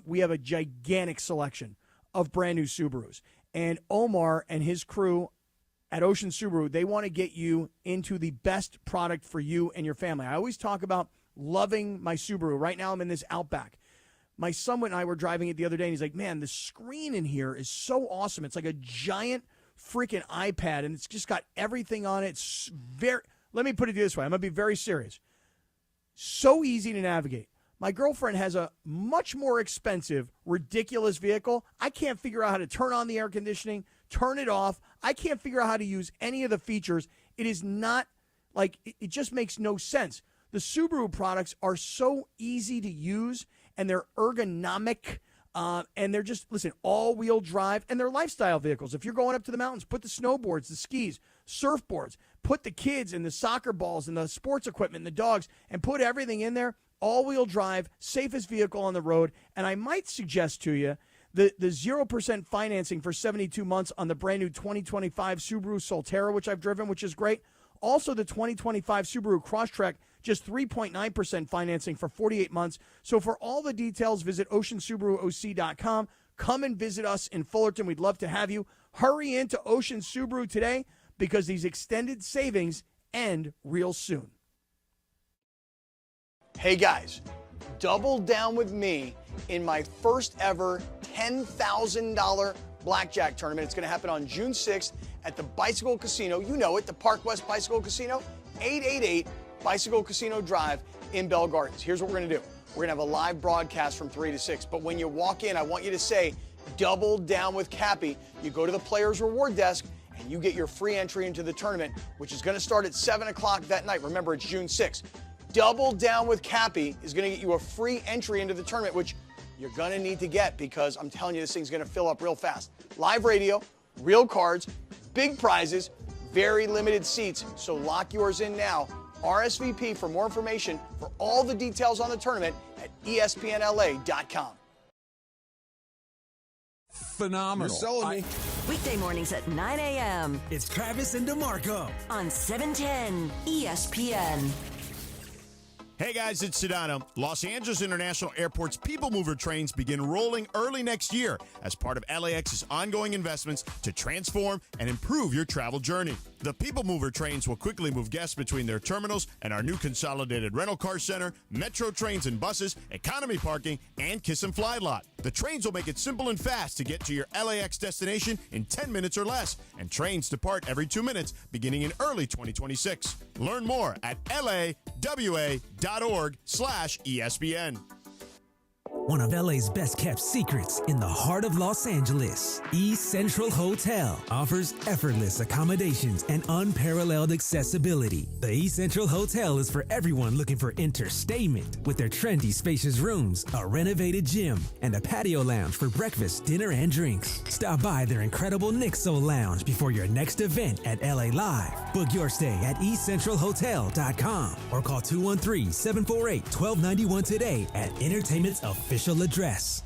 We have a gigantic selection of brand new Subarus. And Omar and his crew at Ocean Subaru, they want to get you into the best product for you and your family. I always talk about loving my Subaru. Right now I'm in this Outback. My son and I were driving it the other day, and he's like, man, the screen in here is so awesome. It's like a giant freaking iPad, and it's just got everything on it. It's let me put it this way. I'm going to be very serious. So easy to navigate. My girlfriend has a much more expensive, ridiculous vehicle. I can't figure out how to turn on the air conditioning, turn it off. I can't figure out how to use any of the features. It is not like, it just makes no sense. The Subaru products are so easy to use, and they're ergonomic, and they're just, listen, all-wheel drive, and they're lifestyle vehicles. If you're going up to the mountains, put the snowboards, the skis, surfboards, put the kids and the soccer balls and the sports equipment and the dogs, and put everything in there. All-wheel drive, safest vehicle on the road. And I might suggest to you the 0% financing for 72 months on the brand new 2025 Subaru Solterra, which I've driven, which is great. Also, the 2025 Subaru Crosstrek, just 3.9% financing for 48 months. So for all the details, visit oceansubaruoc.com. Come and visit us in Fullerton. We'd love to have you. Hurry into Ocean Subaru today because these extended savings end real soon. Hey guys, double down with me in my first ever $10,000 blackjack tournament. It's going to happen on June 6th at the Bicycle Casino. You know it, the Park West Bicycle Casino, 888 Bicycle Casino Drive in Bell Gardens. Here's what we're going to do. We're going to have a live broadcast from 3 to 6. But when you walk in, I want you to say, double down with Cappy. You go to the Players Reward Desk and you get your free entry into the tournament, which is going to start at 7 o'clock that night. Remember, it's June 6th. Double Down with Cappy is going to get you a free entry into the tournament, which you're going to need to get because I'm telling you, this thing's going to fill up real fast. Live radio, real cards, big prizes, very limited seats. So lock yours in now. RSVP for more information for all the details on the tournament at espnla.com. Phenomenal. You're selling me. Weekday mornings at 9 a.m. It's Travis and DeMarco on 710 ESPN. Hey guys, it's Sedano. Los Angeles International Airport's People Mover trains begin rolling early next year as part of LAX's ongoing investments to transform and improve your travel journey. The People Mover trains will quickly move guests between their terminals and our new consolidated rental car center, metro trains and buses, economy parking, and Kiss and Fly lot. The trains will make it simple and fast to get to your LAX destination in 10 minutes or less, and trains depart every 2 minutes beginning in early 2026. Learn more at lawa.org/ESPN. One of LA's best kept secrets in the heart of Los Angeles, East Central Hotel offers effortless accommodations and unparalleled accessibility. The East Central Hotel is for everyone looking for entertainment with their trendy spacious rooms, a renovated gym, and a patio lounge for breakfast, dinner, and drinks. Stop by their incredible Nixo Lounge before your next event at LA Live. Book your stay at eastcentralhotel.com or call 213-748-1291 today at Entertainment's official address.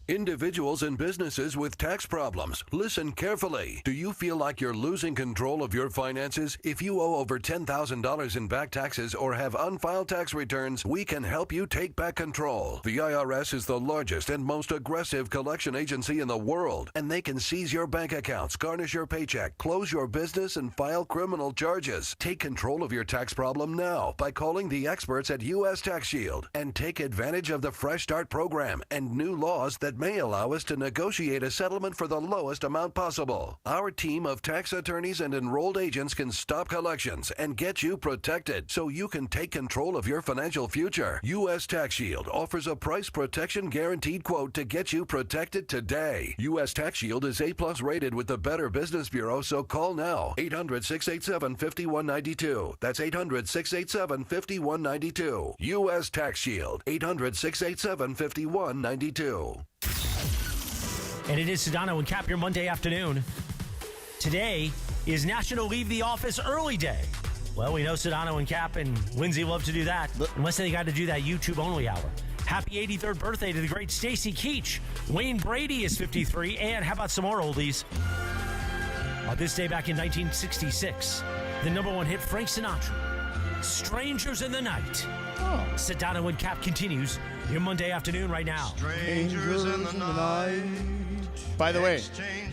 Individuals and businesses with tax problems, listen carefully. Do you feel like you're losing control of your finances? If you owe over $10,000 in back taxes or have unfiled tax returns, we can help you take back control. The IRS is the largest and most aggressive collection agency in the world, and they can seize your bank accounts, garnish your paycheck, close your business, and file criminal charges. Take control of your tax problem now by calling the experts at U.S. Tax Shield and take advantage of the Fresh Start program and new laws that may allow us to negotiate a settlement for the lowest amount possible. Our team of tax attorneys and enrolled agents can stop collections and get you protected so you can take control of your financial future. U.S. Tax Shield offers a price protection guaranteed quote to get you protected today. U.S. Tax Shield is A+ rated with the Better Business Bureau, so call now. 800-687-5192. That's 800-687-5192. U.S. Tax Shield. 800-687-5192. And it is Sedano and Kap, your Monday afternoon. Today is National Leave the Office Early Day. Well, we know Sedano and Kap and Lindsay love to do that, unless they got to do that YouTube-only hour. Happy 83rd birthday to the great Stacy Keach. Wayne Brady is 53, and how about some more oldies? On this day back in 1966, the #1 hit, Frank Sinatra, Strangers in the Night. Sedano and Kap continues your Monday afternoon right now. Strangers in the night. By the way,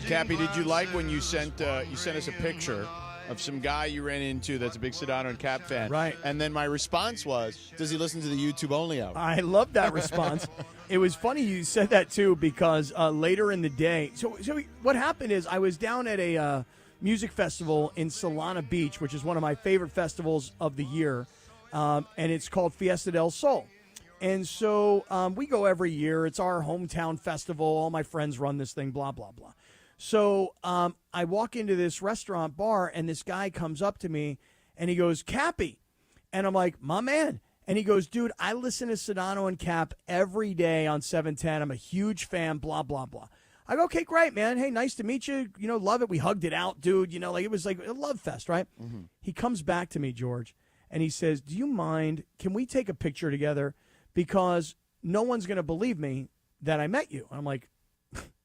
Cappy, did you like when you sent us a picture of some guy you ran into that's a big Sedano and Kap fan? Right. And then my response was, does he listen to the YouTube only hour? I love that response. It was funny you said that, too, because later in the day. So what happened is I was down at a music festival in Solana Beach, which is one of my favorite festivals of the year, and it's called Fiesta del Sol. And so we go every year. It's our hometown festival. All my friends run this thing, blah, blah, blah. So I walk into this restaurant bar, and this guy comes up to me, and he goes, Cappy. And I'm like, my man. And he goes, dude, I listen to Sedano and Kap every day on 710. I'm a huge fan, blah, blah, blah. I go, okay, great, man. Hey, nice to meet you. You know, love it. We hugged it out, dude. You know, like it was like a love fest, right? Mm-hmm. He comes back to me, George, and he says, do you mind, can we take a picture together? Because no one's going to believe me that I met you. And I'm like,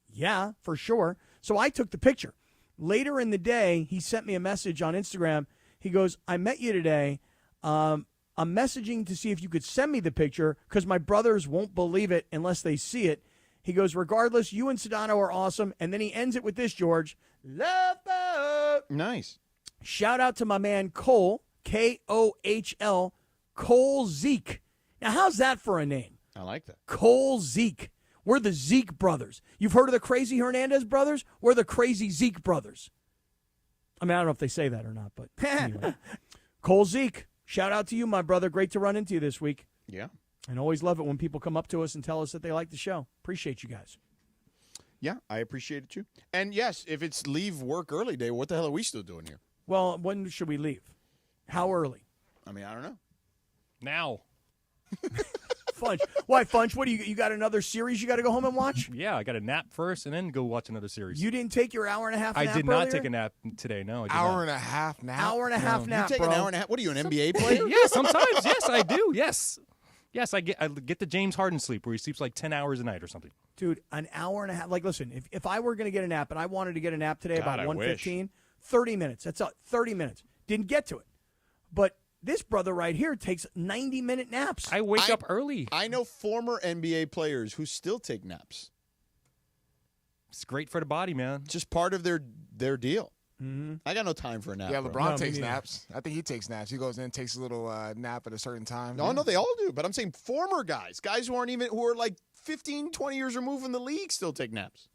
yeah, for sure. So I took the picture. Later in the day, he sent me a message on Instagram. He goes, I met you today. I'm messaging to see if you could send me the picture because my brothers won't believe it unless they see it. He goes, regardless, you and Sedano are awesome. And then he ends it with this, George. Love boat. Nice. Shout out to my man Cole, Kohl, Cole Zeke. Now, how's that for a name? I like that. Cole Zeke. We're the Zeke brothers. You've heard of the Crazy Hernandez brothers? We're the Crazy Zeke brothers. I mean, I don't know if they say that or not, but anyway. Cole Zeke, shout out to you, my brother. Great to run into you this week. Yeah. And always love it when people come up to us and tell us that they like the show. Appreciate you guys. Yeah, I appreciate it too. And yes, if it's leave work early day, what the hell are we still doing here? Well, when should we leave? How early? I mean, I don't know. Now. Funch. Why, Funch? What do you got another series you got to go home and watch? Yeah, I got a nap first and then go watch another series. You didn't take your hour and a half nap I did not earlier? take a nap today, no. I did Hour not. and a half nap? Hour and a half nap, You take bro. an hour and a half? What are you, an NBA player? Yeah, sometimes. Yes, I do. Yes. Yes, I get the James Harden sleep where he sleeps like 10 hours a night or something. Dude, an hour and a half. Like, listen, if I were going to get a nap and I wanted to get a nap today about 1:15, 30 minutes. That's 30 minutes. Didn't get to it. But this brother right here takes 90-minute naps. I wake up early. I know former NBA players who still take naps. It's great for the body, man. Just part of their deal. Mm-hmm. I got no time for a nap. Yeah, bro. LeBron takes naps. I think he takes naps. He goes in and takes a little nap at a certain time. No, they all do. But I'm saying former guys who are like 15, 20 years removed from the league still take naps.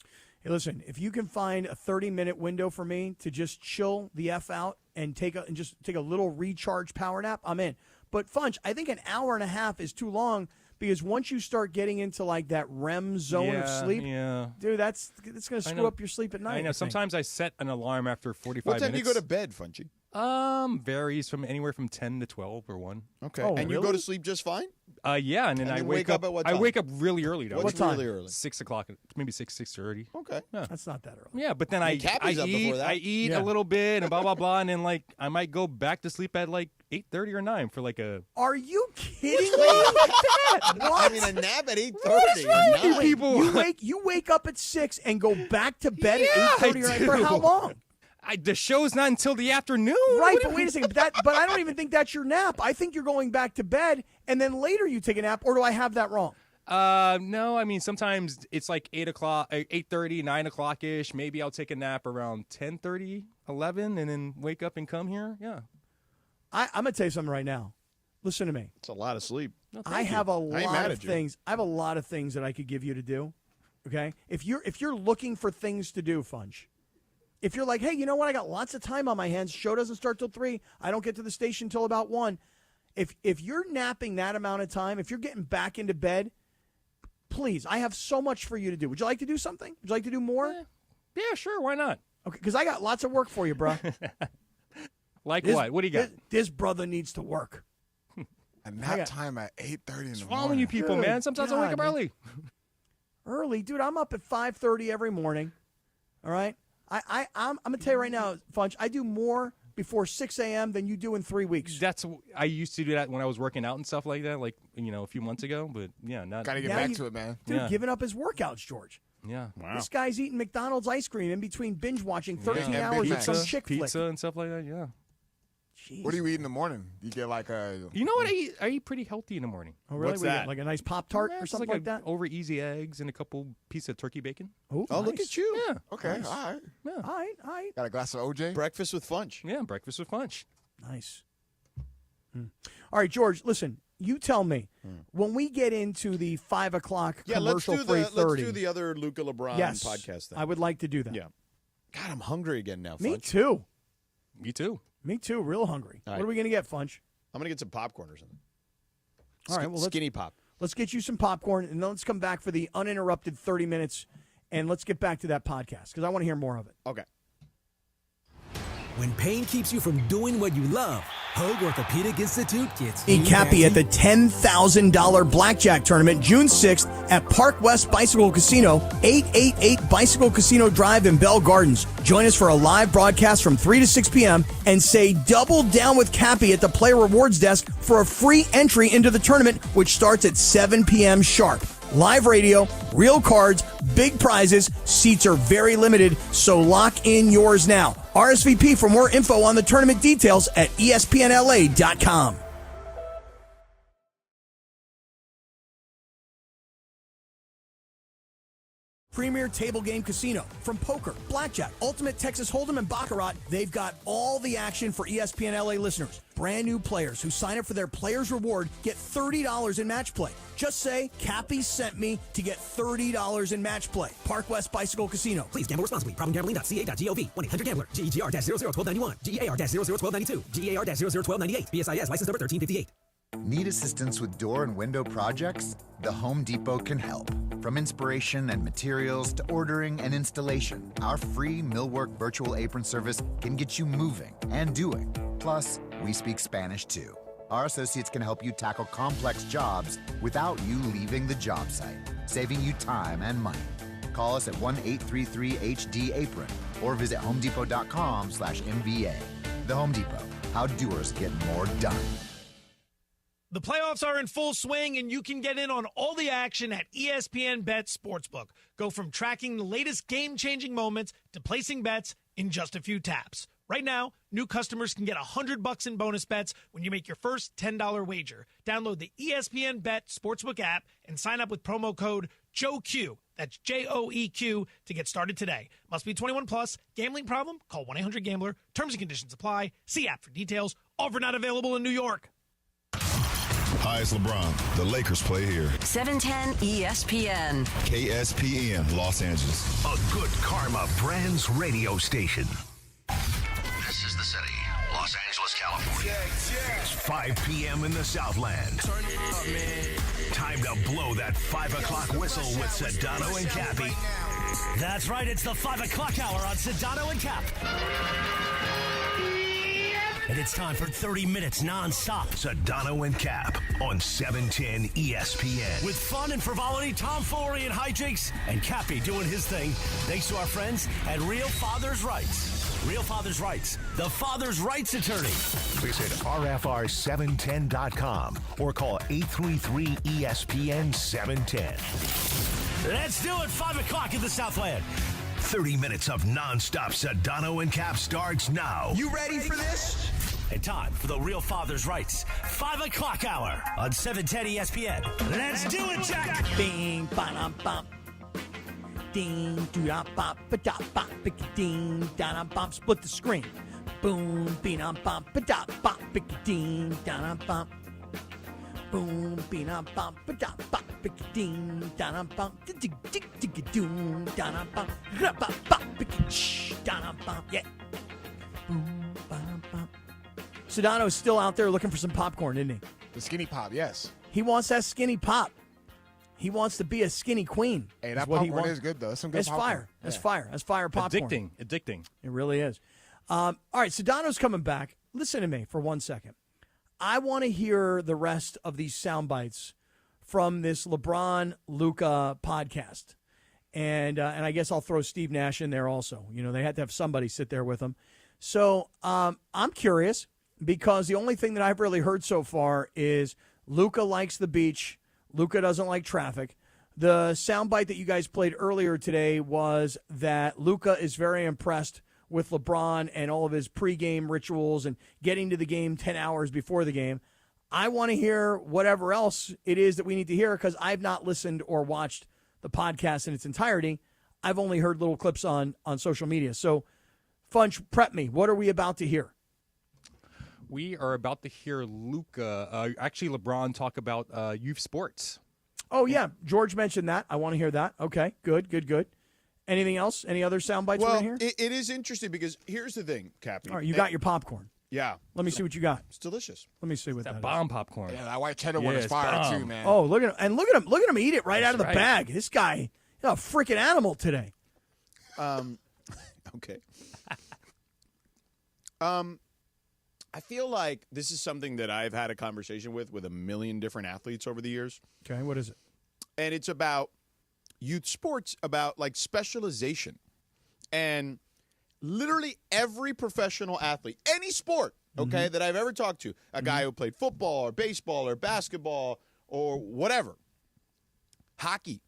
Hey, listen, if you can find a 30-minute window for me to just chill the F out and just take a little recharge power nap, I'm in. But, Funch, I think an hour and a half is too long because once you start getting into, like, that REM zone of sleep, dude, that's going to screw up your sleep at night. I know. Sometimes I set an alarm after 45 What time minutes. do you go to bed, Funchy? Varies from anywhere from 10 to 12 or 1. Okay. And you go to sleep just fine? Yeah, and then I wake up at what I time? wake up really early though. What's really early? 6 o'clock, maybe 6:30. Okay. Yeah. That's not that early. Yeah, but then I mean, Cappy's up before that. I eat Yeah. a little bit and blah blah blah, and then like I might go back to sleep at like 8:30 or 9 for like a. Are you kidding me? What? I mean, a nap at 8:30. What is wrong with you Nine. people? You wake up at 6 and go back to bed Yeah, at 8:30 or 9 for I how do. long? The show's not until the afternoon. Right, but wait a second. But I don't even think that's your nap. I think you're going back to bed and then later you take a nap, or do I have that wrong? No, I mean sometimes it's like 8 o'clock, 8:30, 9 o'clock ish. Maybe I'll take a nap around 10:30, 11, and then wake up and come here. Yeah. I'm gonna tell you something right now. Listen to me. It's a lot of sleep. No, I have a lot mad of at you. things. I have a lot of things that I could give you to do. Okay, if you're looking for things to do, Funch. If you're like, hey, you know what? I got lots of time on my hands. Show doesn't start till 3. I don't get to the station till about 1. If you're napping that amount of time, if you're getting back into bed, please, I have so much for you to do. Would you like to do something? Would you like to do more? Yeah, sure. Why not? Okay, because I got lots of work for you, bro. Like what? What do you got? This brother needs to work. A nap time at 8:30 in the morning. What's wrong with you people, Good man? Sometimes I wake God, up man. early. Early, dude. I'm up at 5:30 every morning. All right. I'm gonna tell you right now, Funch. I do more before 6 a.m. than you do in 3 weeks. I used to do that when I was working out and stuff like that, like a few months ago. But yeah, not. Gotta get Now back you- to it, man. Dude, Yeah. giving up his workouts, George. Yeah. Wow. This guy's eating McDonald's ice cream in between binge watching 13 and hours Big of some Macs. chick Pizza flick. and stuff like that. Yeah. Jeez. What do you eat in the morning? You get like a. You know what? I eat pretty healthy in the morning. Oh, really? What's What do you that? get, like a nice Pop-Tart Yeah, or just something like that? Over easy eggs and a couple pieces of turkey bacon. Oh, Look nice. at you. Yeah. Okay, Nice. all right. Yeah. All right. Got a glass of OJ. Breakfast with Funch. Yeah. Breakfast with Funch. Nice. All right, George, listen, you tell me, when we get into the 5 o'clock Yeah, let's do commercial-free 30, the other Luka LeBron yes, podcast thing. I would like to do that. Yeah. God, I'm hungry again now, Funch. Me too. Me too. Me too, real hungry. All What right. are we going to get, Funch? I'm going to get some popcorn or something. All right, well, Skinny pop. let's get you some popcorn, and then let's come back for the uninterrupted 30 minutes, and let's get back to that podcast, because I want to hear more of it. Okay. When pain keeps you from doing what you love, Hoag Orthopedic Institute gets you Meet Cappy back at the $10,000 blackjack tournament June 6th at Park West Bicycle Casino, 888 Bicycle Casino Drive in Bell Gardens. Join us for a live broadcast from 3 to 6 p.m. and say double down with Cappy at the player rewards desk for a free entry into the tournament, which starts at 7 p.m. sharp. Live radio, real cards, big prizes. Seats are very limited, so lock in yours now. RSVP for more info on the tournament details at espnla.com. Premier Table Game Casino. From poker, blackjack, ultimate Texas Hold'em, and Baccarat, they've got all the action for ESPN LA listeners. Brand new players who sign up for their Players Reward get $30 in match play. Just say, Cappy sent me to get $30 in match play. Park West Bicycle Casino. Please gamble responsibly. Problemgambling.ca.gov. 1-800-GAMBLER. GEGR-001291. GAR-001292. GAR-001298. BSIS license number 1358. Need assistance with door and window projects? The Home Depot can help. From inspiration and materials to ordering and installation, our free Millwork virtual apron service can get you moving and doing. Plus, we speak Spanish too. Our associates can help you tackle complex jobs without you leaving the job site, saving you time and money. Call us at 1-833-HD-APRON or visit homedepot.com/MVA. The Home Depot, how doers get more done. The playoffs are in full swing, and you can get in on all the action at ESPN Bet Sportsbook. Go from tracking the latest game-changing moments to placing bets in just a few taps. Right now, new customers can get $100 in bonus bets when you make your first $10 wager. Download the ESPN Bet Sportsbook app and sign up with promo code JOEQ. That's JOEQ to get started today. Must be 21 plus. Gambling problem? Call 1-800-GAMBLER. Terms and conditions apply. See app for details. Offer not available in New York. Hi, it's LeBron. The Lakers play here. 710 ESPN. KSPN, Los Angeles. A Good Karma Brands radio station. This is the city, Los Angeles, California. It's 5 p.m. in the Southland. Turn it up, man. Time to blow that 5 o'clock whistle with Sedano and Cappy. That's right. It's the 5 o'clock hour on Sedano and Cap. And it's time for 30 minutes nonstop. Sedano and Cap on 710 ESPN. With fun and frivolity, tomfoolery and hijinks, and Cappy doing his thing. Thanks to our friends at Real Father's Rights. Real Father's Rights, the father's rights attorney. Visit RFR710.com or call 833-ESPN-710. Let's do it. 5 o'clock in the Southland. 30 minutes of nonstop Sedano and Cap starts now. You ready for this? And time for the Real Father's Rights 5 o'clock hour on 710 ESPN. Let's do it, Jack. Bing, ba-dum, bum. Ding, doo-da, bop, ba-da, bop, ding, da-da, bop. Split the screen. Boom, bing-dum, bop, ba-da, bop, ding, da-da, bop. Boom, bing-dum, bop, ba-da, bop, ding, da-da, bop. Dig-dig-dig-dig-doom, da-da, bop. Ra-bop, bop, da-da, bop. Yeah. Boom, ba-dum, bop. Sedano's still out there looking for some popcorn, isn't he? The skinny pop, yes. He wants that skinny pop. He wants to be a skinny queen. Hey, that popcorn is good, though. That's some good popcorn. Fire. That's fire. That's fire popcorn. Addicting. It really is. All right, Sedano's coming back. Listen to me for 1 second. I want to hear the rest of these sound bites from this LeBron-Luka podcast. And I guess I'll throw Steve Nash in there also. You know, they had to have somebody sit there with them. So I'm curious because the only thing that I've really heard so far is Luka likes the beach. Luka doesn't like traffic. The soundbite that you guys played earlier today was that Luka is very impressed with LeBron and all of his pregame rituals and getting to the game 10 hours before the game. I want to hear whatever else it is that we need to hear because I've not listened or watched the podcast in its entirety. I've only heard little clips on social media. So, Funch, prep me. What are we about to hear? We are about to hear Luka, actually LeBron, talk about youth sports. Oh, yeah. George mentioned that. I want to hear that. Okay, good. Anything else? Any other sound bites we're going to hear? It is interesting because here's the thing, Captain. All right, you got your popcorn. Yeah. Let me see what you got. It's delicious. Let me see what that bomb popcorn. Yeah, that white cheddar one is fire too, man. Oh, look at him. And look at him eat it right out of the bag. This guy, he's a freaking animal today. Okay. I feel like this is something that I've had a conversation with a million different athletes over the years. Okay, what is it? And it's about youth sports, about like specialization. And literally every professional athlete, any sport, okay, that I've ever talked to, a guy who played football or baseball or basketball or whatever, hockey,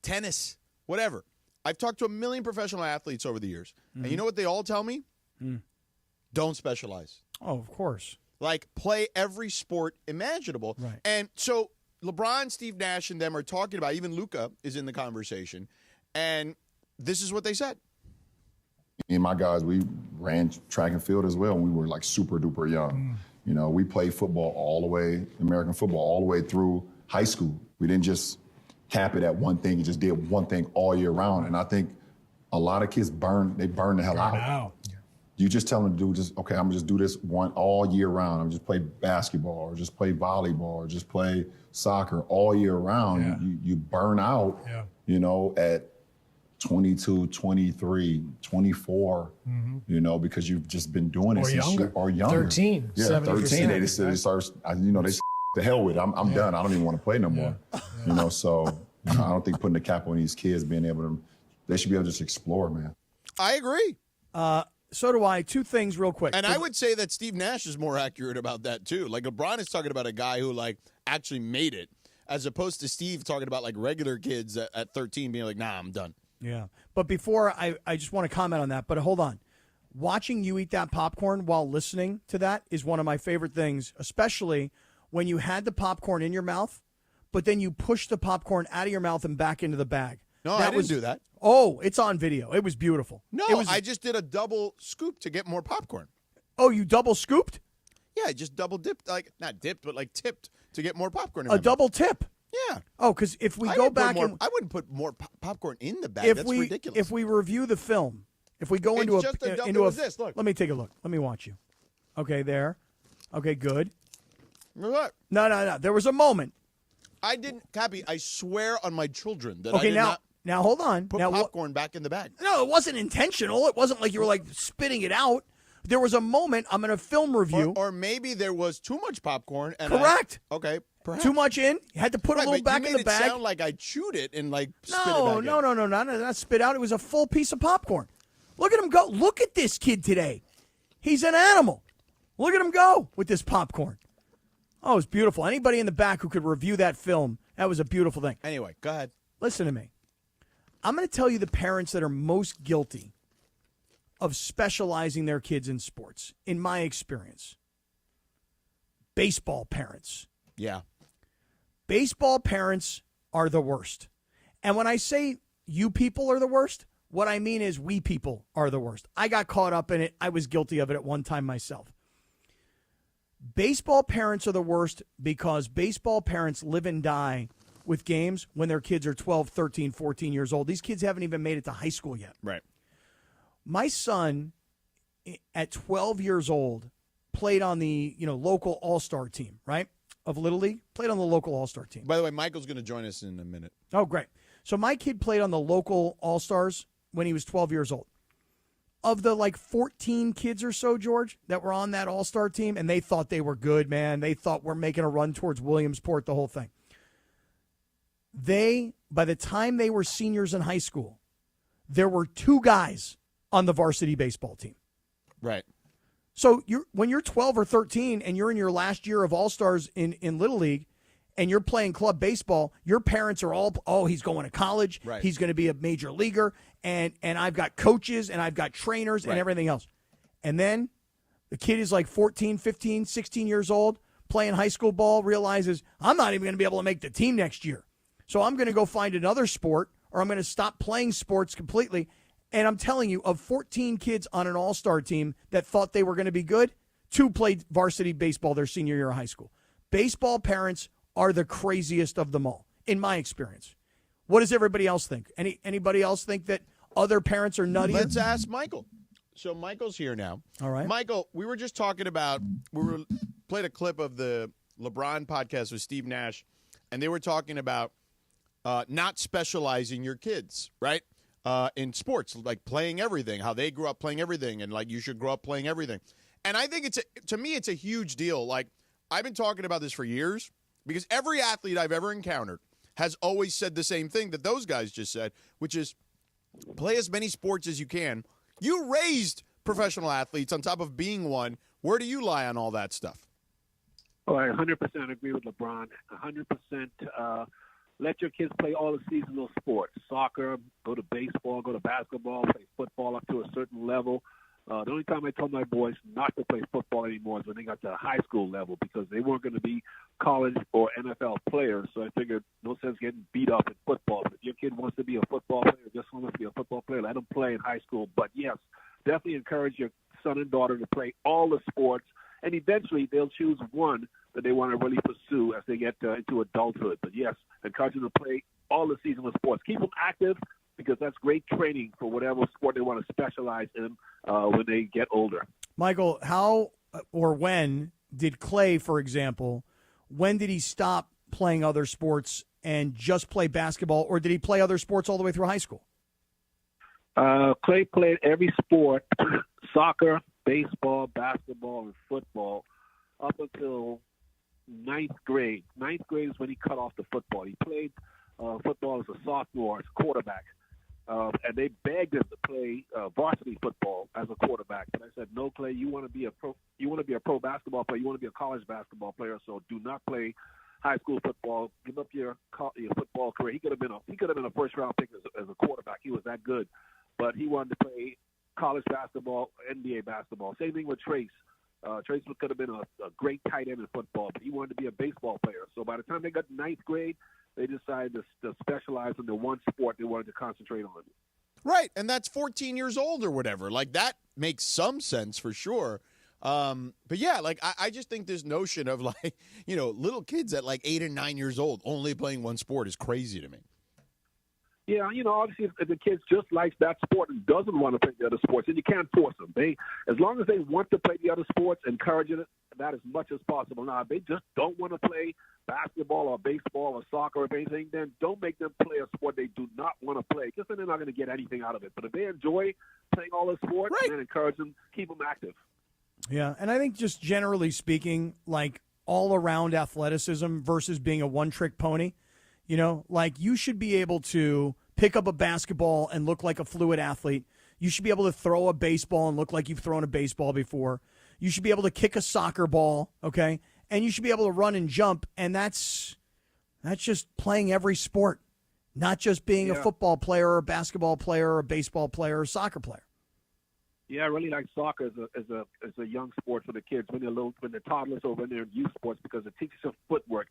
tennis, whatever. I've talked to a million professional athletes over the years. And you know what they all tell me? Don't specialize. Oh, of course. Like, play every sport imaginable. Right. And so LeBron, Steve Nash, and them are talking about, even Luka is in the conversation, and this is what they said. Me and my guys, we ran track and field as well when we were, like, super-duper young. You know, we played football all the way, American football, all the way through high school. We didn't just cap it at one thing. You just did one thing all year round. And I think a lot of kids burn the hell out. You just tell them to do just, okay, I'm gonna just do this one all year round. I'm just play basketball or just play volleyball or just play soccer all year round. You burn out, you know, at 22, 23, 24, you know, because you've just been doing it since you or younger. 13. Yeah, 13. They just start, you know, they the hell with it. I'm done. I don't even want to play no more. You know, so I don't think putting the cap on these kids, being able to, they should be able to just explore, man. I agree. So do I. Two things real quick. And I would say that Steve Nash is more accurate about that, too. Like, LeBron is talking about a guy who, like, actually made it, as opposed to Steve talking about, like, regular kids at 13 being like, nah, I'm done. Yeah. But before, I just want to comment on that. But hold on. Watching you eat that popcorn while listening to that is one of my favorite things, especially when you had the popcorn in your mouth, but then you pushed the popcorn out of your mouth and back into the bag. No, I didn't do that. Oh, it's on video. It was beautiful. No, it was, I just did a double scoop to get more popcorn. Oh, you double scooped? Yeah, I just double dipped, like, not dipped, but like tipped to get more popcorn in A double tip? Yeah. Oh, because if we go back more, and I wouldn't put more popcorn in the bag. That's ridiculous. If we review the film, if we go into this, look. Let me take a look. Let me watch you. Okay, there. Okay, good. What? No. There was a moment. I didn't, Cappy, I swear on my children that Okay, I did not now hold on. put now popcorn back in the bag. No, it wasn't intentional. It wasn't like you were like spitting it out. There was a moment, I'm in a film review. Or maybe there was too much popcorn. And Correct. Okay, perhaps. Too much in. You had to put a little but back you in made the it bag. sound like I chewed it and spit it back No, in. not spit out. It was a full piece of popcorn. Look at him go. Look at this kid today. He's an animal. Look at him go with this popcorn. Oh, it's beautiful. Anybody in the back who could review that film, that was a beautiful thing. Anyway, go ahead. Listen to me. I'm going to tell you the parents that are most guilty of specializing their kids in sports, in my experience. Baseball parents. Yeah. Baseball parents are the worst. And when I say you people are the worst, what I mean is we people are the worst. I got caught up in it. I was guilty of it at one time myself. Baseball parents are the worst because baseball parents live and die with games when their kids are 12, 13, 14 years old. These kids haven't even made it to high school yet. Right. My son, at 12 years old, played on the local all-star team, right, of Little League. Played on the local all-star team. By the way, Michael's going to join us in a minute. Oh, great. So my kid played on the local all-stars when he was 12 years old. Of the 14 kids or so, George, that were on that all-star team, and they thought they were good, man. They thought we're making a run towards Williamsport, the whole thing. By the time they were seniors in high school, there were 2 guys on the varsity baseball team. Right. So when you're 12 or 13 and you're in your last year of all-stars in Little League and you're playing club baseball, your parents are all, oh, he's going to college. Right. He's going to be a major leaguer. And I've got coaches and I've got trainers and everything else. And then the kid is 14, 15, 16 years old, playing high school ball, realizes I'm not even going to be able to make the team next year. So I'm going to go find another sport, or I'm going to stop playing sports completely. And I'm telling you, of 14 kids on an all-star team that thought they were going to be good, 2 played varsity baseball their senior year of high school. Baseball parents are the craziest of them all, in my experience. What does everybody else think? Anybody else think that other parents are nutty? Let's ask Michael. So Michael's here now. All right. Michael, we were just talking about, played a clip of the LeBron podcast with Steve Nash, and they were talking about not specializing your kids, right? In sports, like playing everything, how they grew up playing everything, and you should grow up playing everything. And I think to me, it's a huge deal. I've been talking about this for years because every athlete I've ever encountered has always said the same thing that those guys just said, which is play as many sports as you can. You raised professional athletes on top of being one. Where do you lie on all that stuff? Oh, I 100% agree with LeBron. 100% let your kids play all the seasonal sports. Soccer, go to baseball, go to basketball, play football up to a certain level. The only time I told my boys not to play football anymore is when they got to high school level because they weren't going to be college or NFL players. So I figured no sense getting beat up in football. But if your kid wants to be a football player, just wants to be a football player, let them play in high school. But, yes, definitely encourage your son and daughter to play all the sports. And eventually they'll choose one that they want to really pursue as they get into adulthood. But, yes, encourage them to play all the seasonal sports. Keep them active because that's great training for whatever sport they want to specialize in when they get older. Michael, how or when did Clay, for example, when did he stop playing other sports and just play basketball, or did he play other sports all the way through high school? Clay played every sport, soccer, baseball, basketball, and football, up until ninth grade. Ninth grade is when he cut off the football. He played football as a sophomore, as a quarterback. And they begged him to play varsity football as a quarterback. But I said, no, Clay, you want to be a pro. You want to be a pro basketball player. You want to be a college basketball player. So do not play high school football. Give up your football career. He could have been a first round pick as a quarterback. He was that good. But he wanted to play college basketball, NBA basketball. Same thing with Trace. Trace could have been a great tight end in football, but he wanted to be a baseball player. So by the time they got to ninth grade, they decided to specialize in the one sport they wanted to concentrate on. Right, and that's 14 years old or whatever. That makes some sense for sure. But yeah, I just think this notion of little kids at 8 and 9 years old only playing one sport is crazy to me. Yeah, obviously if the kid just likes that sport and doesn't want to play the other sports, then you can't force them. As long as they want to play the other sports, encouraging that as much as possible. Now, if they just don't want to play basketball or baseball or soccer or anything, then don't make them play a sport they do not want to play, because then they're not going to get anything out of it. But if they enjoy playing all the sports, then encourage them, keep them active. Yeah, and I think just generally speaking, like all-around athleticism versus being a one-trick pony, like you should be able to pick up a basketball and look like a fluid athlete. You should be able to throw a baseball and look like you've thrown a baseball before. You should be able to kick a soccer ball, okay? And you should be able to run and jump, and that's just playing every sport, not just being a football player or a basketball player or a baseball player or a soccer player. Yeah, I really like soccer as a young sport for the kids when they're toddlers or when they're in youth sports because it teaches them footwork,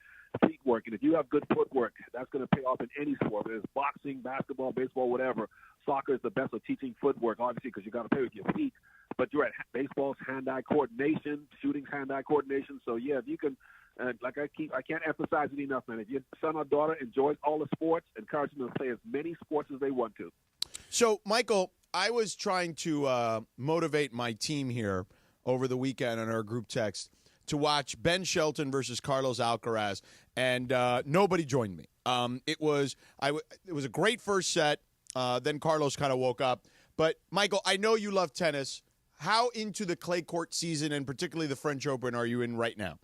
feet work, and if you have good footwork, that's going to pay off in any sport. Whether it's boxing, basketball, baseball, whatever. Soccer is the best at teaching footwork, obviously, because you got to play with your feet. But you're at baseball's hand-eye coordination, shooting's hand-eye coordination. So yeah, if you can, I can't emphasize it enough, man. If your son or daughter enjoys all the sports, encourage them to play as many sports as they want to. So, Michael, I was trying to motivate my team here over the weekend on our group text to watch Ben Shelton versus Carlos Alcaraz, and nobody joined me. It was a great first set. Then Carlos kind of woke up. But, Michael, I know you love tennis. How into the clay court season, and particularly the French Open, are you in right now?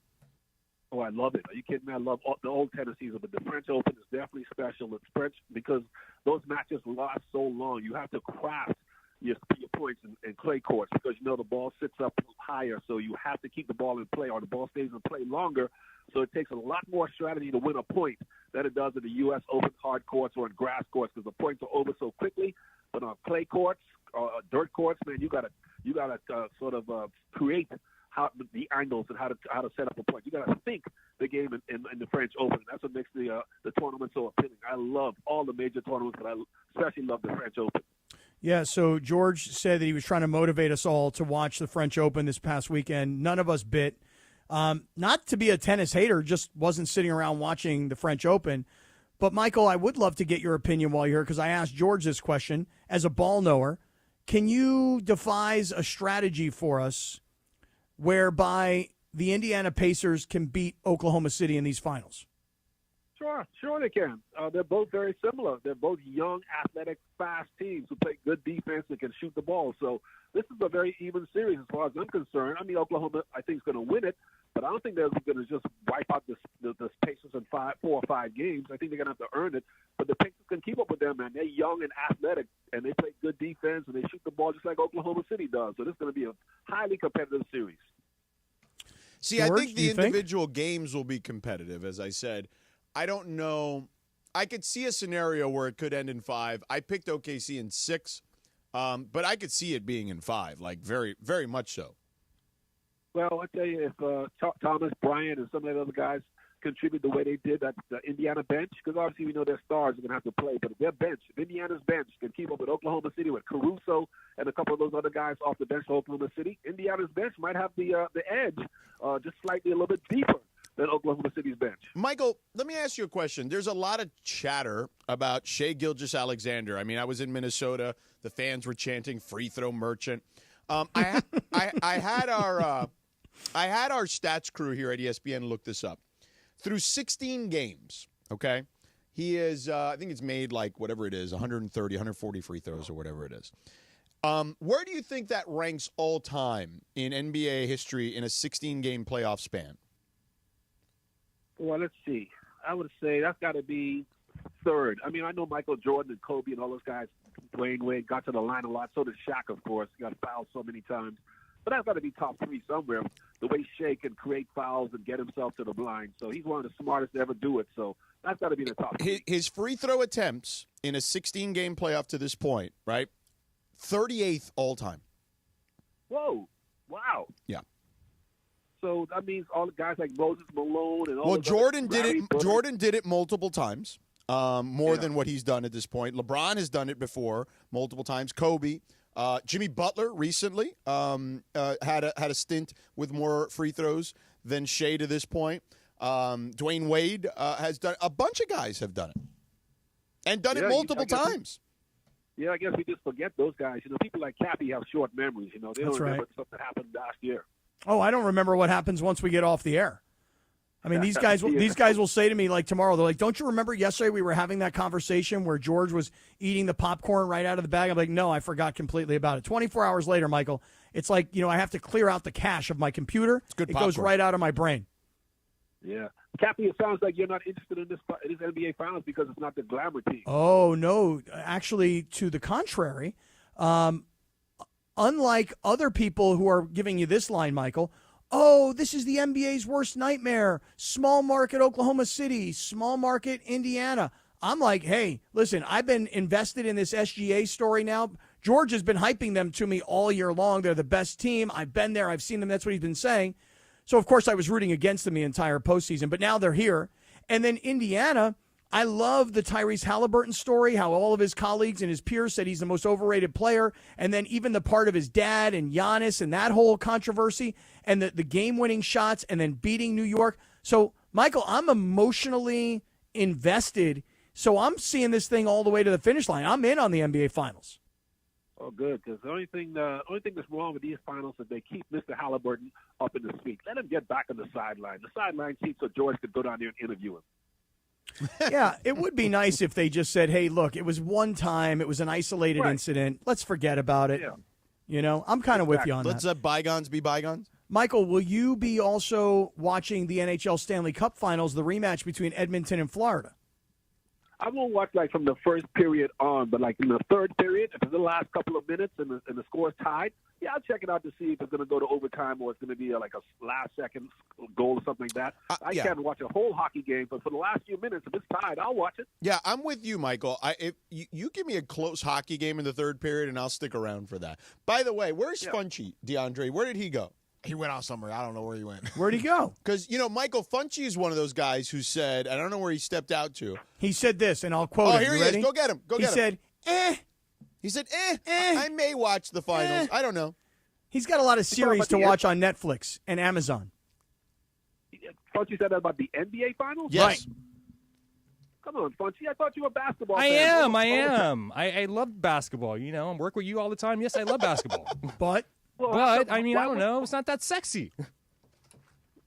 Oh, I love it. Are you kidding me? I love the old tennis season, but the French Open is definitely special. It's French because those matches last so long. You have to craft your points in clay courts because, the ball sits up higher, so you have to keep the ball in play or the ball stays in play longer. So it takes a lot more strategy to win a point than it does in the U.S. Open hard courts or in grass courts because the points are over so quickly. But on clay courts, dirt courts, man, you gotta sort of create how the angles and how to set up a point. You got to think the game in the French Open. That's what makes the tournament so appealing. I love all the major tournaments, but I especially love the French Open. Yeah, so George said that he was trying to motivate us all to watch the French Open this past weekend. None of us bit. Not to be a tennis hater, just wasn't sitting around watching the French Open. But, Michael, I would love to get your opinion while you're here because I asked George this question. As a ball knower, can you devise a strategy for us whereby the Indiana Pacers can beat Oklahoma City in these finals? Sure they can. They're both very similar. They're both young, athletic, fast teams who play good defense and can shoot the ball. So this is a very even series as far as I'm concerned. I mean, Oklahoma, I think, is going to win it, but I don't think they're going to just wipe out the Pacers in 4 or 5 games. I think they're going to have to earn it. But the Pacers can keep up with them, man. They're young and athletic, and they play good defense, and they shoot the ball just like Oklahoma City does. So this is going to be a highly competitive series. See, George, I think the you think? individual games will be competitive, as I said. I don't know. I could see a scenario where it could end in 5. I picked OKC in 6, but I could see it being in 5, like very, very much so. Well, I tell you, if Thomas Bryant and some of the other guys contribute the way they did at the Indiana bench, because obviously we know their stars are going to have to play, but if their bench, if Indiana's bench can keep up with Oklahoma City with Caruso and a couple of those other guys off the bench for Oklahoma City, Indiana's bench might have the edge just slightly a little bit deeper than Oklahoma City's bench. Michael, let me ask you a question. There's a lot of chatter about Shai Gilgeous-Alexander. I mean, I was in Minnesota. The fans were chanting free throw merchant. I had our stats crew here at ESPN look this up. Through 16 games, okay, he is, I think it's made like whatever it is, 130, 140 free throws or whatever it is. Where do you think that ranks all time in NBA history in a 16-game playoff span? Well, let's see. I would say that's got to be third. I mean, I know Michael Jordan and Kobe and all those guys, Dwayne Wade, got to the line a lot. So did Shaq, of course. He got fouled so many times. But that's got to be top 3 somewhere, the way Shea can create fouls and get himself to the blind. So he's one of the smartest to ever do it. So that's got to be the top 3. His free throw attempts in a 16-game playoff to this point, right, 38th all-time. Whoa. Wow. Yeah. So that means all the guys like Moses Malone and all. Well, Jordan did it. Jordan did it multiple times, more than what he's done at this point. LeBron has done it before multiple times. Kobe, Jimmy Butler recently had a stint with more free throws than Shea to this point. Dwayne Wade has done. A bunch of guys have done it, and done it multiple times. I guess we just forget those guys. You know, people like Cappy have short memories. You know, they don't remember something that happened last year. Oh, I don't remember what happens once we get off the air. I mean, these guys will say to me like tomorrow, they're like, "Don't you remember yesterday we were having that conversation where George was eating the popcorn right out of the bag?" I'm like, "No, I forgot completely about it." 24 hours later, Michael, it's like, I have to clear out the cache of my computer. It goes right out of my brain. Yeah. Cappy, it sounds like you're not interested in this NBA Finals because it's not the glamour team. Oh, no. Actually, to the contrary, unlike other people who are giving you this line, Michael, oh, this is the NBA's worst nightmare. Small market Oklahoma City, small market Indiana. I'm like, hey, listen, I've been invested in this SGA story now. George has been hyping them to me all year long. They're the best team. I've been there. I've seen them. That's what he's been saying. So, of course, I was rooting against them the entire postseason, but now they're here. And then Indiana, I love the Tyrese Halliburton story, how all of his colleagues and his peers said he's the most overrated player, and then even the part of his dad and Giannis and that whole controversy and the game-winning shots and then beating New York. So, Michael, I'm emotionally invested, so I'm seeing this thing all the way to the finish line. I'm in on the NBA Finals. Oh, good, because the only thing that's wrong with these finals is they keep Mr. Halliburton up in the suite. Let him get back on the sideline. The sideline seat so George could go down there and interview him. Yeah, it would be nice if they just said, hey, look, it was one time. It was an isolated incident. Let's forget about it. Yeah. I'm kind of with you on Let's that. let bygones be bygones. Michael, will you be also watching the NHL Stanley Cup Finals, the rematch between Edmonton and Florida? I won't watch like from the first period on, but like in the third period, if it's the last couple of minutes and the score's tied, yeah, I'll check it out to see if it's going to go to overtime or it's going to be like a last-second goal or something like that. I can't watch a whole hockey game, but for the last few minutes, if it's tied, I'll watch it. Yeah, I'm with you, Michael. If you give me a close hockey game in the third period, and I'll stick around for that. By the way, where's Funchie, DeAndre? Where did he go? He went out somewhere. I don't know where he went. Where'd he go? Because, Michael Funchie is one of those guys who said, I don't know where he stepped out to. He said this, and I'll quote him. Oh, here he ready? is. Go get him. He said, He said, I may watch the finals. I don't know. He's got a lot of series to watch on Netflix and Amazon. Funchie said that about the NBA Finals? Yes. Right. Come on, Funchie. I thought you were a basketball I fan. am. I love basketball. I work with you all the time. Yes, I love basketball. But I don't know. It's not that sexy.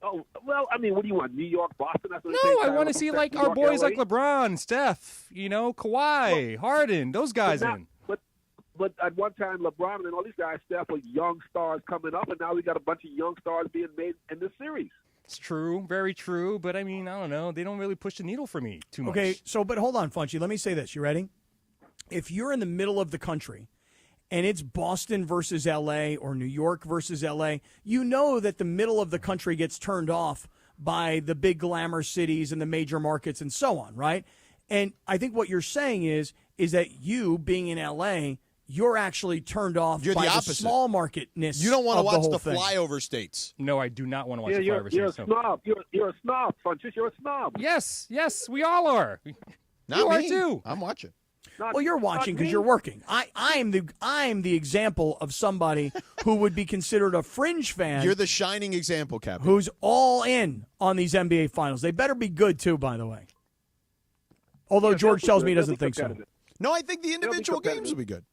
Oh, well, I mean, what do you want? New York, Boston? That's what No, I want to see like our boys like LeBron, Steph, Kawhi, Harden, those guys in. But at one time, LeBron and all these guys, Steph, were young stars coming up, and now we got a bunch of young stars being made in this series. It's true, very true. But I don't know. They don't really push the needle for me too much. Okay, but hold on, Funchie. Let me say this. You ready? If you're in the middle of the country and it's Boston versus L.A. or New York versus L.A., you know that the middle of the country gets turned off by the big glamour cities and the major markets and so on, right? And I think what you're saying is that you, being in L.A., you're actually turned off You're by the the opposite. small marketness. You don't want to watch the thing. flyover states. No, I do not want to watch the You're flyover a states. snob. You're a snob, Funchis. You're a snob. Yes, we all are. Not you me. are too. I'm watching. Well, you're watching because you're working. I'm the example of somebody who would be considered a fringe fan. You're the shining example, Captain. Who's all in on these NBA Finals. They better be good too, by the way. Although George tells me he doesn't think so. No, I think the individual games will be good.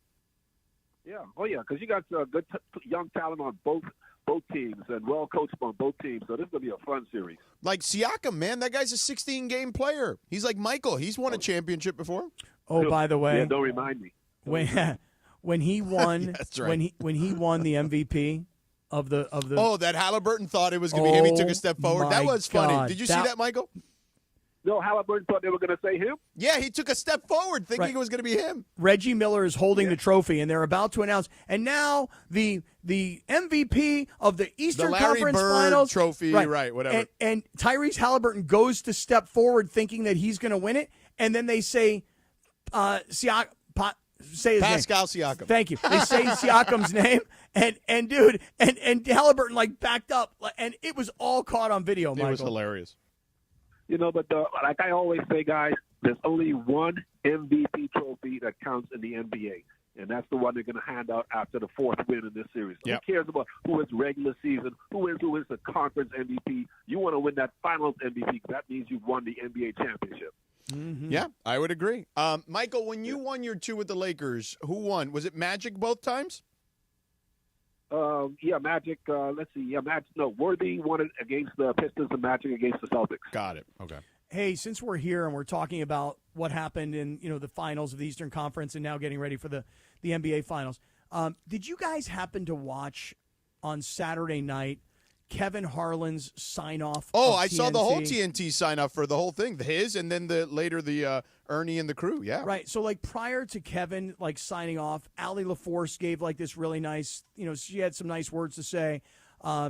Yeah. Oh, yeah, because you got good young talent on both teams and well coached on both teams. So this is going to be a fun series. Like Siakam, man, that guy's a 16-game player. He's like Michael. He's won a championship before. Oh, by the way, yeah, don't remind me. When he won, That's right. when he won the MVP of the Oh, that Halliburton thought it was going to be him. He took a step forward. That my was funny. God. Did you see that, Michael? No, Halliburton thought they were going to say him? Yeah, he took a step forward thinking it was going to be him. Reggie Miller is holding the trophy, and they're about to announce. And now the MVP of the Eastern Larry Conference Bird Finals trophy, right, whatever. And Tyrese Halliburton goes to step forward thinking that he's going to win it, and then they say, say his Pascal name. Siakam. Thank you. They say Siakam's name, and dude, and Halliburton backed up, and it was all caught on video. Michael. It was hilarious. But like I always say, guys, there's only one MVP trophy that counts in the NBA, and that's the one they're going to hand out after the fourth win in this series. Yep. Who cares about who wins regular season, who wins the conference MVP? You want to win that finals MVP because that means you've won the NBA championship. Mm-hmm. Yeah, I would agree. Michael, when you won your two with the Lakers, who won? Was it Magic both times? Magic. Let's see. Worthy won it against the Pistons and Magic against the Celtics. Got it. Okay. Hey, since we're here and we're talking about what happened in the finals of the Eastern Conference and now getting ready for the NBA Finals, did you guys happen to watch on Saturday night Kevin Harlan's sign-off? Oh, of I saw the TNT? whole TNT sign-off for the whole thing, his, and then later the Ernie and the crew. Yeah, right. So prior to Kevin signing off, Allie LaForce gave this really nice. She had some nice words to say.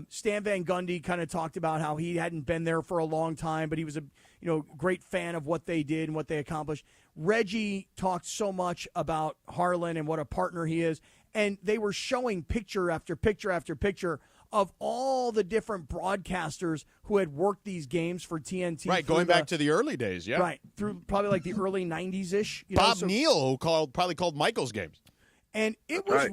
Stan Van Gundy kind of talked about how he hadn't been there for a long time, but he was a great fan of what they did and what they accomplished. Reggie talked so much about Harlan and what a partner he is, and they were showing picture after picture after picture of all the different broadcasters who had worked these games for TNT. Right, going back to the early days, yeah. Right, through probably the early 90s-ish. Bob Neal, who probably called Michael's games. And it was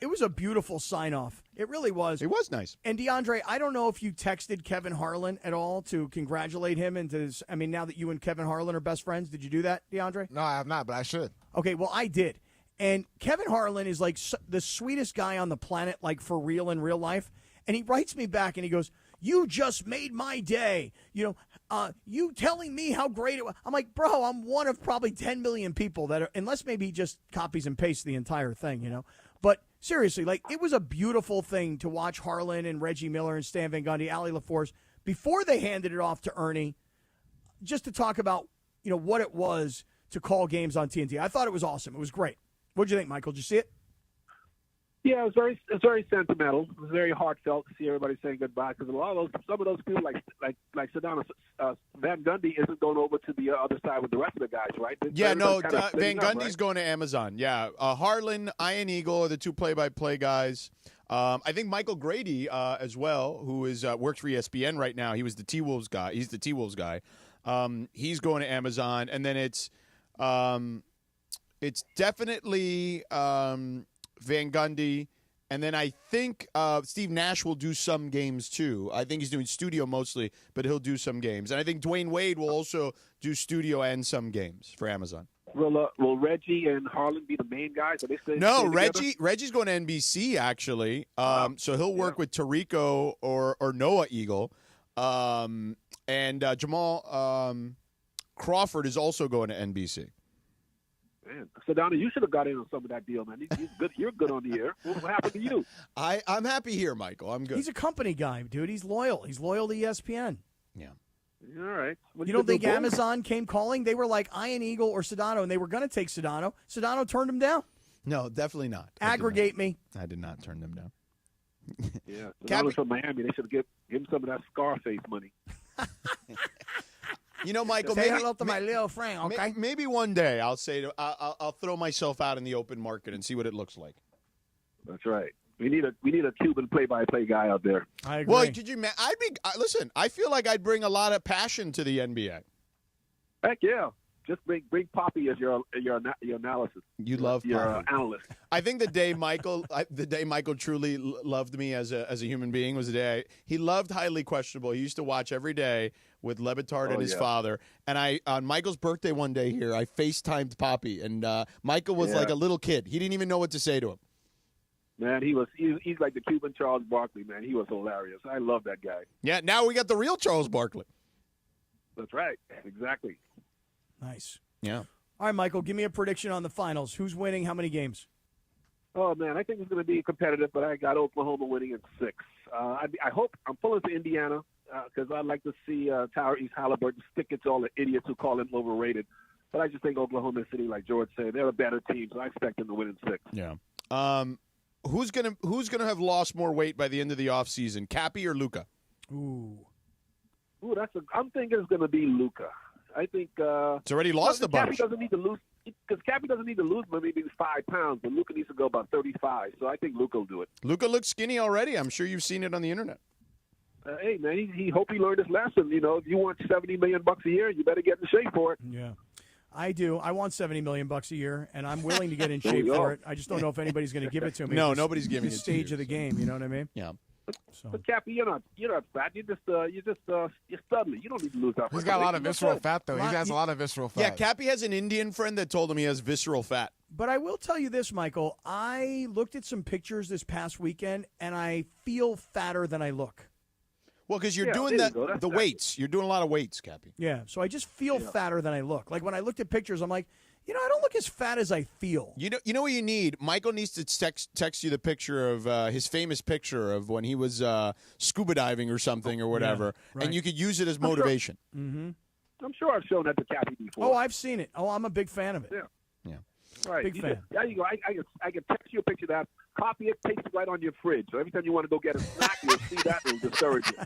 it was a beautiful sign-off. It really was. It was nice. And DeAndre, I don't know if you texted Kevin Harlan at all to congratulate him now that you and Kevin Harlan are best friends, did you do that, DeAndre? No, I have not, but I should. Okay, well, I did. And Kevin Harlan is the sweetest guy on the planet, for real in real life. And he writes me back and he goes, "You just made my day. You telling me how great it was." I'm like, bro, I'm one of probably 10 million people that are, unless maybe he just copies and pastes the entire thing, But seriously, it was a beautiful thing to watch Harlan and Reggie Miller and Stan Van Gundy, Allie LaForce, before they handed it off to Ernie, just to talk about, what it was to call games on TNT. I thought it was awesome. It was great. What'd you think, Michael? Did you see it? Yeah, it was very sentimental. It was very heartfelt to see everybody saying goodbye because some of those people like Sedano Van Gundy isn't going over to the other side with the rest of the guys, right? Yeah, no, Van Gundy's Gundy's going to Amazon. Yeah, Harlan, Ian Eagle are the two play-by-play guys. I think Michael Grady as well, who works for ESPN right now. He was the T-Wolves guy. He's the T-Wolves guy. He's going to Amazon, and then it's definitely Van Gundy, and then I think Steve Nash will do some games too. I think he's doing studio mostly, but he'll do some games. And I think Dwayne Wade will also do studio and some games for Amazon. Will Reggie and Harlan be the main guys? Are they No, stay Reggie's going to NBC actually. So he'll work with Tirico or Noah Eagle, and Jamal Crawford is also going to NBC. Man, Sedano, you should have got in on some of that deal, man. He's good. You're good on the air. What happened to you? I'm happy here, Michael. I'm good. He's a company guy, dude. He's loyal. He's loyal to ESPN. Yeah. All right. You don't think Amazon came calling? They were like Ian Eagle or Sedano, and they were going to take Sedano. Sedano turned him down. No, definitely not. Aggregate me. I did not turn them down. Yeah. Sedano's from Miami. They should give him some of that Scarface money. Michael, say hello to my little friend, okay? Maybe one day I'll I'll throw myself out in the open market and see what it looks like. That's right. We need a Cuban play-by-play guy out there. I agree. Well, listen. I feel like I'd bring a lot of passion to the NBA. Heck yeah. Just bring Poppy as your analysis. You love your analyst. I think the day Michael truly loved me as a human being was the day he loved Highly Questionable. He used to watch every day with Lebitard and his father. And on Michael's birthday one day here, I FaceTimed Poppy, and Michael was like a little kid. He didn't even know what to say to him. Man, he's like the Cuban Charles Barkley, man. He was hilarious. I love that guy. Yeah, now we got the real Charles Barkley. That's right. Exactly. Nice. Yeah. All right, Michael, give me a prediction on the finals. Who's winning? How many games? Oh, man, I think it's going to be competitive, but I got Oklahoma winning in 6. I hope I'm pulling for Indiana because I'd like to see Tyrese Halliburton stick it to all the idiots who call him overrated. But I just think Oklahoma City, like George said, they're a better team, so I expect them to win in 6. Yeah. Who's gonna have lost more weight by the end of the offseason, Cappy or Luka? Ooh, I'm thinking it's going to be Luka. I think it's already lost a bunch. Cappy doesn't need to lose because Cappy doesn't need to lose maybe 5 pounds, but Luka needs to go about 35. So I think Luka will do it. Luka looks skinny already. I'm sure you've seen it on the internet. Hey man, he hope he learned his lesson. If you want $70 million a year, you better get in shape for it. Yeah. I do. I want $70 million a year, and I'm willing to get in shape for it. I just don't know if anybody's going to give it to me. No, nobody's giving it to you. Stage of the game, you know what I mean? Yeah. But Cappy, you're not fat. You're studly. You don't need to lose that. He's got a lot of visceral fat, though. He has a lot of visceral fat. Yeah, Cappy has an Indian friend that told him he has visceral fat. But I will tell you this, Michael. I looked at some pictures this past weekend, and I feel fatter than I look. Well, because you're doing the weights. You're doing a lot of weights, Cappy. Yeah, so I just feel fatter than I look. Like when I looked at pictures, I'm like, I don't look as fat as I feel. You know what you need? Michael needs to text you the picture of his famous picture of when he was scuba diving or something or whatever, right. and you could use it as motivation. Mm-hmm. I'm sure I've shown that to Cappy before. Oh, I've seen it. Oh, I'm a big fan of it. Yeah. Yeah. Right. Big fan. There you go. I can text you a picture of that. Copy it, paste it right on your fridge. So every time you want to go get a snack, you'll see that and it'll discourage you.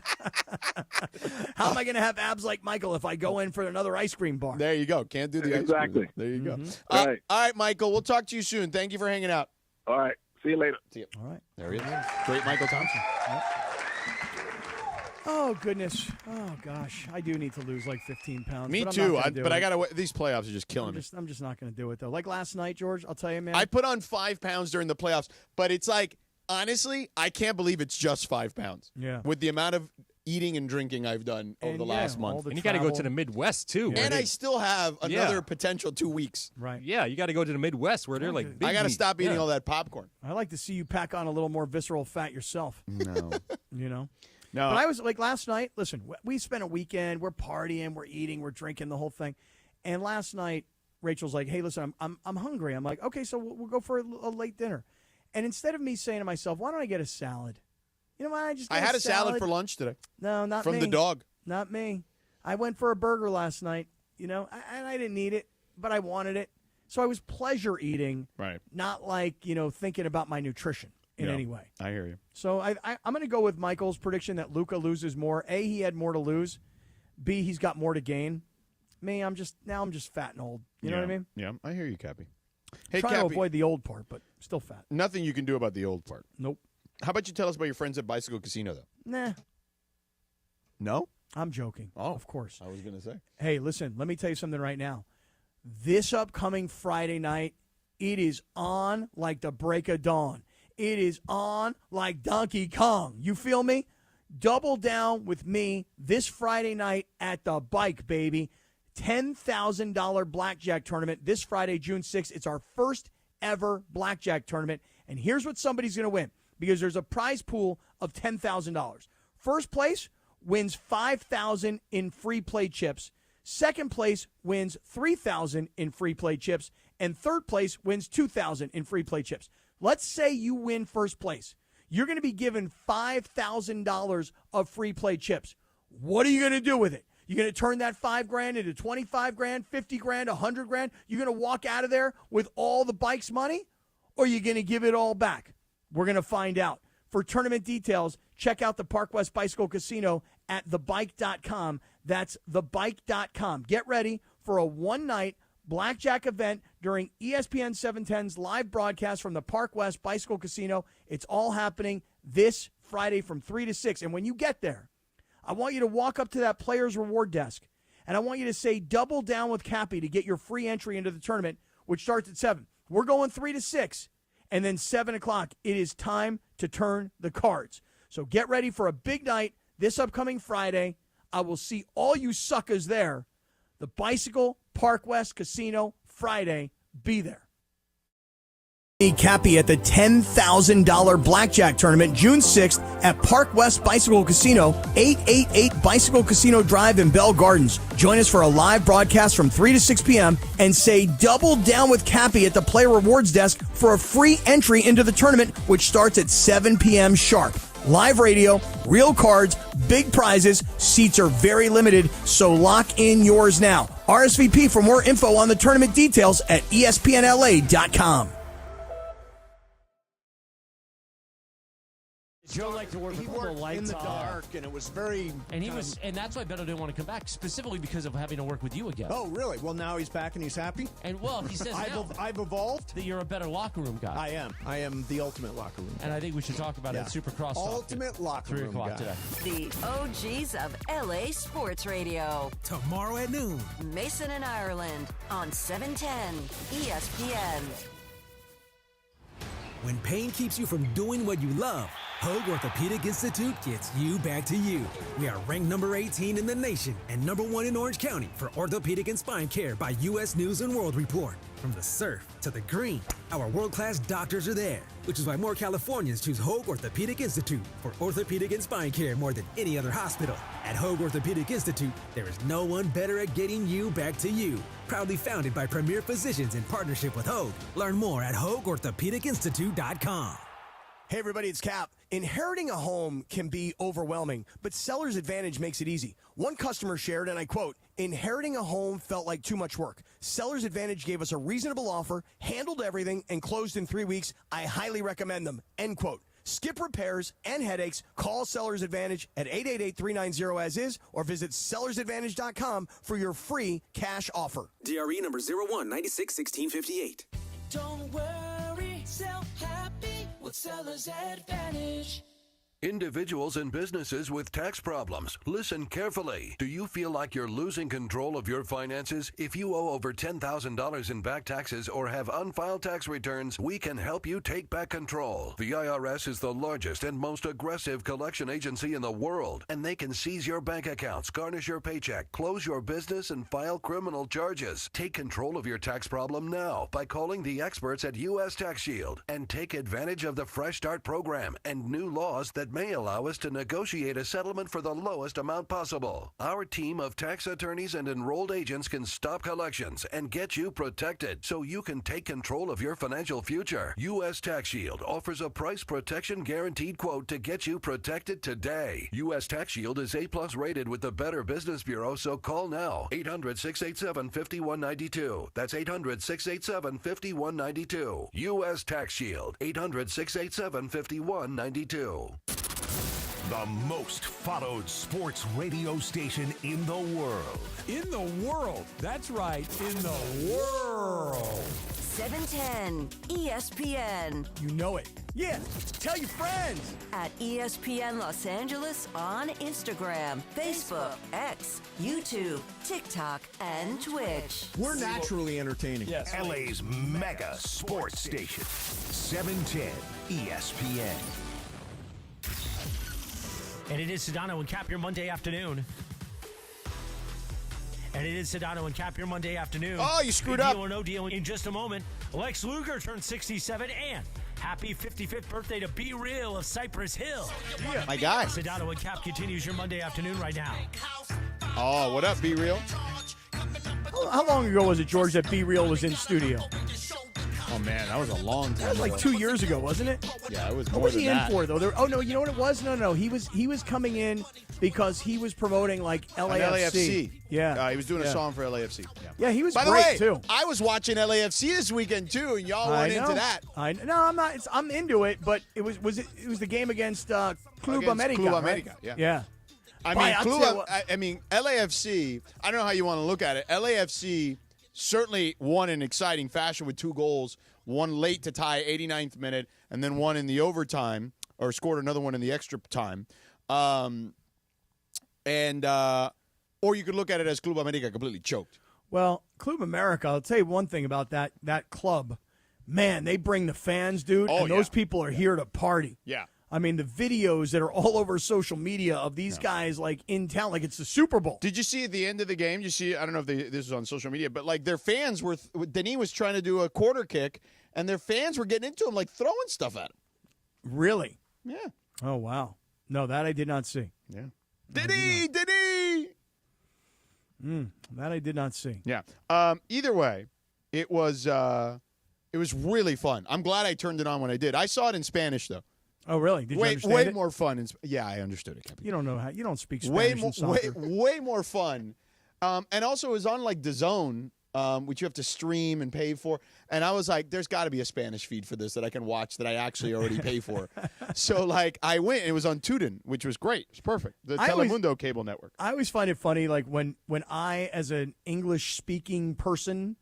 How am I going to have abs like Michael if I go in for another ice cream bar? There you go. Can't do the Exactly. ice cream. There you go. All right. All right, Michael. We'll talk to you soon. Thank you for hanging out. All right. See you later. See you. All right. There he is. Great Michael Thompson. Oh, goodness. Oh, gosh. I do need to lose like 15 pounds. Me but I'm too. not gonna do But it. I got to. These playoffs are just killing me. I'm just not going to do it, though. Like last night, George, I'll tell you, man. I put on 5 pounds during the playoffs, but it's like, honestly, I can't believe it's just 5 pounds. Yeah. With the amount of eating and drinking I've done over the last month. And you got to go to the Midwest, too. And I still have another potential 2 weeks. Right. Yeah, you got to go to the Midwest where they're like big I got to meat. stop eating Yeah. all that popcorn. I like to see you pack on a little more visceral fat yourself. No. No. But I was like last night, listen, we spent a weekend, we're partying, we're eating, we're drinking, the whole thing. And last night, Rachel's like, hey, listen, I'm hungry. I'm like, okay, so we'll go for a late dinner. And instead of me saying to myself, why don't I get a salad? You know why I just get I had a salad for lunch today. No, not From me. the dog. Not me. I went for a burger last night, and I didn't eat it, but I wanted it. So I was pleasure eating, Right. not like, thinking about my nutrition in any way. I hear you. So I'm going to go with Michael's prediction that Luka loses more. A, he had more to lose. B, he's got more to gain. Me, I'm just fat and old. You know what I mean? Yeah, I hear you, Cappy. Hey, Trying to Cappy, avoid the old part, but still fat. nothing you can do about the old part. Nope. How about you tell us about your friends at Bicycle Casino, though? Nah, No? I'm joking. Oh, of course. I was going to say. Hey, listen, let me tell you something right now. This upcoming Friday night, it is on like the break of dawn. It is on like Donkey Kong. You feel me? Double down with me this Friday night at the Bike, baby. $10,000 blackjack tournament this Friday, June 6th. It's our first ever blackjack tournament. And here's what somebody's going to win, because there's a prize pool of $10,000. First place wins $5,000 in free play chips. Second place wins $3,000 in free play chips. And third place wins $2,000 in free play chips. Let's say you win first place. You're going to be given $5,000 of free play chips. What are you going to do with it? You're going to turn that $5,000 into $25,000, $50,000, $100,000? You're going to walk out of there with all the bike's money? Or are you going to give it all back? We're going to find out. For tournament details, check out the Park West Bicycle Casino at thebike.com. That's thebike.com. Get ready for a one-night blackjack event during ESPN 710's live broadcast from the Park West Bicycle Casino. It's all happening this Friday from 3 to 6. And when you get there, I want you to walk up to that player's reward desk, and I want you to say, double down with Cappy to get your free entry into the tournament, which starts at 7. We're going 3 to 6. And then 7 o'clock, it is time to turn the cards. So get ready for a big night this upcoming Friday. I will see all you suckers there. The Bicycle Park West Casino, Friday. Be there. Cappy at the $10,000 blackjack tournament June 6th at Park West Bicycle Casino, 888 Bicycle Casino Drive in Bell Gardens. Join us for a live broadcast from 3 to 6 p.m. and say double down with Cappy at the player rewards desk for a free entry into the tournament, which starts at 7 p.m. sharp. Live radio, real cards, big prizes. Seats are very limited, so lock in yours now. RSVP for more info on the tournament details at ESPNLA.com. Joe liked to work with all the lights in the on. dark, and it was very. And and that's why Beto didn't want to come back, specifically because of having to work with you again. Oh, really? Well, now he's back and he's happy. And well, he says I've evolved. That you're a better locker room guy. I am. I am the ultimate locker room guy. And I think we should talk about it at Supercross. Ultimate locker 3 room o'clock guy. today. The OGs of LA Sports Radio. Tomorrow at noon. Mason and Ireland on 710 ESPN. When pain keeps you from doing what you love, Hoag Orthopedic Institute gets you back to you. We are ranked number 18 in the nation and number 1 in Orange County for orthopedic and spine care by U.S. News and World Report. From the surf to the green, our world-class doctors are there, which is why more Californians choose Hoag Orthopedic Institute for orthopedic and spine care more than any other hospital. At Hoag Orthopedic Institute, there is no one better at getting you back to you. Proudly founded by premier physicians in partnership with Hoag. Learn more at HoagOrthopedicInstitute.com. Hey everybody, it's Cap. Inheriting a home can be overwhelming, but Seller's Advantage makes it easy. One customer shared, and I quote, "Inheriting a home felt like too much work. Seller's Advantage gave us a reasonable offer, handled everything, and closed in 3 weeks. I highly recommend them." End quote. Skip repairs and headaches. Call Seller's Advantage at 888-390-AS-IS or visit sellersadvantage.com for your free cash offer. DRE number 01961658. Don't worry, sell happy with Seller's Advantage. Individuals and businesses with tax problems, listen carefully. Do you feel like you're losing control of your finances? If you owe over $10,000 in back taxes or have unfiled tax returns, we can help you take back control. The IRS is the largest and most aggressive collection agency in the world, and they can seize your bank accounts, garnish your paycheck, close your business, and file criminal charges. Take control of your tax problem now by calling the experts at U.S. Tax Shield and take advantage of the Fresh Start program and new laws that may allow us to negotiate a settlement for the lowest amount possible. Our team of tax attorneys and enrolled agents can stop collections and get you protected so you can take control of your financial future. U.S. Tax Shield offers a price protection guaranteed quote to get you protected today. U.S. Tax Shield is A+ rated with the Better Business Bureau, so call now. 800-687-5192. That's 800-687-5192. U.S. Tax Shield. 800-687-5192. The most followed sports radio station in the world. In the world. That's right. In the world. 710 ESPN. You know it. Yeah. Tell your friends. At ESPN Los Angeles on Instagram, Facebook, X, YouTube, TikTok, and Twitch. We're naturally entertaining. Yes. LA's mega sports station. 710 ESPN. And it is Sedano and Cap your Monday afternoon. And it is Sedano and Cap your Monday afternoon. Oh, you screwed Deal up. or no deal in just a moment. Lex Luger turned 67 and happy 55th birthday to Be Real of Cypress Hill. Yeah. My guy. Sedano and Cap continues your Monday afternoon right now. Oh, what up, Be Real? How long ago was it, George, that Be Real was in studio? Oh, man, that was a long time That was like ago. 2 years ago, wasn't it? Yeah, it was What more was than he that. in for, though? Oh, no, you know what it was? No. He was coming in because he was promoting, like, On LAFC. Yeah. He was doing a Yeah. song for LAFC. Yeah, he was By great, the way, too. I was watching LAFC this weekend, too, and y'all I weren't into know. that. No, I'm not. I'm into it, but it was the game against Club Against America, Club right? America, yeah. Yeah. I Boy, mean, I'll tell you what- LAFC, I don't know how you want to look at it. LAFC certainly won in exciting fashion with 2 goals, one late to tie, 89th minute, and then one in the overtime, or scored another one in the extra time. Or you could look at it as Club America completely choked. Well, Club America, I'll tell you one thing about that club. Man, they bring the fans, dude, Oh, and those people are here to party. Yeah. I mean, the videos that are all over social media of these guys, like, in town, like it's the Super Bowl. Did you see at the end of the game? I don't know if this was on social media, but like their fans were. Denis was trying to do a quarter kick, and their fans were getting into him, like throwing stuff at him. Really? Yeah. Oh, wow. No, that I did not see. Yeah. Did he? That I did not see. Yeah. Either way, it was really fun. I'm glad I turned it on when I did. I saw it in Spanish though. Oh, really? Did you understand way it? more fun. Yeah, I understood it. You don't know how. You don't speak Way Spanish more, in soccer. way more fun. And also, it was on like DAZN, which you have to stream and pay for. And I was like, there's got to be a Spanish feed for this that I can watch that I actually already pay for. So, like, I went, and it was on Tudin, which was great. It's perfect. The Telemundo cable network. I always find it funny, like, when I, as an English-speaking person,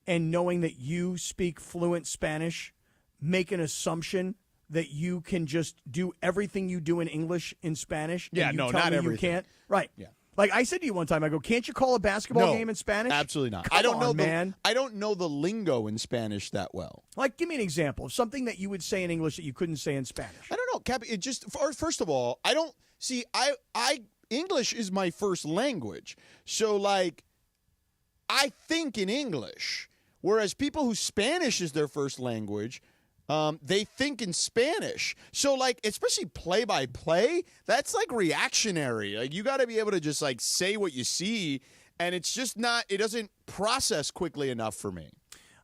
and knowing that you speak fluent Spanish, make an assumption that you can just do everything you do in English in Spanish. Yeah, and you no, tell not me everything. You can't. Right. Yeah. Like I said to you one time, I go, can't you call a basketball game in Spanish? Absolutely not. Come I don't on, know man. I don't know the lingo in Spanish that well. Like, give me an example of something that you would say in English that you couldn't say in Spanish. I don't know. Cap, it just first of all, I don't see. I English is my first language, so like, I think in English, whereas people who Spanish is their first language, they think in Spanish. So like, especially play by play, that's like reactionary. Like, you got to be able to just like say what you see, and it's just not. It doesn't process quickly enough for me.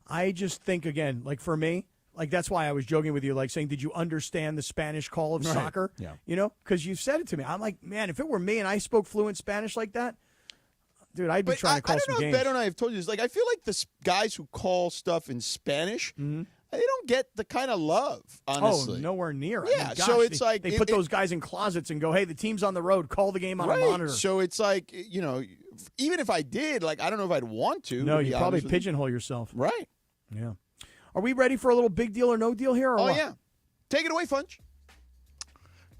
I just think, again, like for me, like that's why I was joking with you, like saying, did you understand the Spanish call of soccer? Yeah. You know, because you said it to me. I'm like, man, if it were me and I spoke fluent Spanish like that, dude, I'd be trying to call some games. I don't know if Beto and I have told you this. Like, I feel like the guys who call stuff in Spanish, they don't get the kind of love, honestly. Oh, nowhere near. Yeah, I mean, gosh, so it's they, like... They put those guys in closets and go, hey, the team's on the road, call the game on a monitor. So it's like, you know, even if I did, like, I don't know if I'd want to. No, to you probably pigeonhole yourself. Right. Yeah. Are we ready for a little big deal or no deal here? Or Oh, what? yeah. Take it away, Funch.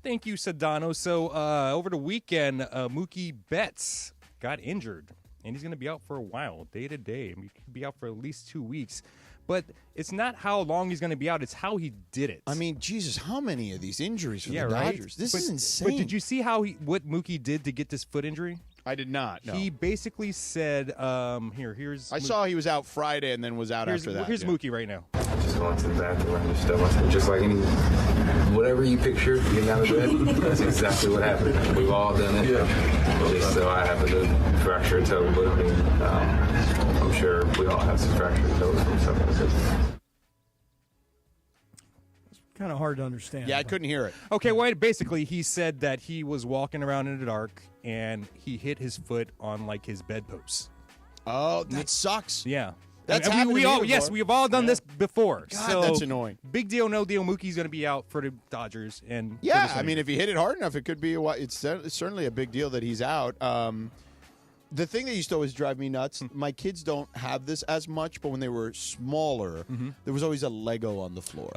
Thank you, Sedano. So over the weekend, Mookie Betts got injured, and he's going to be out for a while, day to day. I mean, he could be out for at least 2 weeks. But it's not how long he's going to be out; it's how he did it. I mean, Jesus, how many of these injuries for the right? Dodgers? This But- is insane. But did you see what Mookie did to get this foot injury? I did not. No. He basically said, here's... I saw he was out Friday and then was out here's, after that. Here's yeah. Mookie right now. Just going to the bathroom and just stuff. Just like whatever you picture getting out of bed, that's exactly what happened. We've all done it. Just so I happen to fracture a toe, but I mean, I'm sure we all have some fractured toes from stuff like this. Kind of hard to understand. Yeah, I couldn't hear it. Okay, well, basically, he said that he was walking around in the dark and he hit his foot on like his bedpost. Oh, that sucks. Yeah. That's And happened we to me all before. yes, we've all done this before. God, so that's annoying. Big deal, no deal. Mookie's going to be out for the Dodgers, and Yeah, I mean, if he hit it hard enough, it could be. It's certainly a big deal that he's out. The thing that used to always drive me nuts, my kids don't have this as much, but when they were smaller, there was always a Lego on the floor.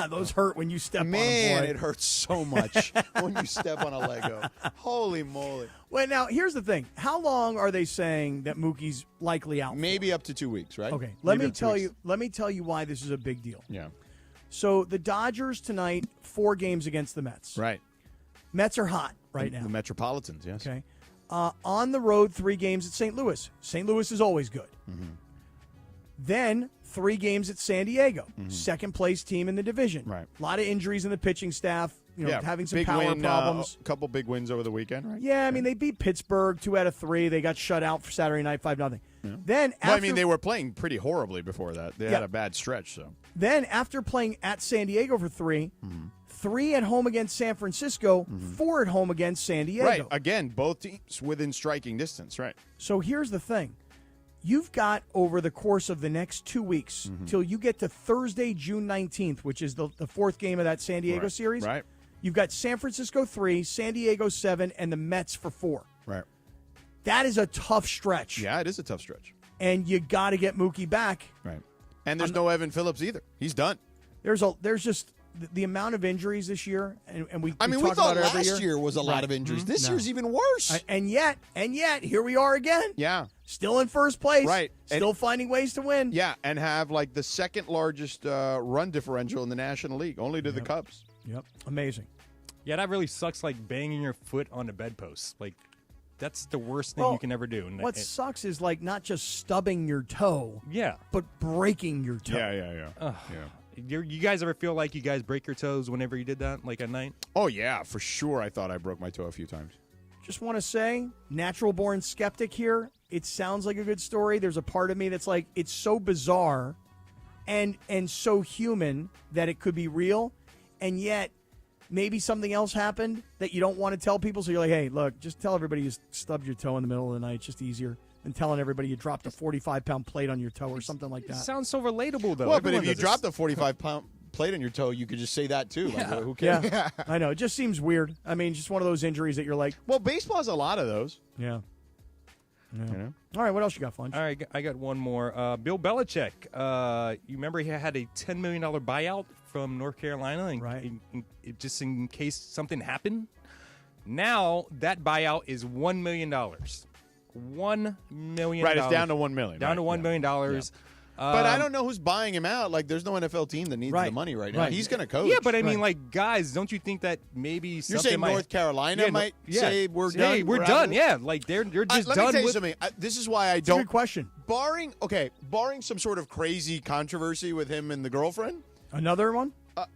Those hurt when you step on Man, them, boy. it hurts so much when you step on a Lego. Holy moly. Well, now, here's the thing. How long are they saying that Mookie's likely out? Maybe up to 2 weeks, right? Okay, let Maybe me up to 2 tell weeks. you. Let me tell you why this is a big deal. Yeah. So the Dodgers tonight, 4 games against the Mets. Right. Mets are hot right now. The Metropolitans, yes. Okay. On the road, 3 games at St. Louis. St. Louis is always good. Then 3 games at San Diego, second place team in the division. Right. A lot of injuries in the pitching staff. You know, having some big power win, problems. A couple big wins over the weekend, right? Yeah, I mean they beat Pittsburgh 2 out of 3. They got shut out for Saturday night 5-0. Then after, Well, I mean, they were playing pretty horribly before that. They had a bad stretch, so. Then after playing at San Diego for 3, 3 at home against San Francisco, 4 at home against San Diego. Right. Again, both teams within striking distance, right? So here's the thing. You've got over the course of the next 2 weeks till you get to Thursday, June 19th, which is the 4th game of that San Diego series. Right. You've got San Francisco 3, San Diego 7, and the Mets for 4. Right. That is a tough stretch. Yeah, it is a tough stretch. And you got to get Mookie back. Right. And there's no Evan Phillips either. He's done. There's just the amount of injuries this year, and we we talk thought about it every last year was a lot of injuries. This year's even worse. And yet, here we are again. Yeah. Still in first place. Right. Still finding ways to win. Yeah, and have like the second largest run differential in the National League, only to the Cubs. Yep. Amazing. Yeah, that really sucks, like banging your foot on the bedpost. Like, that's the worst thing you can ever do. And What sucks is like not just stubbing your toe, Yeah. but breaking your toe. Yeah. You guys ever feel like you guys break your toes whenever you did that, like at night? Oh, yeah, for sure. I thought I broke my toe a few times. Just want to say, natural born skeptic here. It sounds like a good story. There's a part of me that's like, it's so bizarre and so human that it could be real, and yet maybe something else happened that you don't want to tell people. So you're like, hey, look, just tell everybody you stubbed your toe in the middle of the night. It's just easier than telling everybody you dropped a 45-pound plate on your toe or something like that. It sounds so relatable, though. Well, but Everyone if you does dropped a 45-pound plate on your toe, you could just say that too. Like, who cares? Yeah, I know. It just seems weird. I mean, just one of those injuries that you're like, well, baseball has a lot of those. Yeah. You know? All right, what else you got, Funch? All right, I got one more. Bill Belichick. You remember he had a $10 million buyout from North Carolina, just in case something happened. Now that buyout is $1 million. $1 million. Right, it's down to $1 million. Down to $1 million. But I don't know who's buying him out. Like, there's no NFL team that needs the money right now. He's going to coach. Yeah, but I mean, like, guys, don't you think that maybe You're something saying North Carolina might say we're done? Hey, we're done. Yeah, like you're just let done me tell you with. something. This is why I don't. Good question. Barring some sort of crazy controversy with him and the girlfriend. Another one?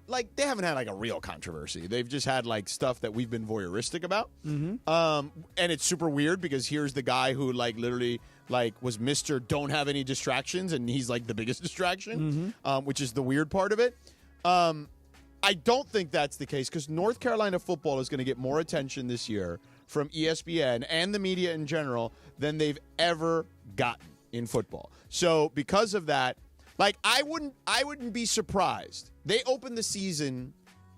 Like, they haven't had like a real controversy. They've just had like stuff that we've been voyeuristic about. Mm-hmm. And it's super weird because here's the guy who like literally like was Mr. Don't have any distractions, and he's like the biggest distraction, which is the weird part of it. I don't think that's the case because North Carolina football is going to get more attention this year from ESPN and the media in general than they've ever gotten in football. So because of that, like I wouldn't be surprised. They opened the season.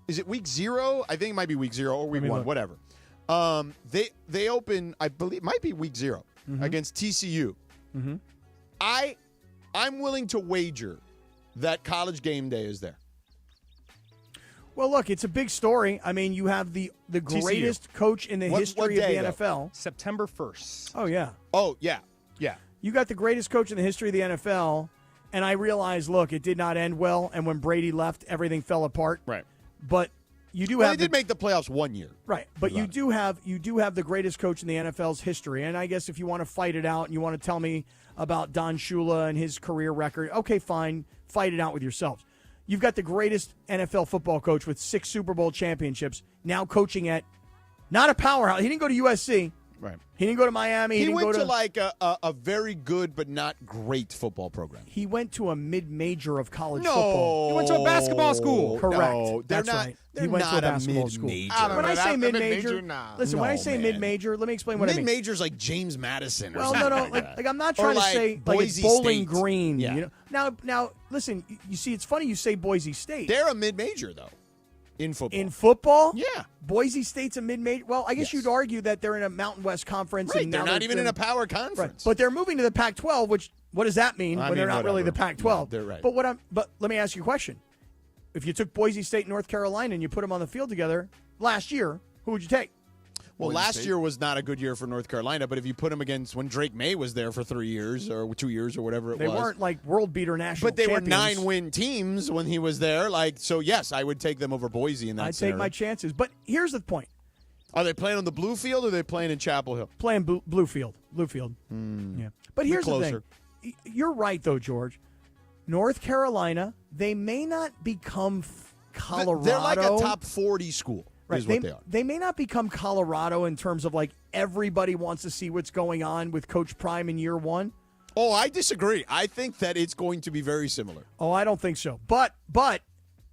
Is it week 0? I think it might be week 0 or week 1, whatever. They open, I believe, it might be week 0 against TCU. Mm-hmm. I'm willing to wager that College Game Day is there. Well, look, it's a big story. I mean, you have the greatest coach in the history of the NFL. September 1st. Oh, yeah. Oh, yeah. Yeah. You got the greatest coach in the history of the NFL, and I realize, look, it did not end well, and when Brady left, everything fell apart. Right. But you do Well, have they did make the playoffs 1 year. Right, but you do have the greatest coach in the NFL's history, and I guess if you want to fight it out and you want to tell me about Don Shula and his career record, okay, fine, fight it out with yourselves. You've got the greatest NFL football coach with 6 Super Bowl championships, now coaching at not a powerhouse. He didn't go to USC. Right. He didn't go to Miami. He didn't went go to like a very good but not great football program. He went to a mid-major of college No. football. He went to a basketball school. Correct. No, they're That's not. right. They're He went not to a basketball school. mid-major. When I say mid-major, nah. listen, when I No, say man. mid-major, let me explain what I mean. Mid-major's like James Madison or Well, something. no, like I'm not Or trying to like say like it's Boise Bowling State. Green. Yeah. You know? Now, listen. You see, it's funny you say Boise State. They're a mid-major, though, in football. In football, Yeah. Boise State's a mid-major. Well, I guess you'd argue that they're in a Mountain West conference. Right, and they're now not even in a power Right, conference. but they're moving to the Pac-12. Which what does that mean I when they're mean, not really the whatever. Pac-12? No, they're right. But let me ask you a question. If you took Boise State and North Carolina and you put them on the field together last year, who would you take? Well, Boise last State. year was not a good year for North Carolina, but if you put them against when Drake May was there for 3 years or 2 years or whatever it They was. weren't like world beater national But they were champions. 9-win teams when he was there. Like, so yes, I would take them over Boise in that I'd scenario. take my chances. But here's the point. Are they playing on the blue field or are they playing in Chapel Hill? Playing Bluefield. Yeah. But here's the closer. thing. You're right, though, George. North Carolina, they may not become Colorado. They're like a top 40 school. Right. Is what they are. They may not become Colorado in terms of like everybody wants to see what's going on with Coach Prime in year 1. Oh, I disagree. I think that it's going to be very similar. Oh, I don't think so. But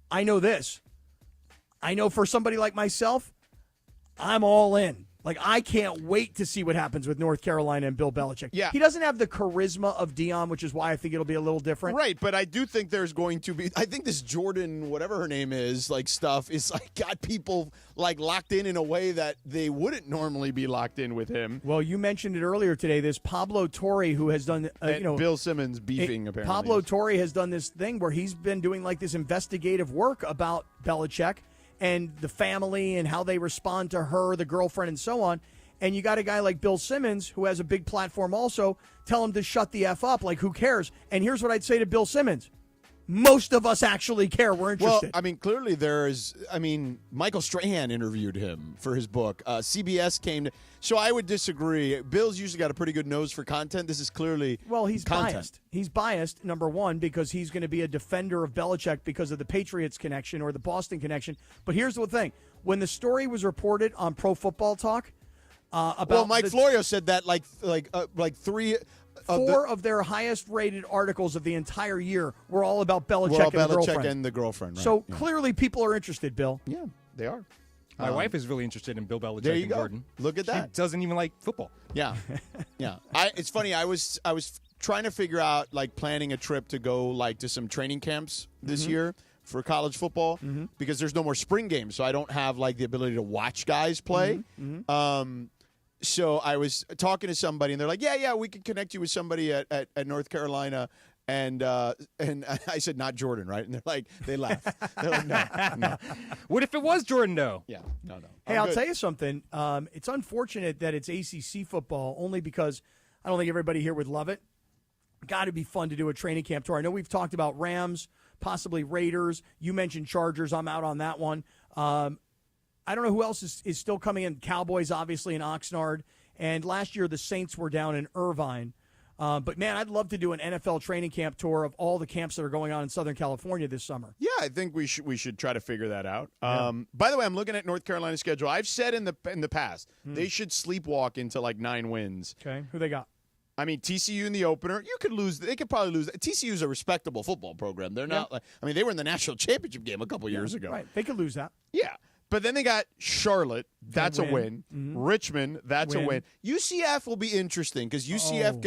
I know this. I know for somebody like myself, I'm all in. Like, I can't wait to see what happens with North Carolina and Bill Belichick. Yeah. He doesn't have the charisma of Dion, which is why I think it'll be a little different. Right, but I do think there's going to be. I think this Jordan, whatever her name is, like stuff is like got people like locked in a way that they wouldn't normally be locked in with him. Well, you mentioned it earlier today. This Pablo Torre, who has done, Bill Simmons beefing apparently. Pablo Torre has done this thing where he's been doing like this investigative work about Belichick and the family and how they respond to her, the girlfriend, and so on. And you got a guy like Bill Simmons, who has a big platform also, tell him to shut the F up. Like, who cares? And here's what I'd say to Bill Simmons. Most of us actually care. We're interested. Well, I mean, clearly Michael Strahan interviewed him for his book. CBS came to. So I would disagree. Bill's usually got a pretty good nose for content. This is clearly he's content. biased. He's biased, number one, because he's going to be a defender of Belichick because of the Patriots connection or the Boston connection. But here's the thing. When the story was reported on Pro Football Talk about Mike Florio said that like 3 Four of their highest-rated articles of the entire year were all about Belichick and the girlfriend. and the girlfriend. Right? So clearly people are interested, Bill. Yeah, they are. My wife is really interested in Bill Belichick There you and go. Jordan. Look at that. She doesn't even like football. Yeah, yeah. It's funny. I was trying to figure out like planning a trip to go like to some training camps this year for college football because there's no more spring games, so I don't have like the ability to watch guys play. So I was talking to somebody, and they're like, "Yeah, we can connect you with somebody at North Carolina." And I said, "Not Jordan, right?" And they laugh. They're like, "No." What if it was Jordan, though? Yeah, no. Hey, I'll tell you something. It's unfortunate that it's ACC football only because I don't think everybody here would love it. got to be fun to do a training camp tour. I know we've talked about Rams, possibly Raiders. You mentioned Chargers. I'm out on that one. I don't know who else is still coming in. Cowboys, obviously, in Oxnard. And last year, the Saints were down in Irvine. But, man, I'd love to do an NFL training camp tour of all the camps that are going on in Southern California this summer. Yeah, I think we should try to figure that out. Yeah. By the way, I'm looking at North Carolina's schedule. I've said in the past they should sleepwalk into like 9 wins. Okay, who they got? I mean, TCU in the opener, you could lose. They could probably lose. TCU's a respectable football program. They're not like, I mean, they were in the national championship game a couple years ago. Right, they could lose that. Yeah. But then they got Charlotte. That's a win. Mm-hmm. Richmond. That's a win. UCF will be interesting because UCF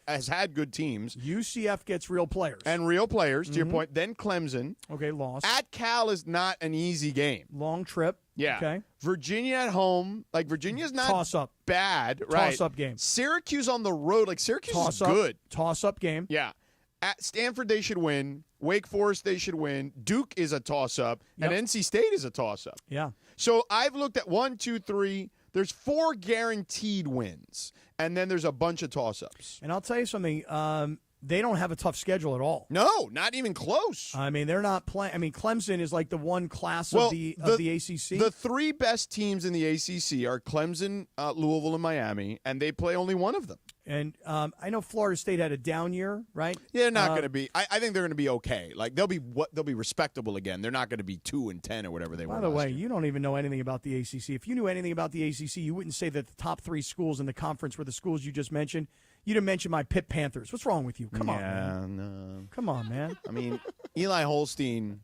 has had good teams. UCF gets real players. And real players, to your point. Then Clemson. Okay, lost. At Cal is not an easy game. Long trip. Yeah. Okay. Virginia at home. Like, Virginia's not Toss-up. bad. Right. Toss-up game. Syracuse on the road. Like, Syracuse is Toss-up. good. Toss-up game. Yeah. At Stanford, they should win. Wake Forest, they should win. Duke is a toss-up. Yep. And NC State is a toss-up. Yeah. So I've looked at 1, 2, 3. There's 4 guaranteed wins. And then there's a bunch of toss-ups. And I'll tell you something. They don't have a tough schedule at all. No, not even close. I mean, they're not playing. I mean, Clemson is like the one class of the ACC. The 3 best teams in the ACC are Clemson, Louisville, and Miami, and they play only one of them. And I know Florida State had a down year, right? Yeah, they're not going to be. I think they're going to be okay. Like they'll be respectable again. They're not going to be 2-10 or whatever they were. By the way, last year. you don't even know anything about the ACC. If you knew anything about the ACC, you wouldn't say that the top 3 schools in the conference were the schools you just mentioned. You didn't mention my Pitt Panthers. What's wrong with you? Come on, man. No. Come on, man. I mean, Eli Holstein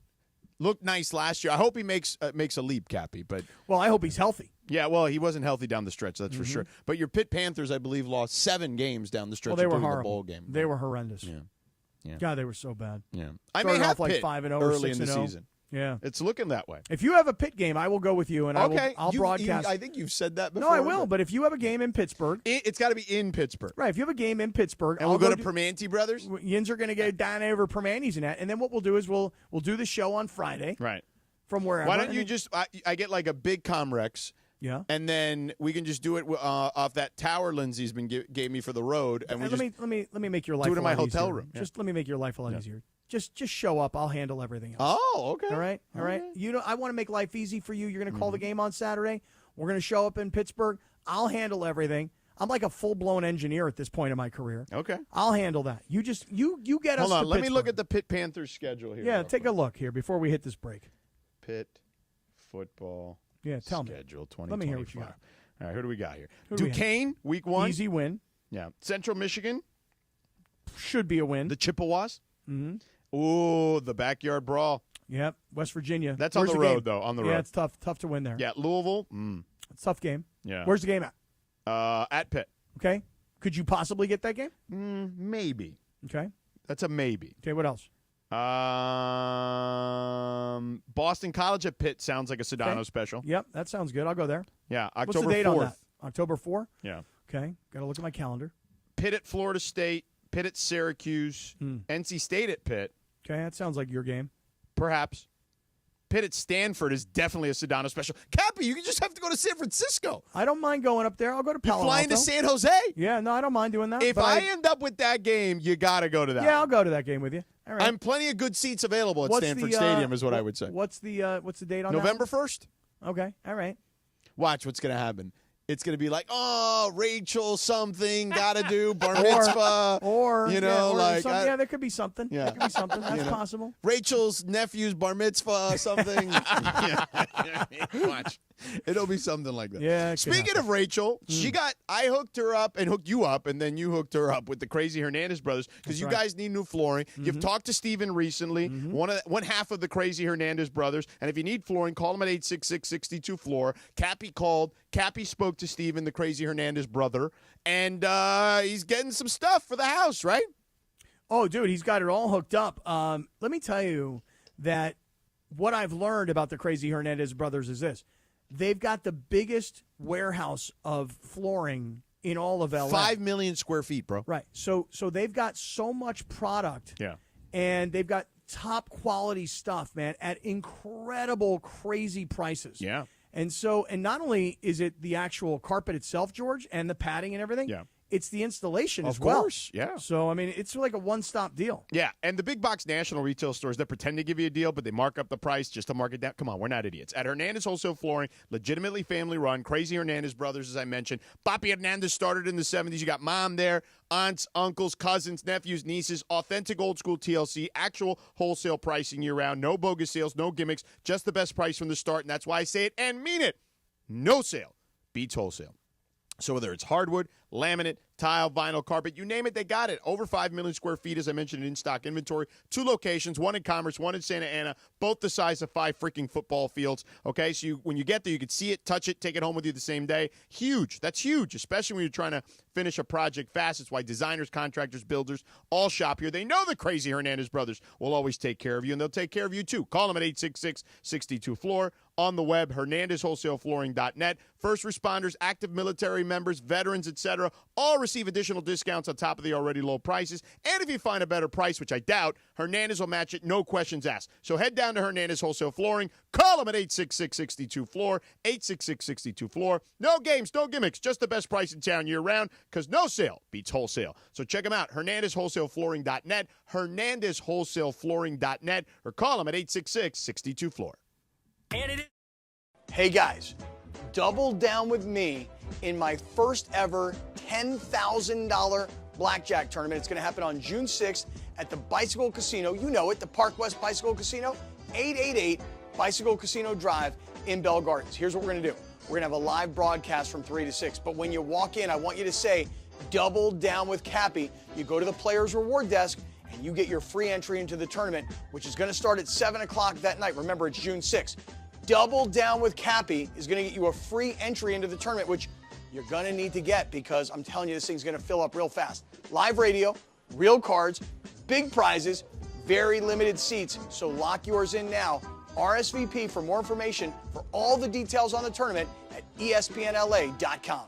looked nice last year. I hope he makes a leap, Cappy. But well, I hope he's healthy. Yeah, well, he wasn't healthy down the stretch, that's for sure. But your Pitt Panthers, I believe, lost 7 games down the stretch. Well, they were including horrible. the bowl game. They were horrendous. Yeah. God, they were so bad. Yeah. I Started may have off like Pitt 5-0 or early in the 6-0. season. Yeah. It's looking that way. If you have a Pitt game, I will go with you, and Okay. I'll broadcast. I think you've said that before. No, I will. But if you have a game in Pittsburgh, it's got to be in Pittsburgh. Right. If you have a game in Pittsburgh, And we'll go to Permanente Brothers? Yins are going to get down over Permante's and that. And then what we'll do is we'll do the show on Friday. Right. From wherever. Why don't you just I get like a big Comrex. Yeah. And then we can just do it off that tower Lindsay's gave me for the road. And let me make your life do it in my a lot hotel easier. room. Yeah. Just let me make your life a lot easier. Just show up. I'll handle everything else. Oh, okay. All right. All right. You know, I want to make life easy for you. You're going to call the game on Saturday. We're going to show up in Pittsburgh. I'll handle everything. I'm like a full-blown engineer at this point in my career. Okay. I'll handle that. You just you get us. Hold on. To Let me look Pittsburgh. at the Pitt Panthers schedule here. Yeah, take a look here before we hit this break. Pitt football. Yeah, tell me. Schedule 2025. Let me hear what you got. All right, who do we got here? Who do we Duquesne, week 1. Easy win. Yeah. Central Michigan. Should be a win. The Chippewas. Mm-hmm. Ooh, the backyard brawl. Yep, West Virginia. That's Where's on the game? road, though. On the road. Yeah, it's tough to win there. Yeah, Louisville. It's a tough game. Yeah. Where's the game at? At Pitt. Okay. Could you possibly get that game? Maybe. Okay. That's a maybe. Okay, what else? Boston College at Pitt sounds like a Sedano Okay. special. Yep, that sounds good. I'll go there. Yeah, What's October the date 4th. on that? October 4? Yeah. Okay. Got to look at my calendar. Pitt at Florida State, Pitt at Syracuse, NC State at Pitt. Okay, that sounds like your game. Perhaps. Pitt at Stanford is definitely a Sedano special. Cappy, you just have to go to San Francisco. I don't mind going up there. I'll go to Palo Alto. Flying to San Jose. Yeah, no, I don't mind doing that. If but I end up with that game, you got to go to that. Yeah, I'll go to that game with you. All right. I'm plenty of good seats available at What's Stanford the, Stadium is what I would say. What's the date on November that? 1st. Okay, all right. Watch what's going to happen. It's going to be like, oh, Rachel something, got to do, bar mitzvah. Or, you know, yeah, or like. yeah, there could be something. Yeah. There could be something. That's You know. possible. Rachel's nephew's bar mitzvah, something. Watch. It'll be something like that. Yeah. it could Speaking happen. of Rachel, I hooked her up and hooked you up, and then you hooked her up with the Crazy Hernandez brothers because you right. guys need new flooring. You've talked to Steven recently, one half of the Crazy Hernandez brothers, and if you need flooring, call them at 866-62-FLOOR. Cappy called. Cappy spoke to Steven, the Crazy Hernandez brother, and he's getting some stuff for the house, right? Oh, dude, he's got it all hooked up. Let me tell you that what I've learned about the Crazy Hernandez brothers is this. They've got the biggest warehouse of flooring in all of LA. 5 million square feet, bro. Right. So they've got so much product. Yeah. And they've got top quality stuff, man, at incredible, crazy prices. Yeah. And not only is it the actual carpet itself, George, and the padding and everything. Yeah. it's the installation as Of well. course, yeah. So, I mean, it's like a one-stop deal. Yeah, and the big box national retail stores that pretend to give you a deal, but they mark up the price just to mark it down. Come on, we're not idiots. At Hernandez Wholesale Flooring, legitimately family-run, crazy Hernandez brothers, as I mentioned. Papi Hernandez started in the 70s. You got mom there, aunts, uncles, cousins, nephews, nieces, authentic old-school TLC, actual wholesale pricing year-round, no bogus sales, no gimmicks, just the best price from the start, and that's why I say it and mean it. No sale beats wholesale. So whether it's hardwood, laminate, tile, vinyl, carpet, you name it, they got it. Over 5 million square feet, as I mentioned, in stock inventory. 2 locations, one in Commerce, one in Santa Ana, both the size of 5 freaking football fields. Okay, so when you get there, you can see it, touch it, take it home with you the same day. Huge. That's huge, especially when you're trying to finish a project fast. It's why designers, contractors, builders all shop here. They know the crazy Hernandez brothers will always take care of you, and they'll take care of you too. Call them at 866-62-FLOOR. On the web, HernandezWholesaleFlooring.net. First responders, active military members, veterans, etc., all receive additional discounts on top of the already low prices. And if you find a better price, which I doubt, Hernandez will match it, no questions asked. So head down to Hernandez Wholesale Flooring. Call them at 866-62-FLOOR, 866-62-FLOOR. No games, no gimmicks, just the best price in town year-round, because no sale beats wholesale. So check them out, HernandezWholesaleFlooring.net, HernandezWholesaleFlooring.net, or call them at 866-62-FLOOR. Hey guys, double down with me in my first ever $10,000 blackjack tournament. It's going to happen on June 6th at the Bicycle Casino. You know it, the Park West Bicycle Casino, 888 Bicycle Casino Drive in Bell Gardens. Here's what we're going to do. We're going to have a live broadcast from 3 to 6. But when you walk in, I want you to say, double down with Cappy. You go to the Players Reward Desk and you get your free entry into the tournament, which is going to start at 7 o'clock that night. Remember, it's June 6th. Double Down with Cappy is going to get you a free entry into the tournament, which you're going to need to get because I'm telling you, this thing's going to fill up real fast. Live radio, real cards, big prizes, very limited seats. So lock yours in now. RSVP for more information for all the details on the tournament at ESPNLA.com.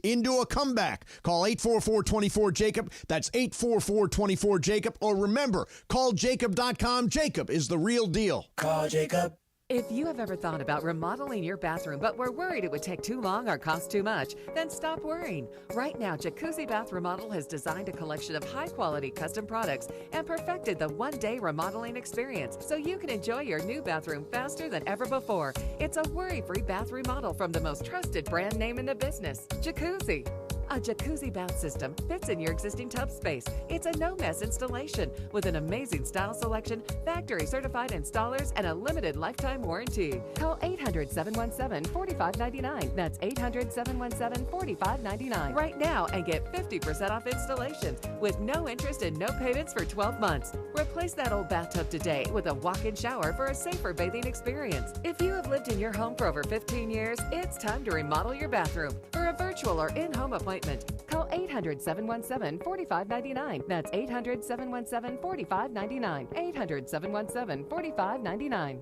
Into a comeback. Call 844-24-JACOB. That's 844-24-JACOB. Or remember, call Jacob.com. Jacob is the real deal. Call Jacob. If you have ever thought about remodeling your bathroom but were worried it would take too long or cost too much, then stop worrying. Right now, Jacuzzi Bath Remodel has designed a collection of high-quality custom products and perfected the one-day remodeling experience so you can enjoy your new bathroom faster than ever before. It's a worry-free bath remodel from the most trusted brand name in the business, Jacuzzi. A jacuzzi bath system fits in your existing tub space. It's a no-mess installation with an amazing style selection, factory-certified installers, and a limited lifetime warranty. Call 800-717-4599. That's 800-717-4599 right now and get 50% off installations with no interest and no payments for 12 months. Replace that old bathtub today with a walk-in shower for a safer bathing experience. If you have lived in your home for over 15 years, it's time to remodel your bathroom. For a virtual or in-home appointment, call 800-717-4599. That's 800-717-4599. 800-717-4599.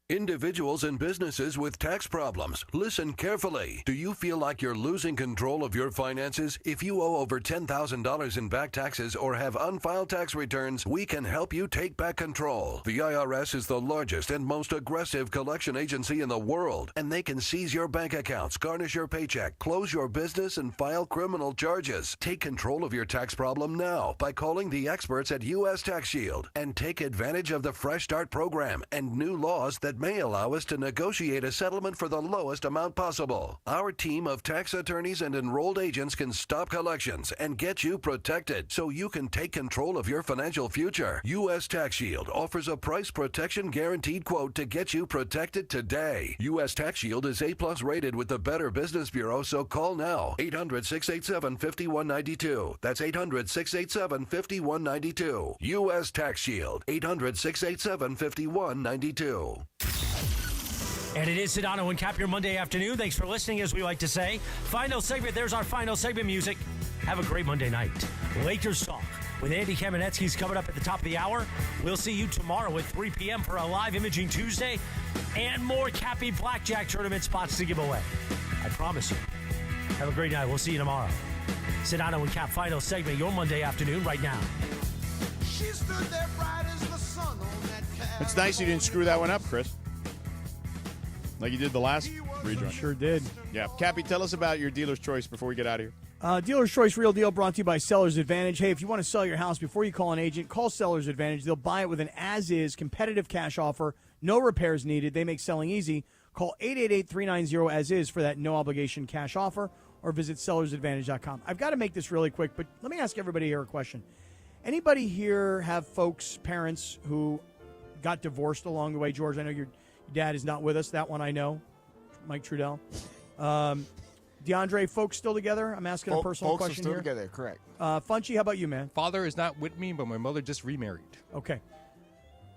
Individuals and businesses with tax problems, listen carefully. Do you feel like you're losing control of your finances? If you owe over $10,000 in back taxes or have unfiled tax returns, we can help you take back control. The IRS is the largest and most aggressive collection agency in the world, and they can seize your bank accounts, garnish your paycheck, close your business, and file criminal charges. Take control of your tax problem now by calling the experts at U.S. Tax Shield and take advantage of the Fresh Start program and new laws that may allow us to negotiate a settlement for the lowest amount possible. Our team of tax attorneys and enrolled agents can stop collections and get you protected so you can take control of your financial future. U.S. Tax Shield offers a price protection guaranteed quote to get you protected today. U.S. Tax Shield is A+ rated with the Better Business Bureau, so call now. 800-687-5192. That's 800-687-5192. U.S. Tax Shield. 800-687-5192. And it is Sedano and Kap, your Monday afternoon. Thanks for listening, as we like to say. Final segment. There's our final segment music. Have a great Monday night. Lakers Talk with Andy Kamenetsky's coming up at the top of the hour. We'll see you tomorrow at 3 p.m. for a live Imaging Tuesday and more Cappy Blackjack tournament spots to give away. I promise you. Have a great night. We'll see you tomorrow. Sedano and Kap, final segment, your Monday afternoon right now. She stood there bright as the sun on that It's nice you didn't screw that one up, Chris. Like you did the last rejoin. Sure did. Yeah. Cappy, tell us about your dealer's choice before we get out of here. Dealer's Choice Real Deal brought to you by Seller's Advantage. Hey, if you want to sell your house before you call an agent, call Seller's Advantage. They'll buy it with an as-is competitive cash offer. No repairs needed. They make selling easy. Call 888-390-AS-IS for that no-obligation cash offer or visit sellersadvantage.com. I've got to make this really quick, but let me ask everybody here a question. Anybody here have folks, parents, who got divorced along the way? George, I know your dad is not with us. That one I know. Mike Trudell. DeAndre, folks still together? I'm asking a personal question still here. together, correct. Funchy, how about you, man? Father is not with me, but my mother just remarried. Okay.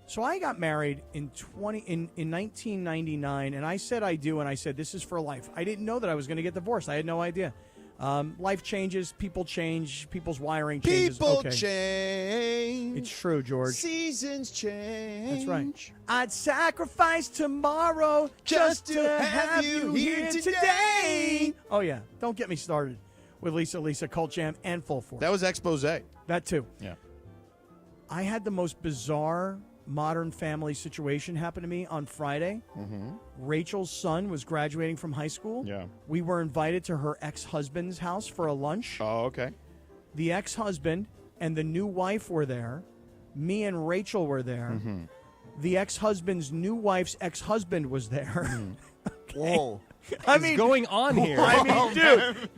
So I got married in 1999, and I said I do, and I said this is for life. I didn't know that I was going to get divorced. I had no idea. Life changes, people change, people's wiring changes. People Okay. change. It's true, George. Seasons change. That's right. I'd sacrifice tomorrow just to have you here today. Oh, yeah. Don't get me started with Lisa, Cult Jam, and Full Force. That was expose. That, too. Yeah. I had the most bizarre Modern Family situation happen to me on Friday. Mm-hmm. Rachel's son was graduating from high school. Yeah. We were invited to her ex-husband's house for a lunch. Oh, okay. The ex-husband and the new wife were there. Me and Rachel were there. Mm-hmm. The ex-husband's new wife's ex-husband was there. Mm-hmm. Whoa. I mean, going on here? I mean,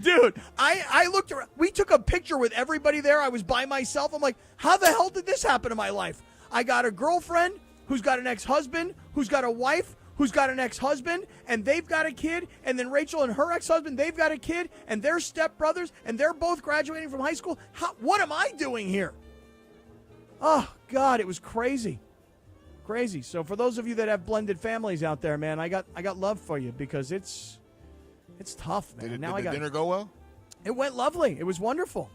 dude, I looked around. We took a picture with everybody there. I was by myself. I'm like, how the hell did this happen to my life? I got a girlfriend who's got an ex-husband, who's got a wife, who's got an ex-husband, and they've got a kid, and then Rachel and her ex-husband, they've got a kid, and they're stepbrothers, and they're both graduating from high school. What am I doing here? Oh, God, it was crazy. Crazy. So for those of you that have blended families out there, man, I got love for you because it's tough, man. Did now the dinner go well? It went lovely. It was wonderful.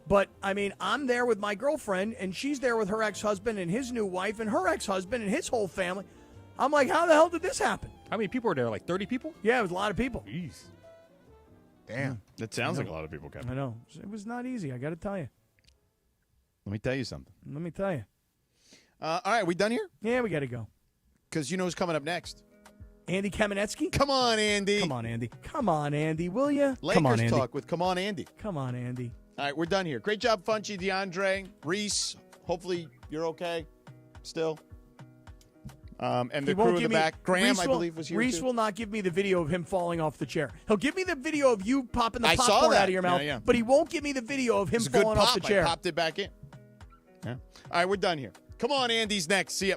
But, I mean, I'm there with my girlfriend, and she's there with her ex-husband and his new wife and her ex-husband and his whole family. I'm like, how the hell did this happen? How many people were there? Like 30 people? Yeah, it was a lot of people. Jeez. Damn. That sounds like a lot of people, Kevin. I know. It was not easy, I got to tell you. Let me tell you something. Let me tell you. All right, we done here? Yeah, we got to go. Because you know who's coming up next? Andy Kamenetsky? Come on, Andy. Come on, Andy. Come on, Andy, will you? Lakers Come on, Andy. talk with Come On, Andy. Come on, Andy. All right, we're done here. Great job, Funchy, DeAndre, Reese. Hopefully you're okay still. And the crew in the back. Graham, I believe, was here Reese too. will not give me the video of him falling off the chair. He'll give me the video of you popping the I saw popcorn that. out of your mouth, Yeah. but he won't give me the video of him It's a good falling pop. off the chair. I popped it back in. Yeah. All right, we're done here. Come on, Andy's next. See ya.